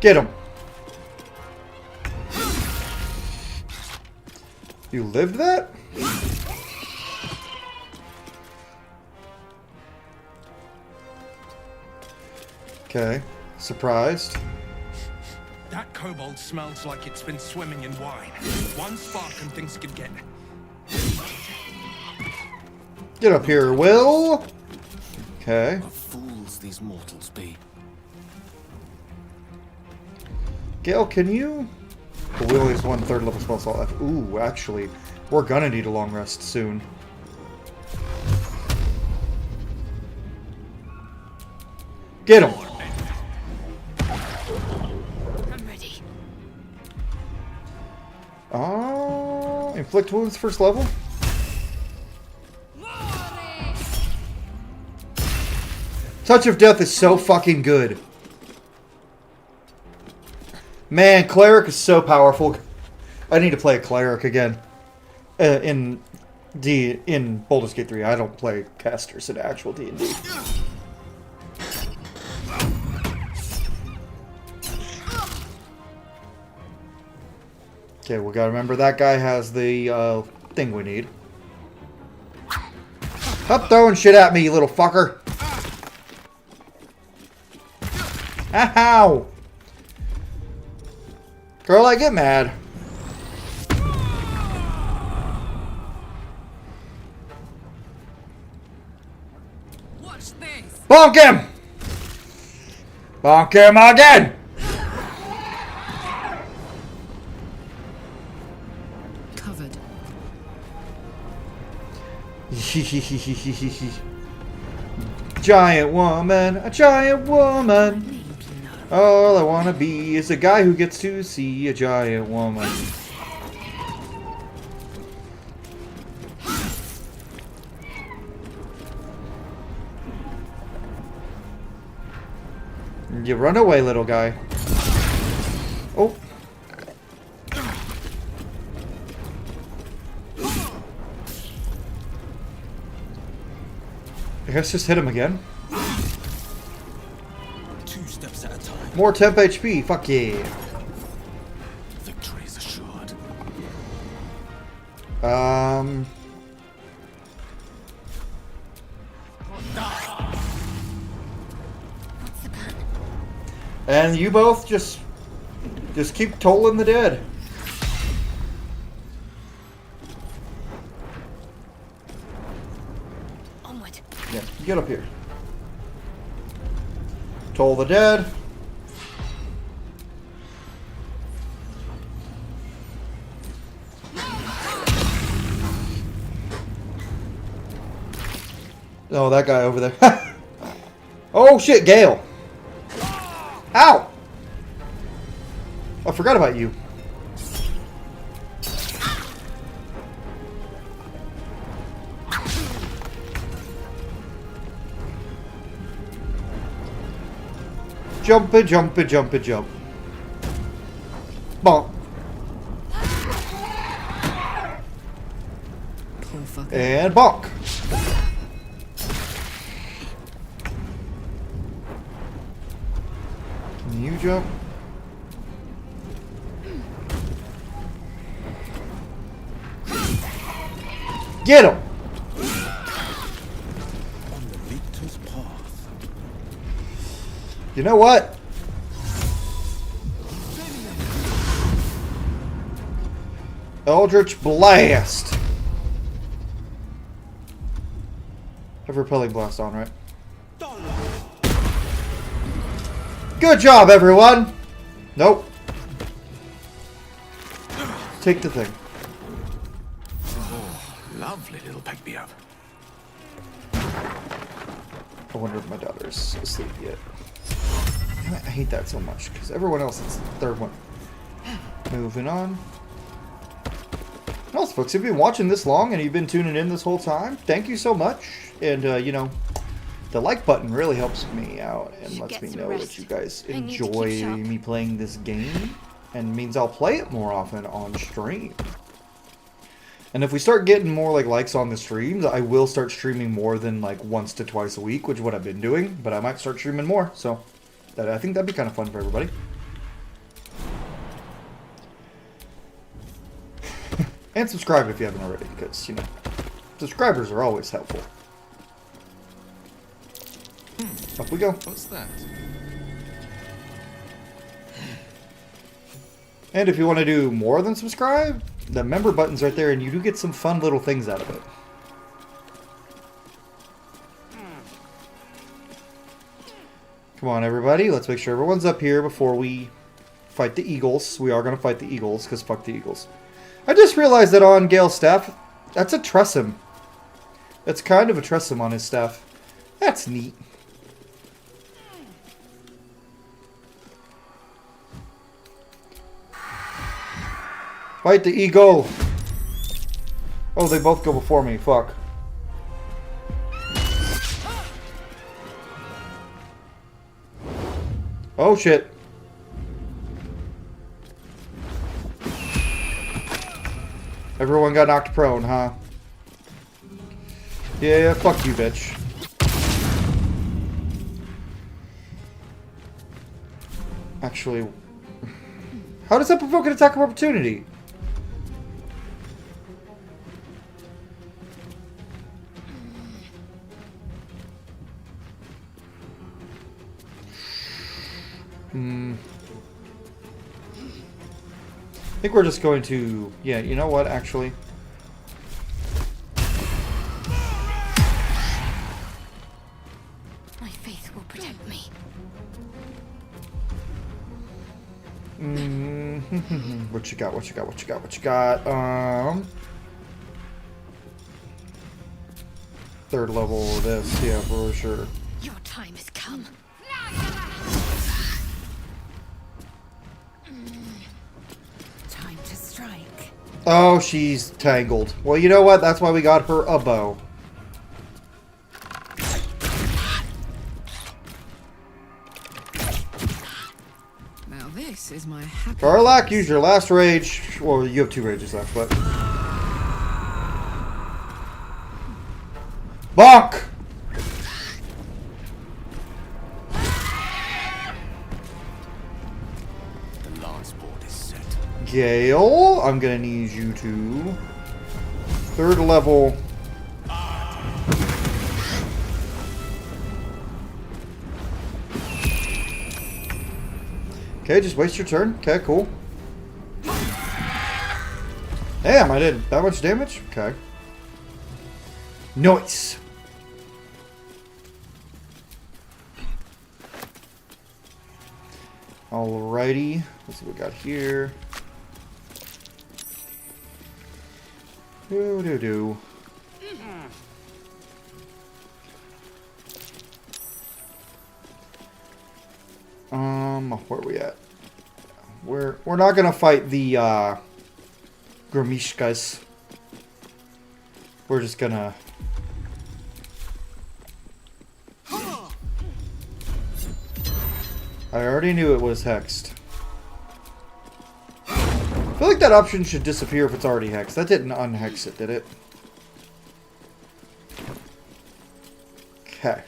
Get him. You lived that? Okay. Surprised. That kobold smells like it's been swimming in wine. One spark and things could get... Get up here, Wyll. Okay. What fools these mortals be. Gale, can you... The Wyll is 1/3 level spell slot left. Ooh, actually, we're gonna need a long rest soon. Get him! I'm ready. Inflict wounds first level? Touch of Death is so fucking good. Man, Cleric is so powerful. I need to play a Cleric again. In Baldur's Gate 3, I don't play casters in actual D&D. Okay, we gotta remember that guy has the thing we need. Stop throwing shit at me, you little fucker! Ow! Girl, I get mad. Watch this. Bonk him! Bonk him again! Covered. Giant woman, a giant woman. All I wanna be is a guy who gets to see a giant woman. You run away, little guy. Oh. I guess just hit him again. 2 steps at a time. More temp HP, fuck yeah. Victory is assured. And you both just keep tolling the dead. Onward. Yeah, get up here. Toll the dead. Oh, that guy over there. Oh shit, Gale. Ow! I forgot about you. Jumpy, jumpy, jumpy, jump. Bonk. And bonk. Can you jump? Get him! On the victor's path. You know what? Eldritch Blast! Have Repelling Blast on, right? Good job, everyone! Nope. Take the thing. Oh, lovely little pick-me-up. I wonder if my daughter's asleep yet. I hate that so much, because everyone else is the third one. Moving on. And also, folks, if you've been watching this long and you've been tuning in this whole time, thank you so much. And, you know, the like button really helps me out and lets me know that you guys enjoy me playing this game. And means I'll play it more often on stream. And if we start getting more like likes on the streams, I will start streaming more than like once to twice a week, which is what I've been doing. But I might start streaming more, so I think that'd be kind of fun for everybody. And subscribe if you haven't already, because, you know, subscribers are always helpful. Up we go. What's that? And if you want to do more than subscribe, the member button's right there, and you do get some fun little things out of it. Come on, everybody. Let's make sure everyone's up here before we fight the Eagles. We are going to fight the Eagles, because fuck the Eagles. I just realized that on Gale's staff, that's a Tressum. It's kind of a Tressum on his staff. That's neat. Fight the eagle! Oh, they both go before me. Fuck. Oh, shit. Everyone got knocked prone, huh? Yeah, fuck you, bitch. Actually, how does that provoke an attack of opportunity? I think we're just going to... Yeah, you know what, actually? My faith will protect me. What you got, what you got, what you got, what you got? Third level of this, yeah, for sure. Your time has come. Time to strike. Oh, she's tangled. Well, you know what? That's why we got her a bow. Now this is my happy. Garlac, use your last rage. Well, you have 2 rages left, but... Bonk! The last board is set. Gale, I'm gonna need you to... 3rd level... Okay, just waste your turn. Okay, cool. Damn, I did that much damage? Okay. Nice. Alrighty. Let's see what we got here. Do. Where are we at? We're not gonna fight the Grimishkas. We're just gonna I already knew it was hexed. I feel like that option should disappear if it's already hexed. That didn't unhex it, did it? Okay.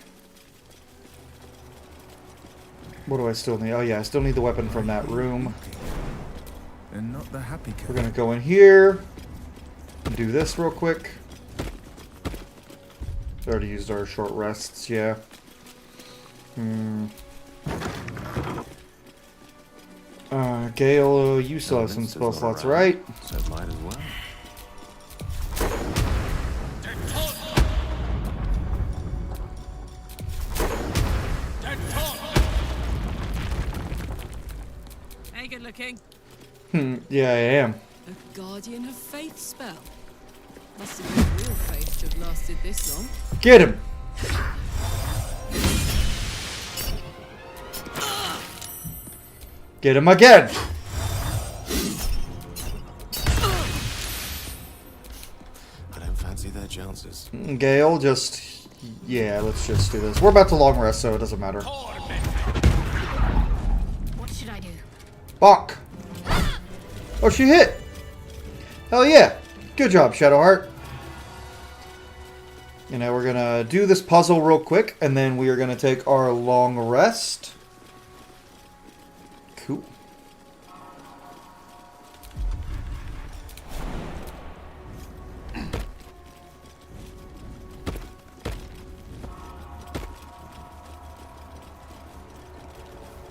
What do I still need? Oh yeah, I still need the weapon from that room. And not the happy cat. We're gonna go in here and do this real quick. We already used our short rests, yeah. Gale, you still have some spell slots, right? So might as well. Hey, good looking. Yeah, I am. A guardian of faith spell. Must have been real faith to have lasted this long. Get him! Get him again! I don't fancy their chances. Gale, just... Yeah, let's just do this. We're about to long rest, so it doesn't matter. What should I do? Bonk! Oh, she hit! Hell yeah! Good job, Shadowheart. You know, we're gonna do this puzzle real quick, and then we are gonna take our long rest. Cool.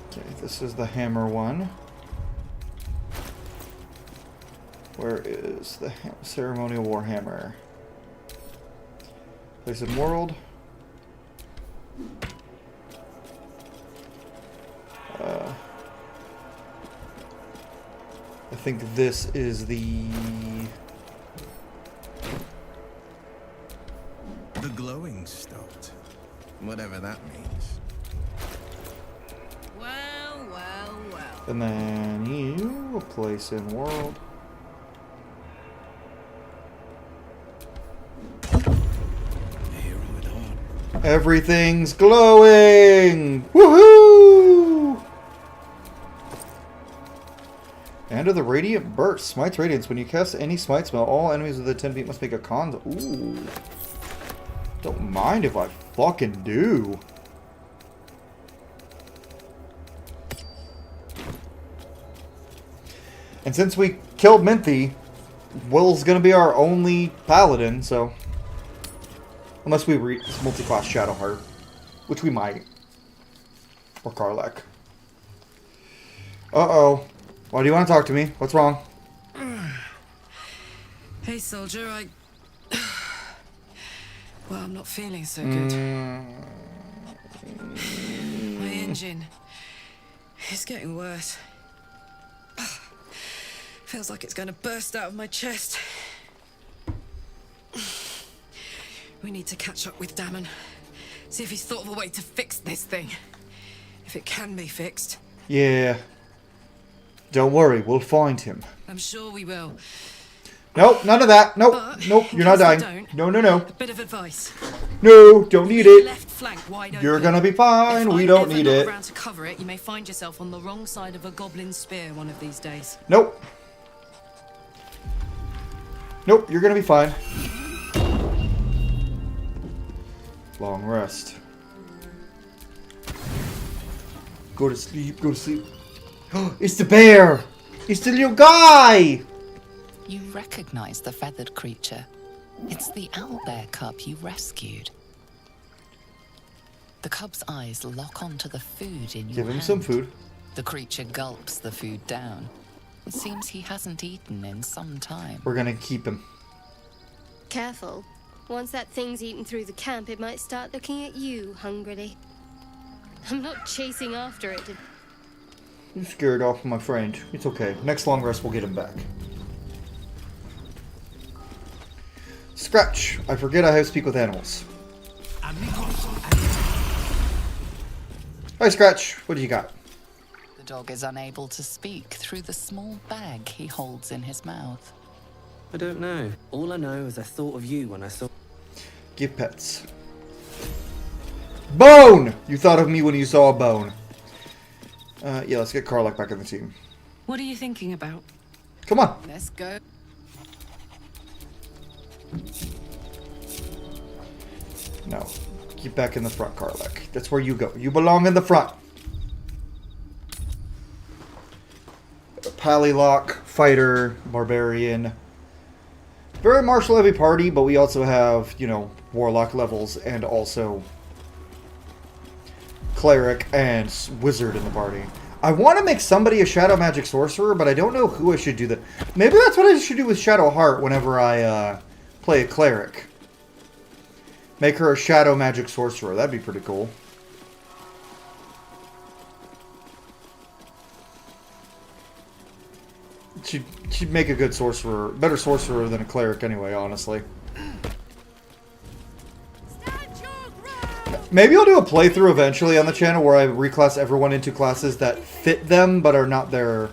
Okay, this is the hammer one. Where is the ceremonial warhammer? Place in world. I think this is the glowing stopped. Whatever that means. Well, well, well. and then you place in world. Everything's glowing! Woohoo! End of the Radiant Burst. Smites Radiance. When you cast any smite spell, all enemies within 10 feet must make a con. Ooh. Don't mind if I fucking do. And since we killed Minthy, Wyll's gonna be our only paladin, so... Unless we multi-class Shadowheart, which we might. Or Karlach. Uh-oh. Why do you want to talk to me? What's wrong? Hey, soldier, well, I'm not feeling so good. My engine is getting worse. Feels like it's going to burst out of my chest. We need to catch up with Damon. See if he's thought of a way to fix this thing. If it can be fixed. Yeah. Don't worry, we'll find him. I'm sure we will. Nope, none of that. Nope, But nope, you're not dying. No, no, no. A bit of advice. No, don't need it. Left flank wide You're open. gonna be fine. We don't need If it. I'm around to cover it, you may find yourself on the wrong side of a goblin spear one of these days. Nope. Nope, you're gonna be fine. Long rest. Go to sleep, go to sleep. It's the bear! It's the little guy! You recognize the feathered creature. It's the owlbear cub you rescued. The cub's eyes lock onto the food in your Give him hand. some food. The creature gulps the food down. It seems he hasn't eaten in some time. We're gonna keep him. Careful. Once that thing's eaten through the camp, it might start looking at you hungrily. I'm not chasing after it. You scared off my friend. It's okay. Next long rest, we'll get him back. Scratch. I forget I have to speak with animals. Hi, Scratch. What do you got? The dog is unable to speak through the small bag he holds in his mouth. I don't know. All I know is I thought of you when I saw... Give pets. Bone! You thought of me when you saw a bone. Yeah, let's get Karlach back in the team. What are you thinking about? Come on. Let's go. No. Get back in the front, Karlach. That's where you go. You belong in the front. Pallylock, fighter, barbarian. Very martial heavy party, but we also have, you know, warlock levels and also cleric and wizard in the party. I want to make somebody a shadow magic sorcerer, but I don't know who I should do that. Maybe that's what I should do with Shadow Heart whenever I play a cleric. Make her a shadow magic sorcerer. That'd be pretty cool. She'd make a good sorcerer. Better sorcerer than a cleric anyway, honestly. Maybe I'll do a playthrough eventually on the channel where I reclass everyone into classes that fit them but are not their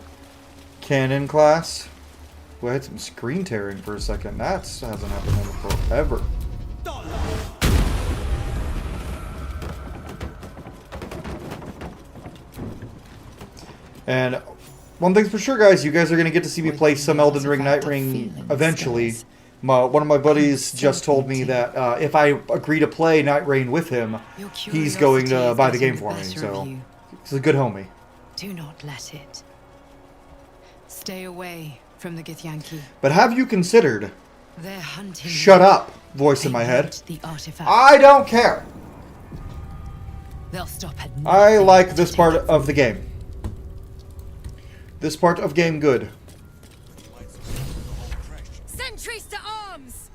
canon class. Well, I had some screen tearing for a second. That hasn't happened in forever. And one thing's for sure, guys, you guys are going to get to see me play some Elden Ring Night Ring eventually. One of my buddies just told me that if I agree to play Night Rain with him, he's going to buy the game for me. So he's a good homie. Do not let it. Stay away from the Githyanki. But have you considered... They're hunting. Shut up, voice in my head. The artifact. I don't care. They'll stop at I like this part of the game. This part of game good. Sentries to arms!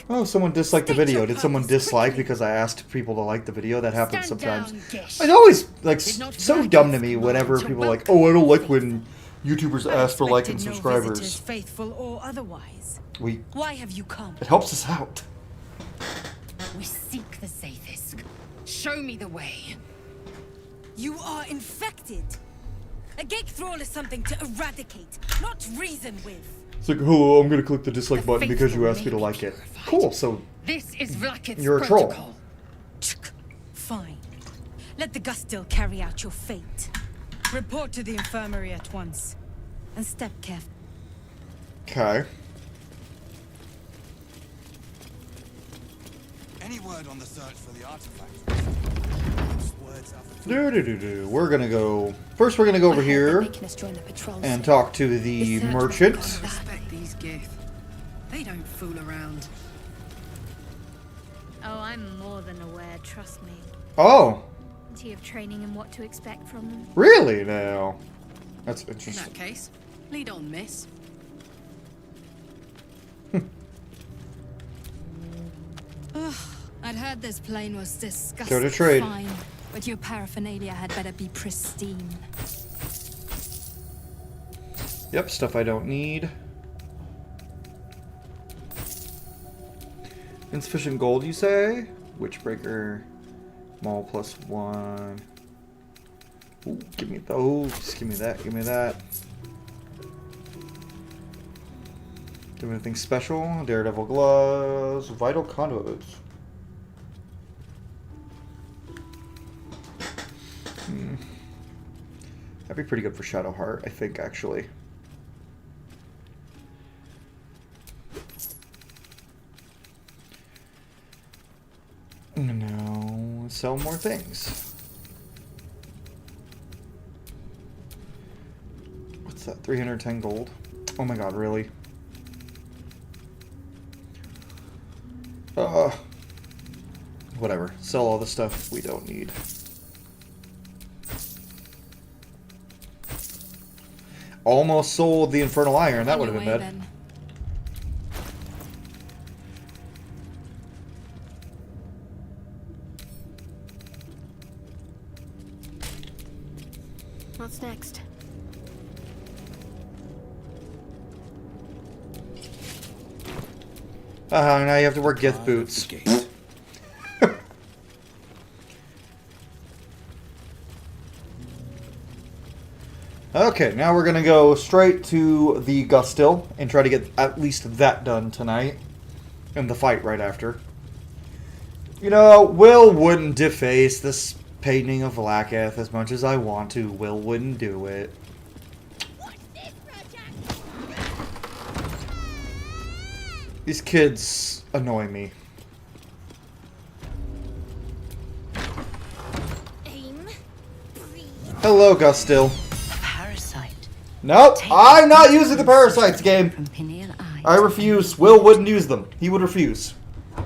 Oh, someone disliked the video. Did someone dislike because I asked people to like the video? That happens sometimes. It's always like so dumb to me whenever people are like, oh, I don't like when YouTubers ask for like and subscribers. Faithful or otherwise. Why have you come? It helps us out. We seek the Sathisk. Show me the way. You are infected. A gate thrall is something to eradicate, not reason with. It's like, hello, I'm gonna click the dislike button because you asked me to like it. Cool, so This is Vlaakith's you're a troll. protocol. Fine. Let the Gustil carry out your fate. Report to the infirmary at once. And step carefully. Okay. Any word on the search for the artifact? We're gonna go. First, we're gonna go over here and talk to the merchant. Respect these Gith. They don't fool around. Oh, I'm more than aware, trust me. Oh, Plenty of training and what to expect from them. really now? That's In interesting. that case, lead on, miss. Ugh, I'd heard this plane was Go disgusting to trade. fine, but your paraphernalia had better be pristine. Yep, stuff I don't need. Insufficient gold, you say? Witchbreaker. Maul +1. Ooh, give me those. Give me that. Give me that. Do anything special? Daredevil gloves. Vital conduits. That'd be pretty good for Shadowheart, I think, actually. No, sell more things. What's that? 310 gold? Oh my god, really? Whatever. Sell all the stuff we don't need. Almost sold the Infernal Iron. That would have been bad. Then. What's next? Now you have to wear Gith boots. Okay, now we're gonna go straight to the Gustil and try to get at least that done tonight. And the fight right after. You know, Wyll wouldn't deface this painting of Vlaakith as much as I want to. Wyll wouldn't do it. These kids annoy me. Hello, Gustil. Parasite. Nope, I'm not using the parasites game. I refuse. Wyll wouldn't use them. He would refuse.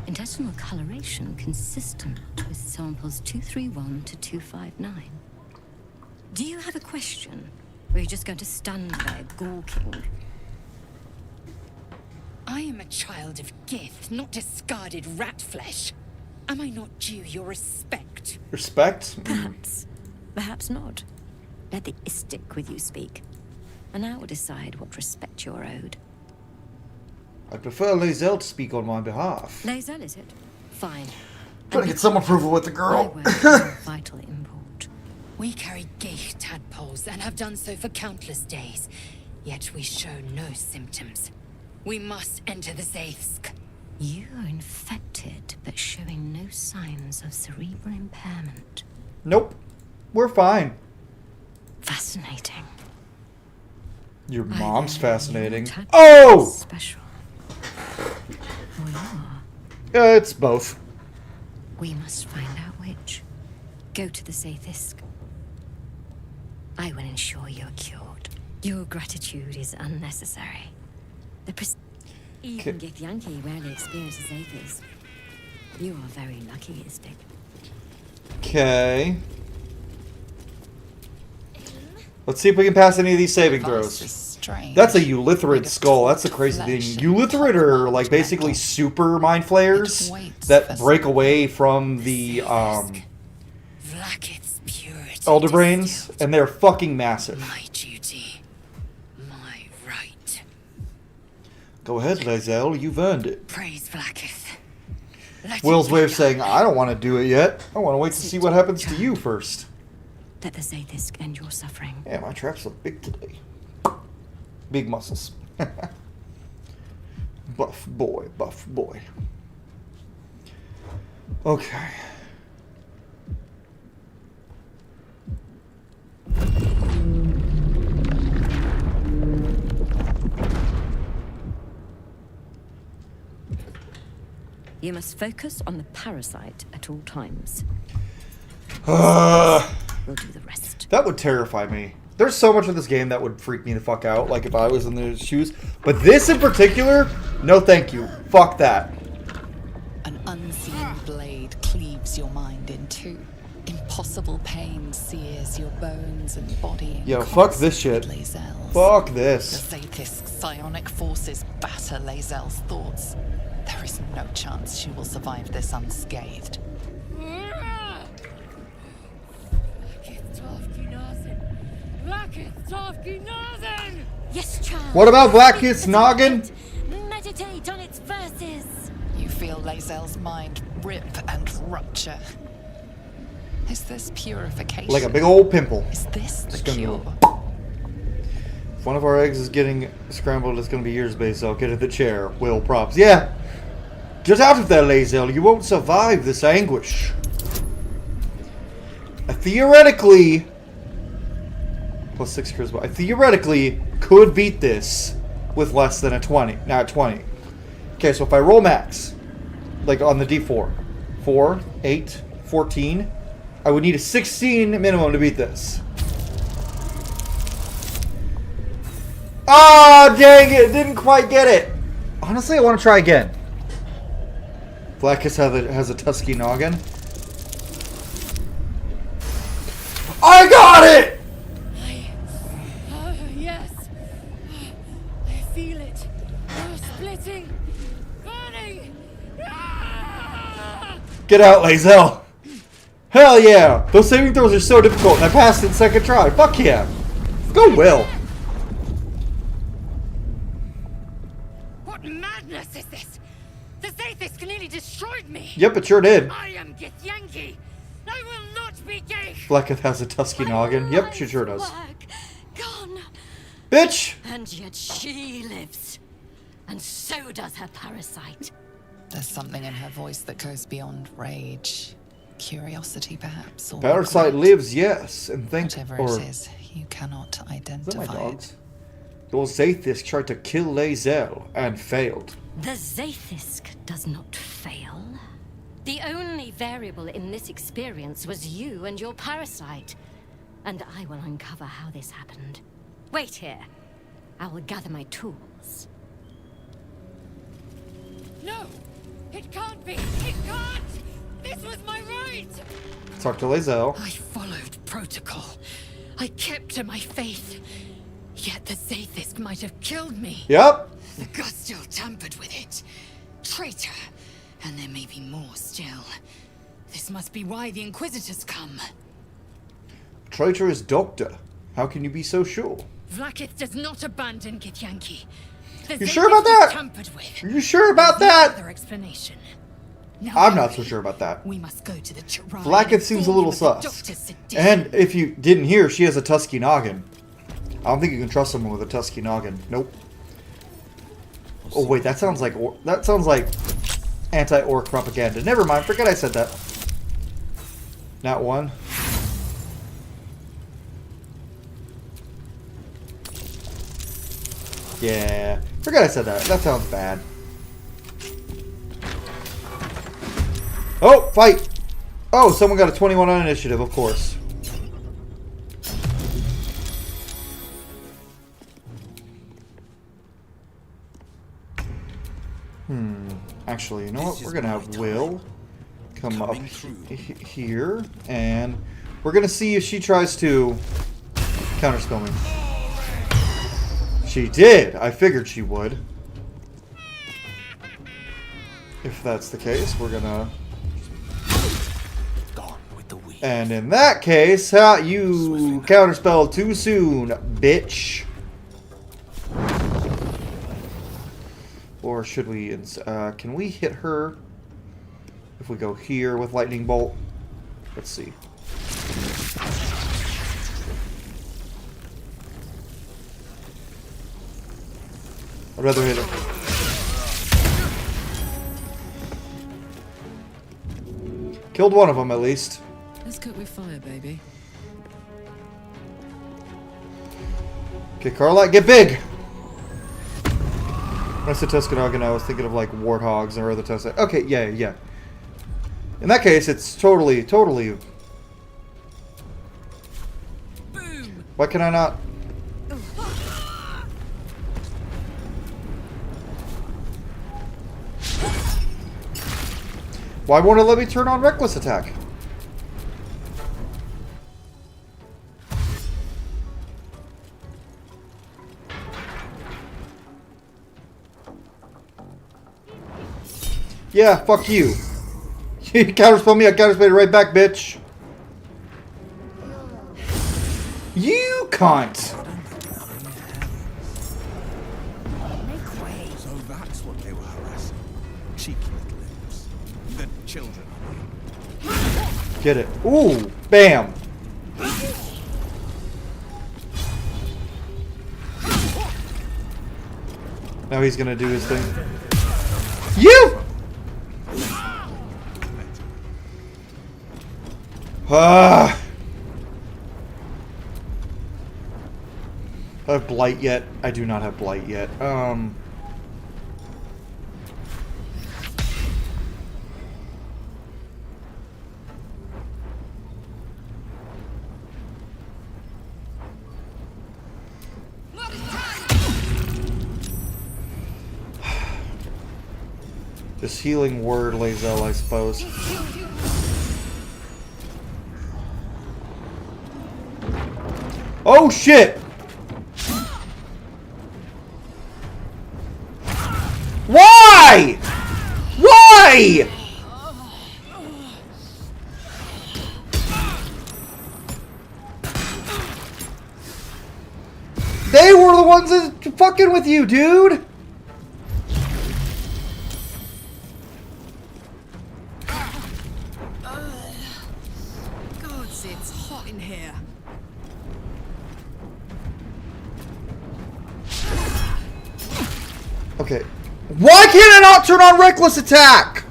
Intestinal coloration consistent with samples 231 to 259. Do you have a question? Or are you just going to stand there gawking? I am a child of Gith, not discarded rat flesh. Am I not due your respect? Respect? Perhaps. Perhaps not. Let the Istik with you speak. And I will decide what respect you're owed. I prefer Lae'zel to speak on my behalf. Lae'zel, is it? Fine. Trying to get some approval with the girl. My word is of vital import. We carry Geich tadpoles and have done so for countless days. Yet we show no symptoms. We must enter the Zaithsk. You are infected, but showing no signs of cerebral impairment. Nope. We're fine. Fascinating. Your mom's fascinating. Oh! Special. Or you are. It's both. We must find out which. Go to the Zaithsk. I will ensure you're cured. Your gratitude is unnecessary. Even Githyanki rarely experiences Zaithis. You are very lucky, Istik. Okay. Let's see if we can pass any of these saving throws. That's a Eulithrid skull. That's the crazy thing. Eulithrid are like basically super mind flayers that break away from the Elder Brains, and they're fucking massive. My duty. My right. Go ahead, Lae'zel. You've earned it. Praise Vlaakith. Wyll's way of saying, I don't want to do it yet. I want to wait to see what happens to you first. Let the Zaithis end your suffering. Yeah, my traps look big today. Big muscles. Buff boy, buff boy. Okay. You must focus on the parasite at all times. We'll do the rest. That would terrify me. There's so much of this game that would freak me the fuck out, like if I was in their shoes. But this in particular, no thank you. Fuck that. An unseen blade cleaves your mind in two. Impossible pain sears your bones and body. Yo, fuck this shit. Fuck this. The Zaithis psionic forces batter Lae'zel's thoughts. There is no chance she will survive this unscathed. Yes, child. What about Vlaakith's noggin? Meditate on its verses. You feel Lae'zel's mind rip and rupture. Is this purification? Like a big old pimple. Is this the cure? cure? If one of our eggs is getting scrambled, it's going to be yours, Basil. Get in the chair. Wyll props. Yeah. Get out of there, Lae'zel. You won't survive this anguish. I theoretically... Plus 6 charisma. I theoretically could beat this with less than a 20. Now at 20. Okay, so if I roll max, like on the D4, 4, 8, 14, I would need a 16 minimum to beat this. Ah, dang it! Didn't quite get it. Honestly, I want to try again. Vlaakith has a Tusky noggin. I got it! Yes. hitting! Burning! Get out, Lae'zel! Hell yeah! Those saving throws are so difficult, and I passed it second try. Fuck yeah! Go Wyll! What madness is this? The Zaithisk nearly destroyed me! Yep, it sure did. I am Githyanki! I will not be gay! Blacketh has a tusky noggin. Yep, she sure does. Gone. Bitch! And yet she lives. And so does her parasite. There's something in her voice that goes beyond rage. Curiosity, perhaps, or Parasite regret. lives, yes, and think. Whatever Or, it is, you cannot is that my identify it. dogs? Those Zaithisk tried to kill Lae'zel and failed. The Zaithisk does not fail. The only variable in this experience was you and your parasite. And I will uncover how this happened. Wait here. I will gather my tools. No! It can't be! It can't! This was my right! Talk to Lae'zel. I followed protocol. I kept to my faith. Yet the Zaithisk might have killed me. Yep. The Gustil tampered with it. Traitor. And there may be more still. This must be why the Inquisitors come. Traitorous doctor. How can you be so sure? Vlaakith does not abandon Githyanki. The You sure about Zaithisk was that? tampered with. Are you sure about There's no that? other explanation. Now I'm not hurry. so sure about that. We must go to the Chirag. Blacketh seems a little sus. And if you didn't hear, she has a tusky noggin. I don't think you can trust someone with a tusky noggin. Nope. Oh wait, that sounds like anti-orc propaganda. Never mind, forget I said that. Not one. Yeah, forget I said that. That sounds bad. Oh, fight! Oh, someone got a 21 on initiative, of course. Actually, you know what? We're gonna have Wyll come up here, and we're gonna see if she tries to counterspell me. She did! I figured she would. If that's the case, we're gonna... And in that case, you counterspelled too soon, bitch. Or should we... can we hit her if we go here with Lightning Bolt? Let's see. I'd rather hit her. Killed one of them, at least. Let's cook with fire, baby. Okay, Carlite, get big! When I said Tuscanagan, I was thinking of like warthogs or other Tuscan. Okay, yeah. In that case, it's totally. Boom. Why can I not? Why won't it let me turn on reckless attack? Yeah, fuck you. You counterspell me, I counterspell you right back, bitch. You cunt! So that's what they were harassing. Cheeky little imps. The children. Get it. Ooh, bam. Now he's gonna do his thing. You! I have Blight yet? I do not have Blight yet. Just healing word, Lae'zel, I suppose. Oh shit! Why? Why? They were the ones that fucking with you, dude. God, it's hot in here. Okay. Why can't I not turn on reckless attack?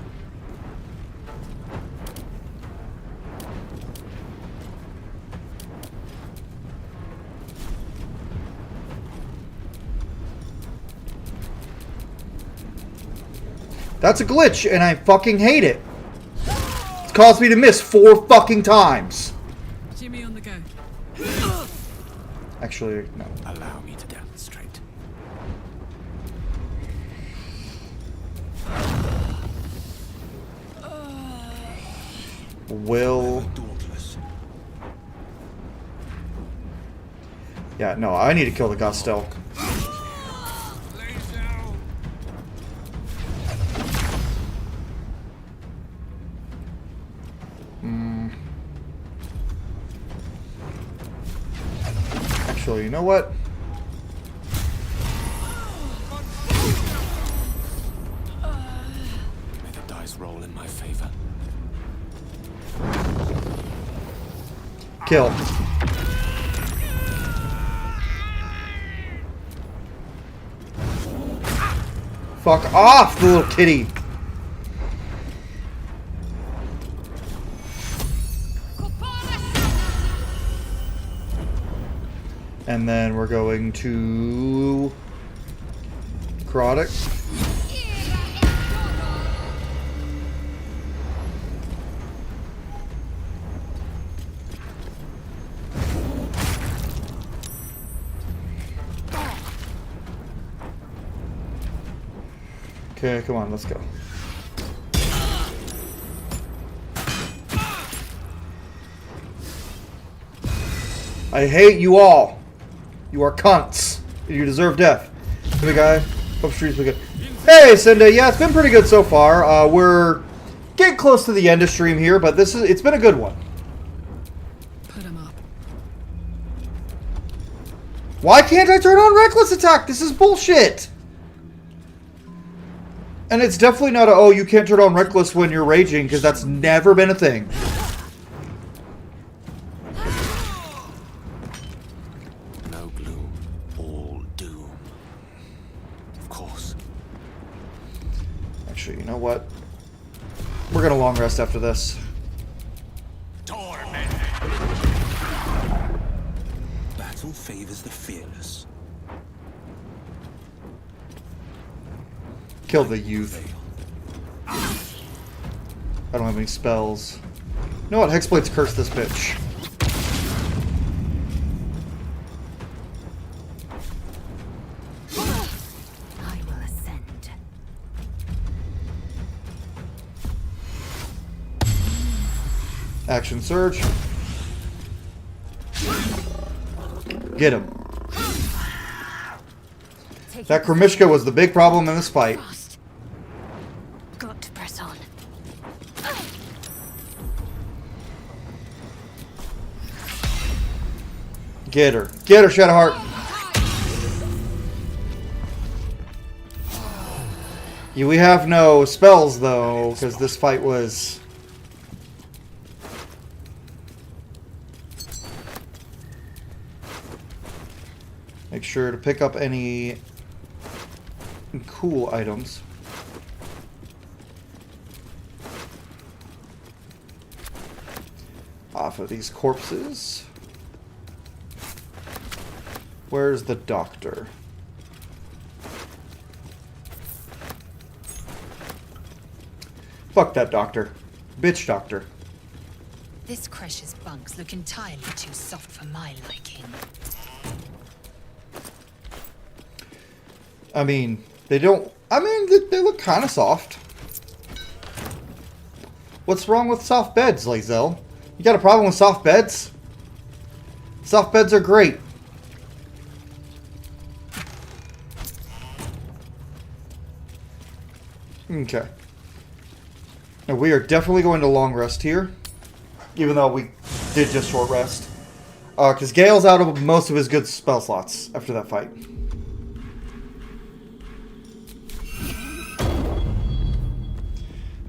That's a glitch, and I fucking hate it. It's caused me to miss 4 fucking times. Jimmy on the go. Actually, no. Allow me to demonstrate. Wyll. Yeah, no, I need to kill the Gustel. Actually, you know what? May the dice roll in my favor. Kill. Fuck off, the little kitty. And then we're going to Necrotic. Okay, come on, let's go. I hate you all. You are cunts. You deserve death. Hey, guy. Hope streets good. Hey, Cinda. Yeah, it's been pretty good so far. We're getting close to the end of stream here, but it's been a good one. Put him up. Why can't I turn on reckless attack? This is bullshit. And it's definitely not a, oh, you can't turn on reckless when you're raging, because that's never been a thing. No gloom, all doom. Of course. Actually, you know what? We're gonna long rest after this. Battle favors the fearless. Kill the youth. I don't have any spells. You know what? Hexblade's curse this bitch. I will ascend. Action surge. Get him. That Kromishka was the big problem in this fight. Got to press on. Get her. Get her, Shadowheart. Yeah, we have no spells, though, because this fight was... Make sure to pick up any cool items. Off of these corpses. Where's the doctor? Fuck that doctor. Bitch doctor. This Cresh's bunks look entirely too soft for my liking. I mean, they don't... I mean, they look kind of soft. What's wrong with soft beds, Lae'zel? You got a problem with soft beds? Soft beds are great. Okay. Now we are definitely going to long rest here. Even though we did just short rest. Because Gale's out of most of his good spell slots after that fight.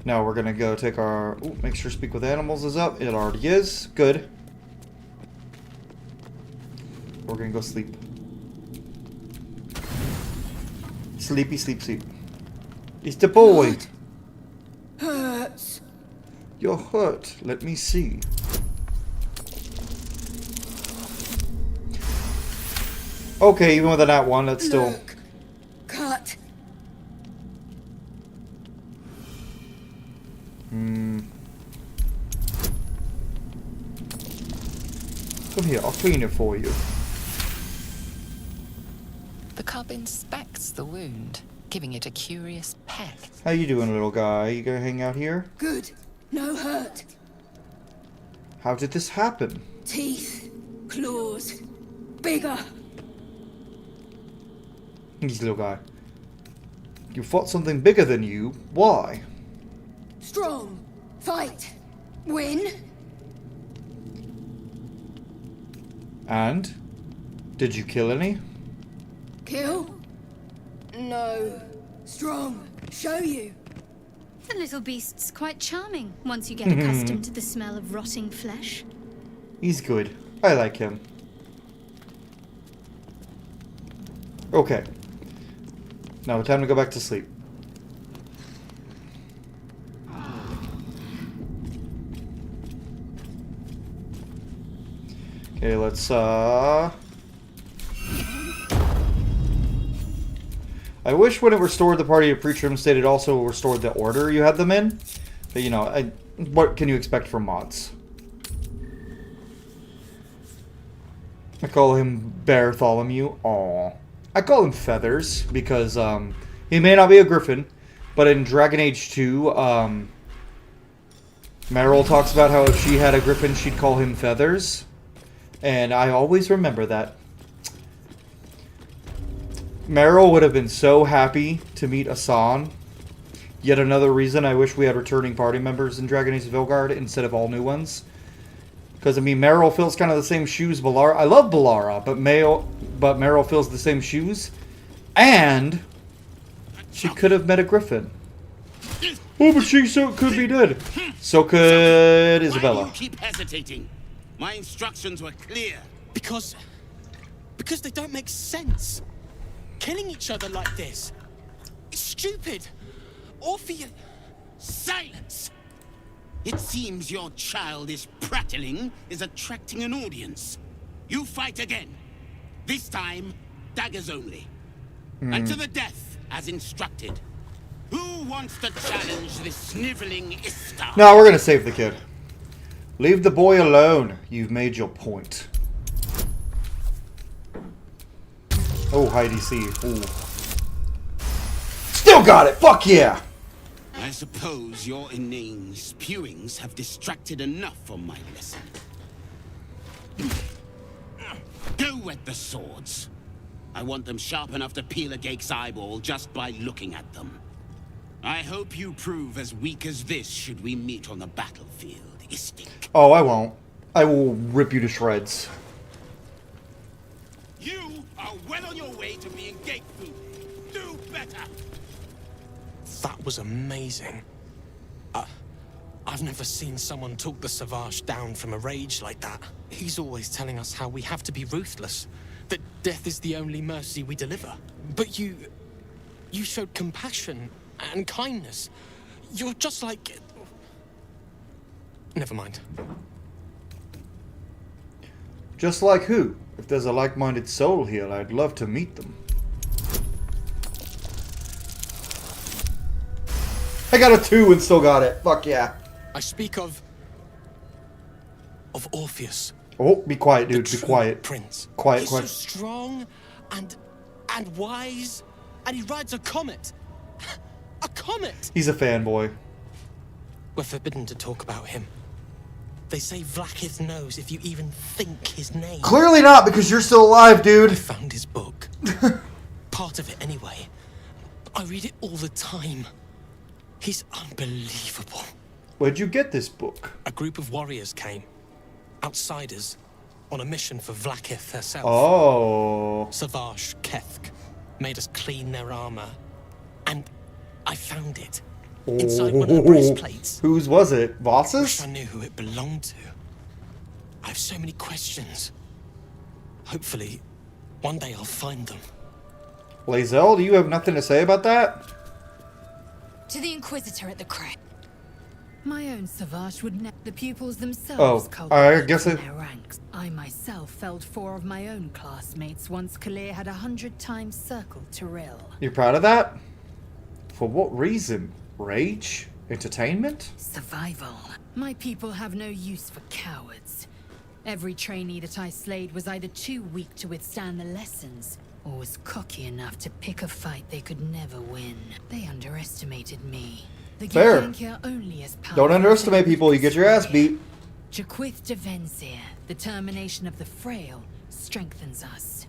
Now we're going to go take our... Ooh, make sure Speak with Animals is up. It already is. Good. We're going to go sleep. Sleepy, sleep, sleep. It's the boy. Hurts. You're hurt. Let me see. Okay, even with a nat 1, that's still... Look. Cut. Come here, I'll clean it for you. The cub inspects the wound, giving it a curious peck. How you doing, little guy? You gonna hang out here? Good. No hurt. How did this happen? Teeth. Claws. Bigger. He's little guy. You fought something bigger than you. Why? Strong. Fight. Win. And? Did you kill any? Kill? No. Strong. Show you. The little beast's quite charming once you get accustomed to the smell of rotting flesh. He's good. I like him. Okay. Now time to go back to sleep. Okay, let's I wish when it restored the party of pre-trim state it also restored the order you had them in. But you know, what can you expect from mods? I call him Bartholomew. Aww. I call him Feathers because he may not be a griffin, but in Dragon Age 2, Meryl talks about how if she had a griffin, she'd call him Feathers. And I always remember that. Meryl would have been so happy to meet Asan. Yet another reason I wish we had returning party members in Dragon Age Vilgard instead of all new ones. Because, I mean, Meryl fills kind of the same shoes Balara. I love Balara, but Meryl fills the same shoes. And she could have met a griffin. Oh, but she so could be dead. So could Isabella. Why do you keep hesitating? My instructions were clear. Because they don't make sense. Killing each other like this. It's stupid. Or for you. Silence! It seems your childish prattling is attracting an audience. You fight again. This time, daggers only. And to the death, as instructed. Who wants to challenge this sniveling Istar? No, we're gonna save the kid. Leave the boy alone. You've made your point. Oh, high DC. Ooh. Still got it! Fuck yeah! I suppose your inane spewings have distracted enough from my lesson. Go wet the swords. I want them sharp enough to peel a Gake's eyeball just by looking at them. I hope you prove as weak as this should we meet on the battlefield, Istik. Oh, I won't. I will rip you to shreds. You are well on your way to being Gake food. Do better! That was amazing. I've never seen someone talk the Savage down from a rage like that. He's always telling us how we have to be ruthless, that death is the only mercy we deliver. But you showed compassion and kindness. You're just like... Never mind. Just like who? If there's a like-minded soul here, I'd love to meet them. I got a 2 and still got it. Fuck yeah. I speak of Orpheus. Oh, be quiet, dude. Be quiet. Prince. Quiet, He's quiet. so strong and wise, and he rides a comet. A comet! He's a fanboy. We're forbidden to talk about him. They say Vlaakith knows if you even think his name. Clearly not, because you're still alive, dude. I found his book. Part of it, anyway. I read it all the time. He's unbelievable. Where'd you get this book? A group of warriors came. Outsiders. On a mission for Vlaakith herself. Oh. Savage Kethk made us clean their armor. And I found it. Inside one of the breastplates. Whose was it? Wish Voss's? I knew who it belonged to. I have so many questions. Hopefully, one day I'll find them. Lae'zel, do you have nothing to say about that? To the Inquisitor at the crest. My own Savage would net the pupils themselves. Oh, I guess in their ranks. I myself felled 4 of my own classmates once Kalir had 100 times circled Tyrell. You're proud of that? For what reason? Rage? Entertainment? Survival. My people have no use for cowards. Every trainee that I slayed was either too weak to withstand the lessons, or was cocky enough to pick a fight they could never win. They underestimated me. The Fair. Githyanki are only as powerful. Don't underestimate people, you get your ass beat. Jaquith de Venzir, the termination of the frail, strengthens us.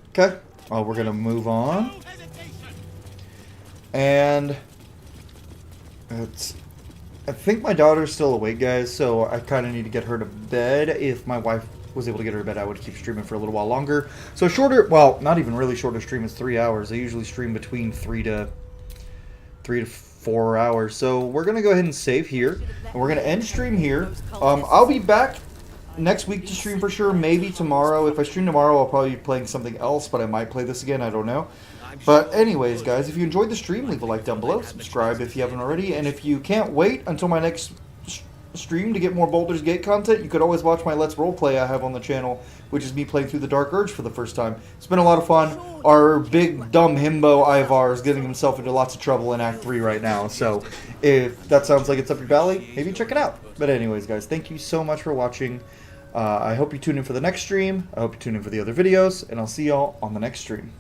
Okay. Well, we're gonna move on. And I think my daughter's still awake, guys, so I kind of need to get her to bed. If my wife was able to get her to bed, I would keep streaming for a little while longer. So shorter, well, not even really shorter stream is 3 hours. I usually stream between 3 to 4 hours. So we're gonna go ahead and save here, and we're gonna end stream here. I'll be back next week to stream for sure. Maybe tomorrow. If I stream tomorrow, I'll probably be playing something else, but I might play this again. I don't know. But anyways, guys, if you enjoyed the stream, leave a like down below. Subscribe if you haven't already. And if you can't wait until my next stream to get more Baldur's Gate content, you could always watch my Let's Roleplay I have on the channel, which is me playing through the Dark Urge for the first time. It's been a lot of fun. Our big, dumb himbo Ivar is getting himself into lots of trouble in Act 3 right now. So if that sounds like it's up your valley, maybe check it out. But anyways, guys, thank you so much for watching. I hope you tune in for the next stream. I hope you tune in for the other videos. And I'll see y'all on the next stream.